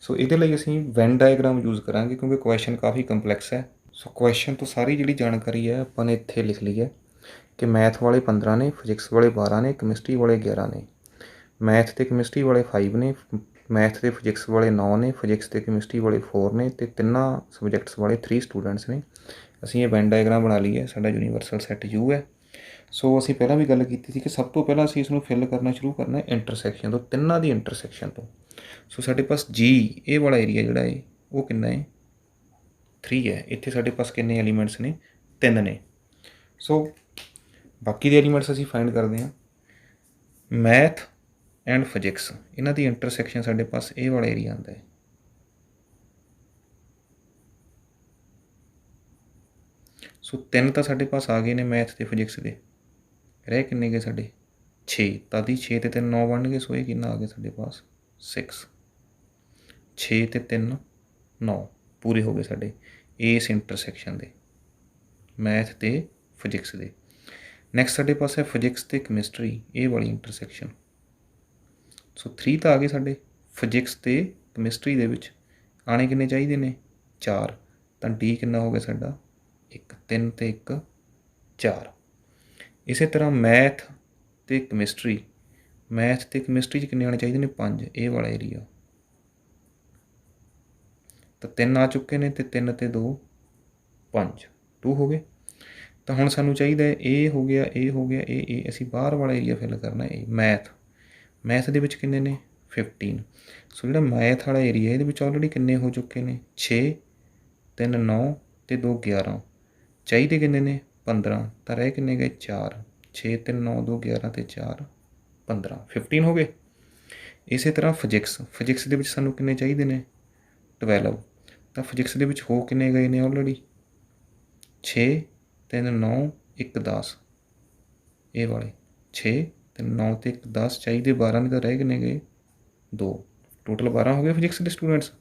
ਸੋ ਇਹਦੇ ਲਈ ਅਸੀਂ ਵੈਨ ਡਾਇਗਰਾਮ ਯੂਜ਼ ਕਰਾਂਗੇ ਕਿਉਂਕਿ ਕੁਐਸਚਨ ਕਾਫੀ ਕੰਪਲੈਕਸ ਹੈ। ਸੋ ਕੁਐਸਚਨ ਤੋਂ ਸਾਰੀ ਜਿਹੜੀ ਜਾਣਕਾਰੀ ਹੈ ਆਪਾਂ ਨੇ ਇੱਥੇ ਲਿਖ ਲਈ ਹੈ ਕਿ ਮੈਥ ਵਾਲੇ 15 ਨੇ, ਫਿਜ਼ਿਕਸ ਵਾਲੇ 12 ਨੇ, ਕੈਮਿਸਟਰੀ ਵਾਲੇ 11 ਨੇ, ਮੈਥ ਅਤੇ ਕੈਮਿਸਟਰੀ ਵਾਲੇ 5 ਨੇ, ਮੈਥ ਅਤੇ ਫਿਜ਼ਿਕਸ ਵਾਲੇ 9 ਨੇ, ਫਿਜ਼ਿਕਸ ਅਤੇ ਕੈਮਿਸਟਰੀ ਵਾਲੇ 4 ਨੇ ਅਤੇ ਤਿੰਨਾਂ ਸਬਜੈਕਟਸ ਵਾਲੇ 3 ਸਟੂਡੈਂਟਸ ਨੇ। ਅਸੀਂ ਇਹ ਵੈਨ ਡਾਇਗਰਾਮ ਬਣਾ ਲਈ ਹੈ। ਸਾਡਾ ਯੂਨੀਵਰਸਲ ਸੈੱਟ U ਹੈ। ਸੋ ਅਸੀਂ ਪਹਿਲਾਂ ਵੀ ਗੱਲ ਕੀਤੀ ਸੀ ਕਿ ਸਭ ਤੋਂ ਪਹਿਲਾਂ ਅਸੀਂ ਇਸ ਨੂੰ ਫਿਲ ਕਰਨਾ ਸ਼ੁਰੂ ਕਰਨਾ ਇੰਟਰਸੈਕਸ਼ਨ ਤੋਂ, ਤਿੰਨਾਂ ਦੀ ਇੰਟਰਸੈਕਸ਼ਨ ਤੋਂ। ਸੋ ਸਾਡੇ ਪਾਸ G ਇਹ ਵਾਲਾ ਏਰੀਆ ਜਿਹੜਾ ਹੈ ਉਹ ਕਿੰਨਾ ਹੈ? 3 ਹੈ। ਇੱਥੇ ਸਾਡੇ ਪਾਸ ਕਿੰਨੇ ਐਲੀਮੈਂਟਸ ਨੇ? 3 ਨੇ। ਸੋ ਬਾਕੀ ਦੇ ਐਲੀਮੈਂਟਸ ਅਸੀਂ ਫਾਈਂਡ ਕਰਦੇ ਹਾਂ। ਮੈਥ ਐਂਡ ਫਿਜ਼ਿਕਸ, ਇਹਨਾਂ ਦੀ ਇੰਟਰਸੈਕਸ਼ਨ ਸਾਡੇ ਪਾਸ ਇਹ ਵਾਲਾ ਏਰੀਆ ਆਉਂਦਾ ਹੈ। ਸੋ 3 ਤਾਂ ਸਾਡੇ ਪਾਸ ਆ ਗਏ ਨੇ ਮੈਥ ਅਤੇ ਫਿਜ਼ਿਕਸ ਦੇ, ਰਹਿ ਕਿੰਨੇ ਗਏ ਸਾਡੇ? 6। ਤਦ ਹੀ 6 ਅਤੇ 3 9 ਬਣ ਗਏ। ਸੋ ਇਹ ਕਿੰਨਾ ਆ ਗਿਆ ਸਾਡੇ ਪਾਸ? 6। 6 ਅਤੇ 3 9 ਪੂਰੇ ਹੋ ਗਏ ਸਾਡੇ ਇਸ ਇੰਟਰਸੈਕਸ਼ਨ ਦੇ, ਮੈਥ ਅਤੇ ਫਿਜ਼ਿਕਸ ਦੇ। ਨੈਕਸਟ ਸਾਡੇ ਪਾਸ ਹੈ ਫਿਜ਼ਿਕਸ ਅਤੇ ਕੈਮਿਸਟਰੀ, ਇਹ ਵਾਲੀ ਇੰਟਰਸੈਕਸ਼ਨ। ਸੋ 3 ਤਾਂ ਆ ਗਏ ਸਾਡੇ ਫਿਜ਼ਿਕਸ ਅਤੇ ਕੈਮਿਸਟਰੀ ਦੇ ਵਿੱਚ ਆਣੇ ਕਿੰਨੇ ਚਾਹੀਦੇ ਨੇ 4, ਤਾਂ ਡੀ ਕਿੰਨਾ ਹੋ ਗਿਆ ਸਾਡਾ 1, 3 ਤੇ 1 4। ਇਸੇ ਤਰ੍ਹਾਂ ਮੈਥ ਤੇ ਕੈਮਿਸਟਰੀ 'ਚ ਕਿੰਨੇ ਆਉਣੇ ਚਾਹੀਦੇ ਨੇ 5, ਇਹ ਵਾਲਾ ਏਰੀਆ, ਤਾਂ 3 ਆ ਚੁੱਕੇ ਨੇ, ਤੇ 3 ਤੇ 2 5, 2 ਹੋ ਗਏ। ਤਾਂ ਹੁਣ ਸਾਨੂੰ ਚਾਹੀਦਾ ਇਹ ਹੋ ਗਿਆ, ਇਹ ਹੋ ਗਿਆ, ਇਹ ਅਸੀਂ ਬਾਹਰ ਵਾਲਾ ਏਰੀਆ ਫਿਲ ਕਰਨਾ। ਇਹ ਮੈਥ ਦੇ ਵਿੱਚ ਕਿੰਨੇ ਨੇ 15। ਸੋ ਜਿਹੜਾ ਮੈਥ ਵਾਲਾ ਏਰੀਆ ਇਹਦੇ ਵਿੱਚ ਆਲਰੇਡੀ ਕਿੰਨੇ ਹੋ ਚੁੱਕੇ ਨੇ 6, 3 9 ਤੇ 2 11, ਚਾਹੀਦੇ ਕਿੰਨੇ ਨੇ 15, ਤਾਂ ਰਹਿ ਕਿੰਨੇ ਗਏ 4, 6 3 9 2 11 ਤੇ 4 15, 15 ਹੋ ਗਏ। ਇਸੇ ਤਰ੍ਹਾਂ ਫਿਜ਼ਿਕਸ ਦੇ ਵਿੱਚ ਸਾਨੂੰ ਕਿੰਨੇ ਚਾਹੀਦੇ ਨੇ 12, ਤਾਂ ਫਿਜ਼ਿਕਸ ਦੇ ਵਿੱਚ ਹੋ ਕਿੰਨੇ ਗਏ ਨੇ ਆਲਰੇਡੀ 6 3 9 1 10, ਇਹ ਵਾਲੇ 6 3 9 ਤੇ 1 10, ਚਾਹੀਦੇ 12 ਨੇ, ਤਾਂ ਰਹਿ ਕਿੰਨੇ ਗਏ 2, ਟੋਟਲ 12 ਹੋ ਗਏ ਫਿਜ਼ਿਕਸ ਦੇ ਸਟੂਡੈਂਟਸ।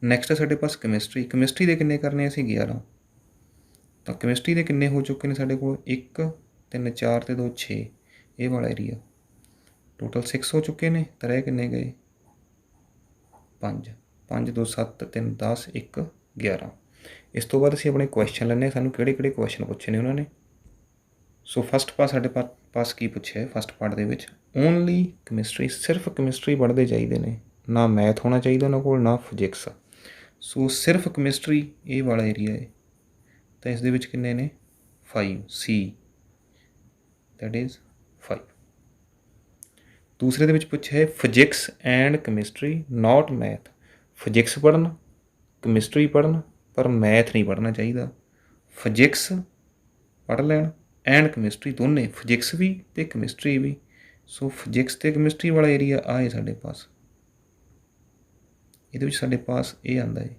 ਨੈਕਸਟ ਹੈ ਸਾਡੇ ਪਾਸ ਕੈਮਿਸਟਰੀ ਦੇ ਕਿੰਨੇ ਕਰਨੇ ਅਸੀਂ 11, ਤਾਂ ਕੈਮਿਸਟਰੀ ਦੇ ਕਿੰਨੇ ਹੋ ਚੁੱਕੇ ਨੇ ਸਾਡੇ ਕੋਲ 1 3 4 ਤੇ 2 6, ਇਹ ਵਾਲਾ ਏਰੀਆ, ਟੋਟਲ 6 ਹੋ ਚੁੱਕੇ ਨੇ, ਤਾਂ ਰਹਿ ਕਿੰਨੇ ਗਏ 5, 5 2 7 3 10 1 11। ਇਸ ਤੋਂ ਬਾਅਦ ਅਸੀਂ ਆਪਣੇ ਕੁਐਸਚਨ ਲੈਂਦੇ ਹਾਂ, ਸਾਨੂੰ ਕਿਹੜੇ ਕੁਐਸਚਨ ਪੁੱਛੇ ਨੇ ਉਹਨਾਂ ਨੇ। ਸੋ ਫਸਟ ਪਾਰਟ ਸਾਡੇ ਪਾਸ ਕੀ ਪੁੱਛਿਆ ਹੈ, ਫਸਟ ਪਾਰਟ ਦੇ ਵਿੱਚ ਓਨਲੀ ਕੈਮਿਸਟਰੀ, ਸਿਰਫ ਕੈਮਿਸਟਰੀ ਪੜ੍ਹਦੇ ਚਾਹੀਦੇ ਨੇ, ਨਾ ਮੈਥ ਹੋਣਾ ਚਾਹੀਦਾ ਉਹਨਾਂ ਕੋਲ, ਨਾ ਫਿਜ਼ਿਕਸ। ਸੋ ਸਿਰਫ ਕੈਮਿਸਟਰੀ ਇਹ ਵਾਲਾ ਏਰੀਆ ਹੈ, ਤਾਂ ਇਸ ਦੇ ਵਿੱਚ ਕਿੰਨੇ ਨੇ 5, ਸੀ ਦੈਟ ਇਜ਼ 5। ਦੂਸਰੇ ਦੇ ਵਿੱਚ ਪੁੱਛਿਆ ਹੈ physics and chemistry not math, physics ਪੜ੍ਹਨ ਕੈਮਿਸਟਰੀ ਪੜ੍ਹਨ ਪਰ ਮੈਥ ਨਹੀਂ ਪੜ੍ਹਨਾ ਚਾਹੀਦਾ। ਫਿਜ਼ਿਕਸ ਪੜ੍ਹ ਲੈਣ ਐਂਡ ਕੈਮਿਸਟਰੀ, ਦੋਨੇ ਫਿਜ਼ਿਕਸ ਵੀ ਅਤੇ ਕੈਮਿਸਟਰੀ ਵੀ। ਸੋ ਫਿਜ਼ਿਕਸ ਅਤੇ ਕੈਮਿਸਟਰੀ ਵਾਲਾ ਏਰੀਆ ਆਏ ਸਾਡੇ ਪਾਸ, ਇਹਦੇ ਵਿੱਚ ਸਾਡੇ ਪਾਸ ਇਹ ਆਉਂਦਾ ਹੈ,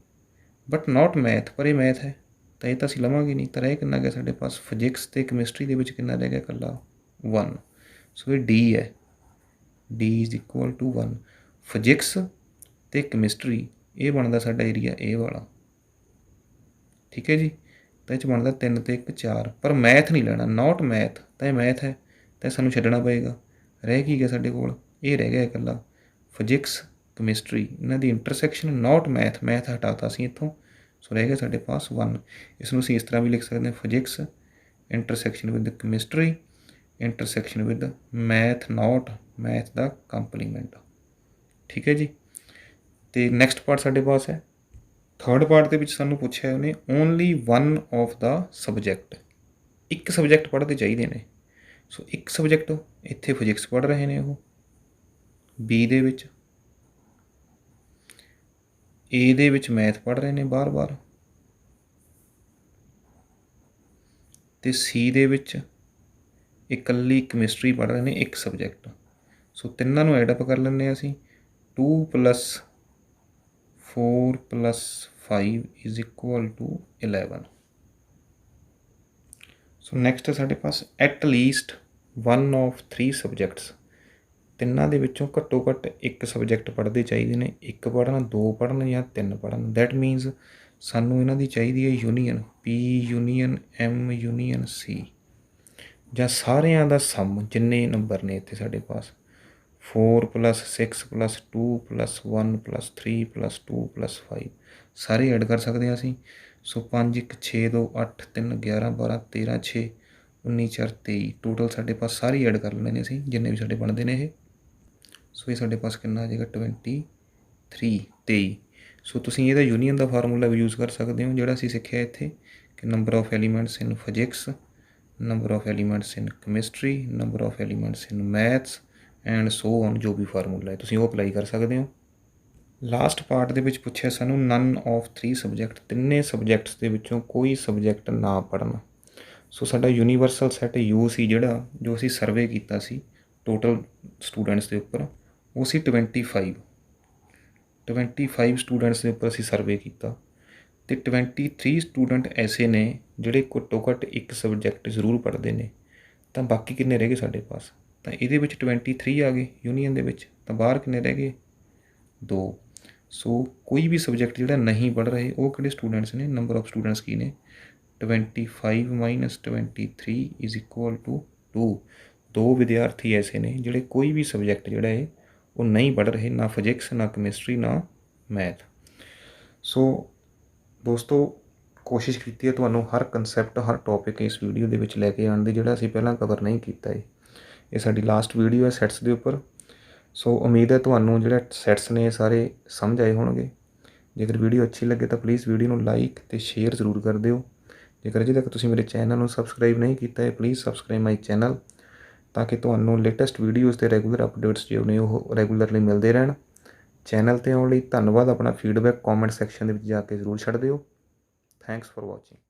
ਬਟ ਨਾਟ ਮੈਥ, ਪਰ ਇਹ ਮੈਥ ਹੈ ਤਾਂ ਇਹ ਤਾਂ ਅਸੀਂ ਲਵਾਂਗੇ ਨਹੀਂ। ਤਾਂ ਇਹ ਕਿੰਨਾ ਗਿਆ ਸਾਡੇ ਪਾਸ ਫਿਜ਼ਿਕਸ ਅਤੇ ਕੈਮਿਸਟਰੀ ਦੇ ਵਿੱਚ ਕਿੰਨਾ ਰਹਿ ਗਿਆ ਇਕੱਲਾ 1। ਸੋ ਇਹ ਡੀ ਹੈ, D is equal to 1। Physics ਅਤੇ ਕੈਮਿਸਟਰੀ ਇਹ ਬਣਦਾ ਸਾਡਾ ਏਰੀਆ ਇਹ ਵਾਲਾ, ਠੀਕ ਹੈ ਜੀ। ਤਾਂ ਇਹ 'ਚ ਬਣਦਾ 3 ਤੇ 1 4, ਪਰ ਮੈਥ ਨਹੀਂ ਲੈਣਾ, ਨਾਟ ਮੈਥ, ਤਾਂ ਇਹ ਮੈਥ ਹੈ ਤਾਂ ਸਾਨੂੰ ਛੱਡਣਾ ਪਏਗਾ। ਰਹਿ ਕੀ ਗਿਆ ਸਾਡੇ ਕੋਲ, ਇਹ ਰਹਿ ਗਿਆ ਇਕੱਲਾ ਫਿਜ਼ਿਕਸ ਕੈਮਿਸਟਰੀ, ਇਹਨਾਂ ਦੀ ਇੰਟਰਸੈਕਸ਼ਨ, ਨਾਟ ਮੈਥ, ਮੈਥ ਹਟਾਤਾ ਅਸੀਂ ਇੱਥੋਂ। ਸੋ ਰਹਿ ਗਿਆ ਸਾਡੇ ਪਾਸ 1। ਇਸ ਨੂੰ ਅਸੀਂ ਇਸ ਤਰ੍ਹਾਂ ਵੀ ਲਿਖ ਸਕਦੇ ਹਾਂ, physics intersection with chemistry intersection with math, not math the compliment, ਠੀਕ ਹੈ ਜੀ। ਅਤੇ ਨੈਕਸਟ ਪਾਰਟ ਸਾਡੇ ਪਾਸ ਹੈ ਥਰਡ ਪਾਰਟ ਦੇ ਵਿੱਚ ਸਾਨੂੰ ਪੁੱਛਿਆ ਉਹਨੇ ਓਨਲੀ 1 ਆਫ ਦਾ ਸਬਜੈਕਟ, ਇੱਕ ਸਬਜੈਕਟ ਪੜ੍ਹਦੇ ਚਾਹੀਦੇ ਨੇ। ਸੋ ਇੱਕ ਸਬਜੈਕਟ ਇੱਥੇ ਫਿਜ਼ਿਕਸ ਪੜ੍ਹ ਰਹੇ ਨੇ ਉਹ, ਬੀ ਦੇ ਵਿੱਚ, ਏ ਦੇ ਵਿੱਚ ਮੈਥ ਪੜ੍ਹ ਰਹੇ ਨੇ ਬਾਰ-ਬਾਰ, ਅਤੇ ਸੀ ਦੇ ਵਿੱਚ ਇਕੱਲੀ ਕੈਮਿਸਟਰੀ ਪੜ੍ਹ ਰਹੇ ਨੇ ਇੱਕ ਸਬਜੈਕਟ। ਸੋ ਤਿੰਨਾਂ ਨੂੰ ਐਡ ਅਪ ਕਰ ਲੈਂਦੇ ਹਾਂ ਅਸੀਂ, 2 + 4 + 5 is equal to 11। So next ਹੈ ਸਾਡੇ ਪਾਸ ਐਟ ਲੀਸਟ 1 ਆਫ 3 ਸਬਜੈਕਟਸ, ਤਿੰਨਾਂ ਦੇ ਵਿੱਚੋਂ ਘੱਟੋ ਘੱਟ ਇੱਕ ਸਬਜੈਕਟ ਪੜ੍ਹਦੇ ਚਾਹੀਦੇ ਨੇ, ਇੱਕ ਪੜ੍ਹਨ, 2 ਪੜ੍ਹਨ ਜਾਂ 3 ਪੜ੍ਹਨ। ਦੈਟ ਮੀਨਸ ਸਾਨੂੰ ਇਹਨਾਂ ਦੀ ਚਾਹੀਦੀ ਹੈ union, P union M union C, ਜਾਂ ਸਾਰਿਆਂ ਦਾ ਸਮ, ਜਿੰਨੇ ਨੰਬਰ ਨੇ ਇੱਥੇ ਸਾਡੇ ਪਾਸ 4 + 6 + 2 + 1 + 3 + 2 + 5 ਸਾਰੇ ਐਡ ਕਰ ਸਕਦੇ ਹਾਂ ਅਸੀਂ। ਸੋ 5 1 6 2 8 3 11 12 13 6 19 4 23, ਟੋਟਲ ਸਾਡੇ ਪਾਸ ਸਾਰੇ ਐਡ ਕਰ ਲੈਣੇ ਨੇ ਅਸੀਂ ਜਿੰਨੇ ਵੀ ਸਾਡੇ ਬਣਦੇ ਨੇ ਇਹ। ਸੋ ਇਹ ਸਾਡੇ ਪਾਸ ਕਿੰਨਾ ਆ ਜਾਏਗਾ 23। ਸੋ ਤੁਸੀਂ ਇਹਦਾ ਯੂਨੀਅਨ ਦਾ ਫਾਰਮੂਲਾ ਵੀ ਯੂਜ਼ ਕਰ ਸਕਦੇ ਹੋ, ਜਿਹੜਾ ਅਸੀਂ ਸਿੱਖਿਆ ਇੱਥੇ ਕਿ number of elements in physics, number of elements in chemistry, number of elements in maths and so on, ਜੋ ਵੀ ਫਾਰਮੂਲਾ ਹੈ ਤੁਸੀਂ ਉਹ ਅਪਲਾਈ ਕਰ ਸਕਦੇ ਹੋ। ਲਾਸਟ ਪਾਰਟ ਦੇ ਵਿੱਚ ਪੁੱਛਿਆ ਸਾਨੂੰ ਨਨ ਆਫ 3 ਸਬਜੈਕਟ, ਤਿੰਨੇ ਸਬਜੈਕਟਸ ਦੇ ਵਿੱਚੋਂ ਕੋਈ ਸਬਜੈਕਟ ਨਾ ਪੜ੍ਹਨਾ। ਸੋ ਸਾਡਾ ਯੂਨੀਵਰਸਲ ਸੈੱਟ ਯੂ ਸੀ, ਜਿਹੜਾ ਜੋ ਅਸੀਂ ਸਰਵੇ ਕੀਤਾ ਸੀ ਟੋਟਲ ਸਟੂਡੈਂਟਸ ਦੇ ਉੱਪਰ, ਉਹ ਸੀ 25 ਸਟੂਡੈਂਟਸ ਦੇ ਉੱਪਰ ਅਸੀਂ ਸਰਵੇ ਕੀਤਾ, ਅਤੇ 23 ਸਟੂਡੈਂਟ ਐਸੇ ਨੇ ਜਿਹੜੇ ਘੱਟੋ ਘੱਟ ਇੱਕ ਸਬਜੈਕਟ ਜ਼ਰੂਰ ਪੜ੍ਹਦੇ ਨੇ। ਤਾਂ ਬਾਕੀ ਕਿੰਨੇ ਰਹਿ ਗਏ ਸਾਡੇ ਪਾਸ, ਤਾਂ ਇਹਦੇ ਵਿੱਚ 23 ਆ ਗਏ ਯੂਨੀਅਨ ਦੇ ਵਿੱਚ, ਤਾਂ ਬਾਹਰ ਕਿੰਨੇ ਰਹਿ ਗਏ 2। ਸੋ ਕੋਈ ਵੀ ਸਬਜੈਕਟ ਜਿਹੜਾ ਨਹੀਂ ਪੜ੍ਹ ਰਹੇ ਉਹ ਕਿਹੜੇ ਸਟੂਡੈਂਟਸ ਨੇ, ਨੰਬਰ ਆਫ ਸਟੂਡੈਂਟਸ ਕੀ ਨੇ 25 - 23 ਇਜ਼ ਇਕੁਅਲ ਟੂ 2। 2 ਵਿਦਿਆਰਥੀ ਐਸੇ ਨੇ ਜਿਹੜੇ ਕੋਈ ਵੀ ਸਬਜੈਕਟ ਜਿਹੜਾ ਹੈ ਉਹ ਨਹੀਂ ਪੜ੍ਹ ਰਹੇ, ਨਾ ਫਿਜ਼ਿਕਸ, ਨਾ ਕੈਮਿਸਟਰੀ, ਨਾ ਮੈਥ। ਸੋ ਦੋਸਤੋ, ਕੋਸ਼ਿਸ਼ ਕੀਤੀ ਹੈ ਤੁਹਾਨੂੰ ਹਰ ਕੰਸੈਪਟ, ਹਰ ਟੋਪਿਕ ਇਸ ਵੀਡੀਓ ਦੇ ਵਿੱਚ ਲੈ ਕੇ ਆਉਣ ਦੀ, ਜਿਹੜਾ ਅਸੀਂ ਪਹਿਲਾਂ ਕਵਰ ਨਹੀਂ ਕੀਤਾ ਹੈ। ਇਹ ਸਾਡੀ ਲਾਸਟ ਵੀਡੀਓ ਹੈ ਸੈਟਸ ਦੇ ਉੱਪਰ। ਸੋ ਉਮੀਦ ਹੈ ਤੁਹਾਨੂੰ ਜਿਹੜਾ ਸੈਟਸ ਨੇ ਇਹ ਸਾਰੇ ਸਮਝ ਆਏ ਹੋਣਗੇ। ਜੇਕਰ ਵੀਡੀਓ ਅੱਛੀ ਲੱਗੇ ਤਾਂ ਪਲੀਜ਼ ਵੀਡੀਓ ਨੂੰ ਲਾਈਕ ਅਤੇ ਸ਼ੇਅਰ ਜ਼ਰੂਰ ਕਰ ਦਿਓ। ਜੇਕਰ ਅਜੇ ਤੱਕ ਤੁਸੀਂ ਮੇਰੇ ਚੈਨਲ ਨੂੰ ਸਬਸਕ੍ਰਾਈਬ ਨਹੀਂ ਕੀਤਾ ਹੈ, ਪਲੀਜ਼ ਸਬਸਕ੍ਰਾਈਬ ਮਾਈ ਚੈਨਲ, ਤਾਂ ਕਿ ਤੁਹਾਨੂੰ ਲੇਟੈਸਟ ਵੀਡੀਓਜ਼ ਅਤੇ ਰੈਗੂਲਰ ਅਪਡੇਟਸ ਜੋ ਨੇ ਉਹ ਰੈਗੂਲਰਲੀ ਮਿਲਦੇ ਰਹਿਣ। ਚੈਨਲ 'ਤੇ ਆਉਣ ਲਈ ਧੰਨਵਾਦ। ਆਪਣਾ ਫੀਡਬੈਕ ਕਮੈਂਟ ਸੈਕਸ਼ਨ ਦੇ ਵਿੱਚ ਜਾ ਕੇ ਜ਼ਰੂਰ ਛੱਡ ਦਿਓ। Thanks for watching.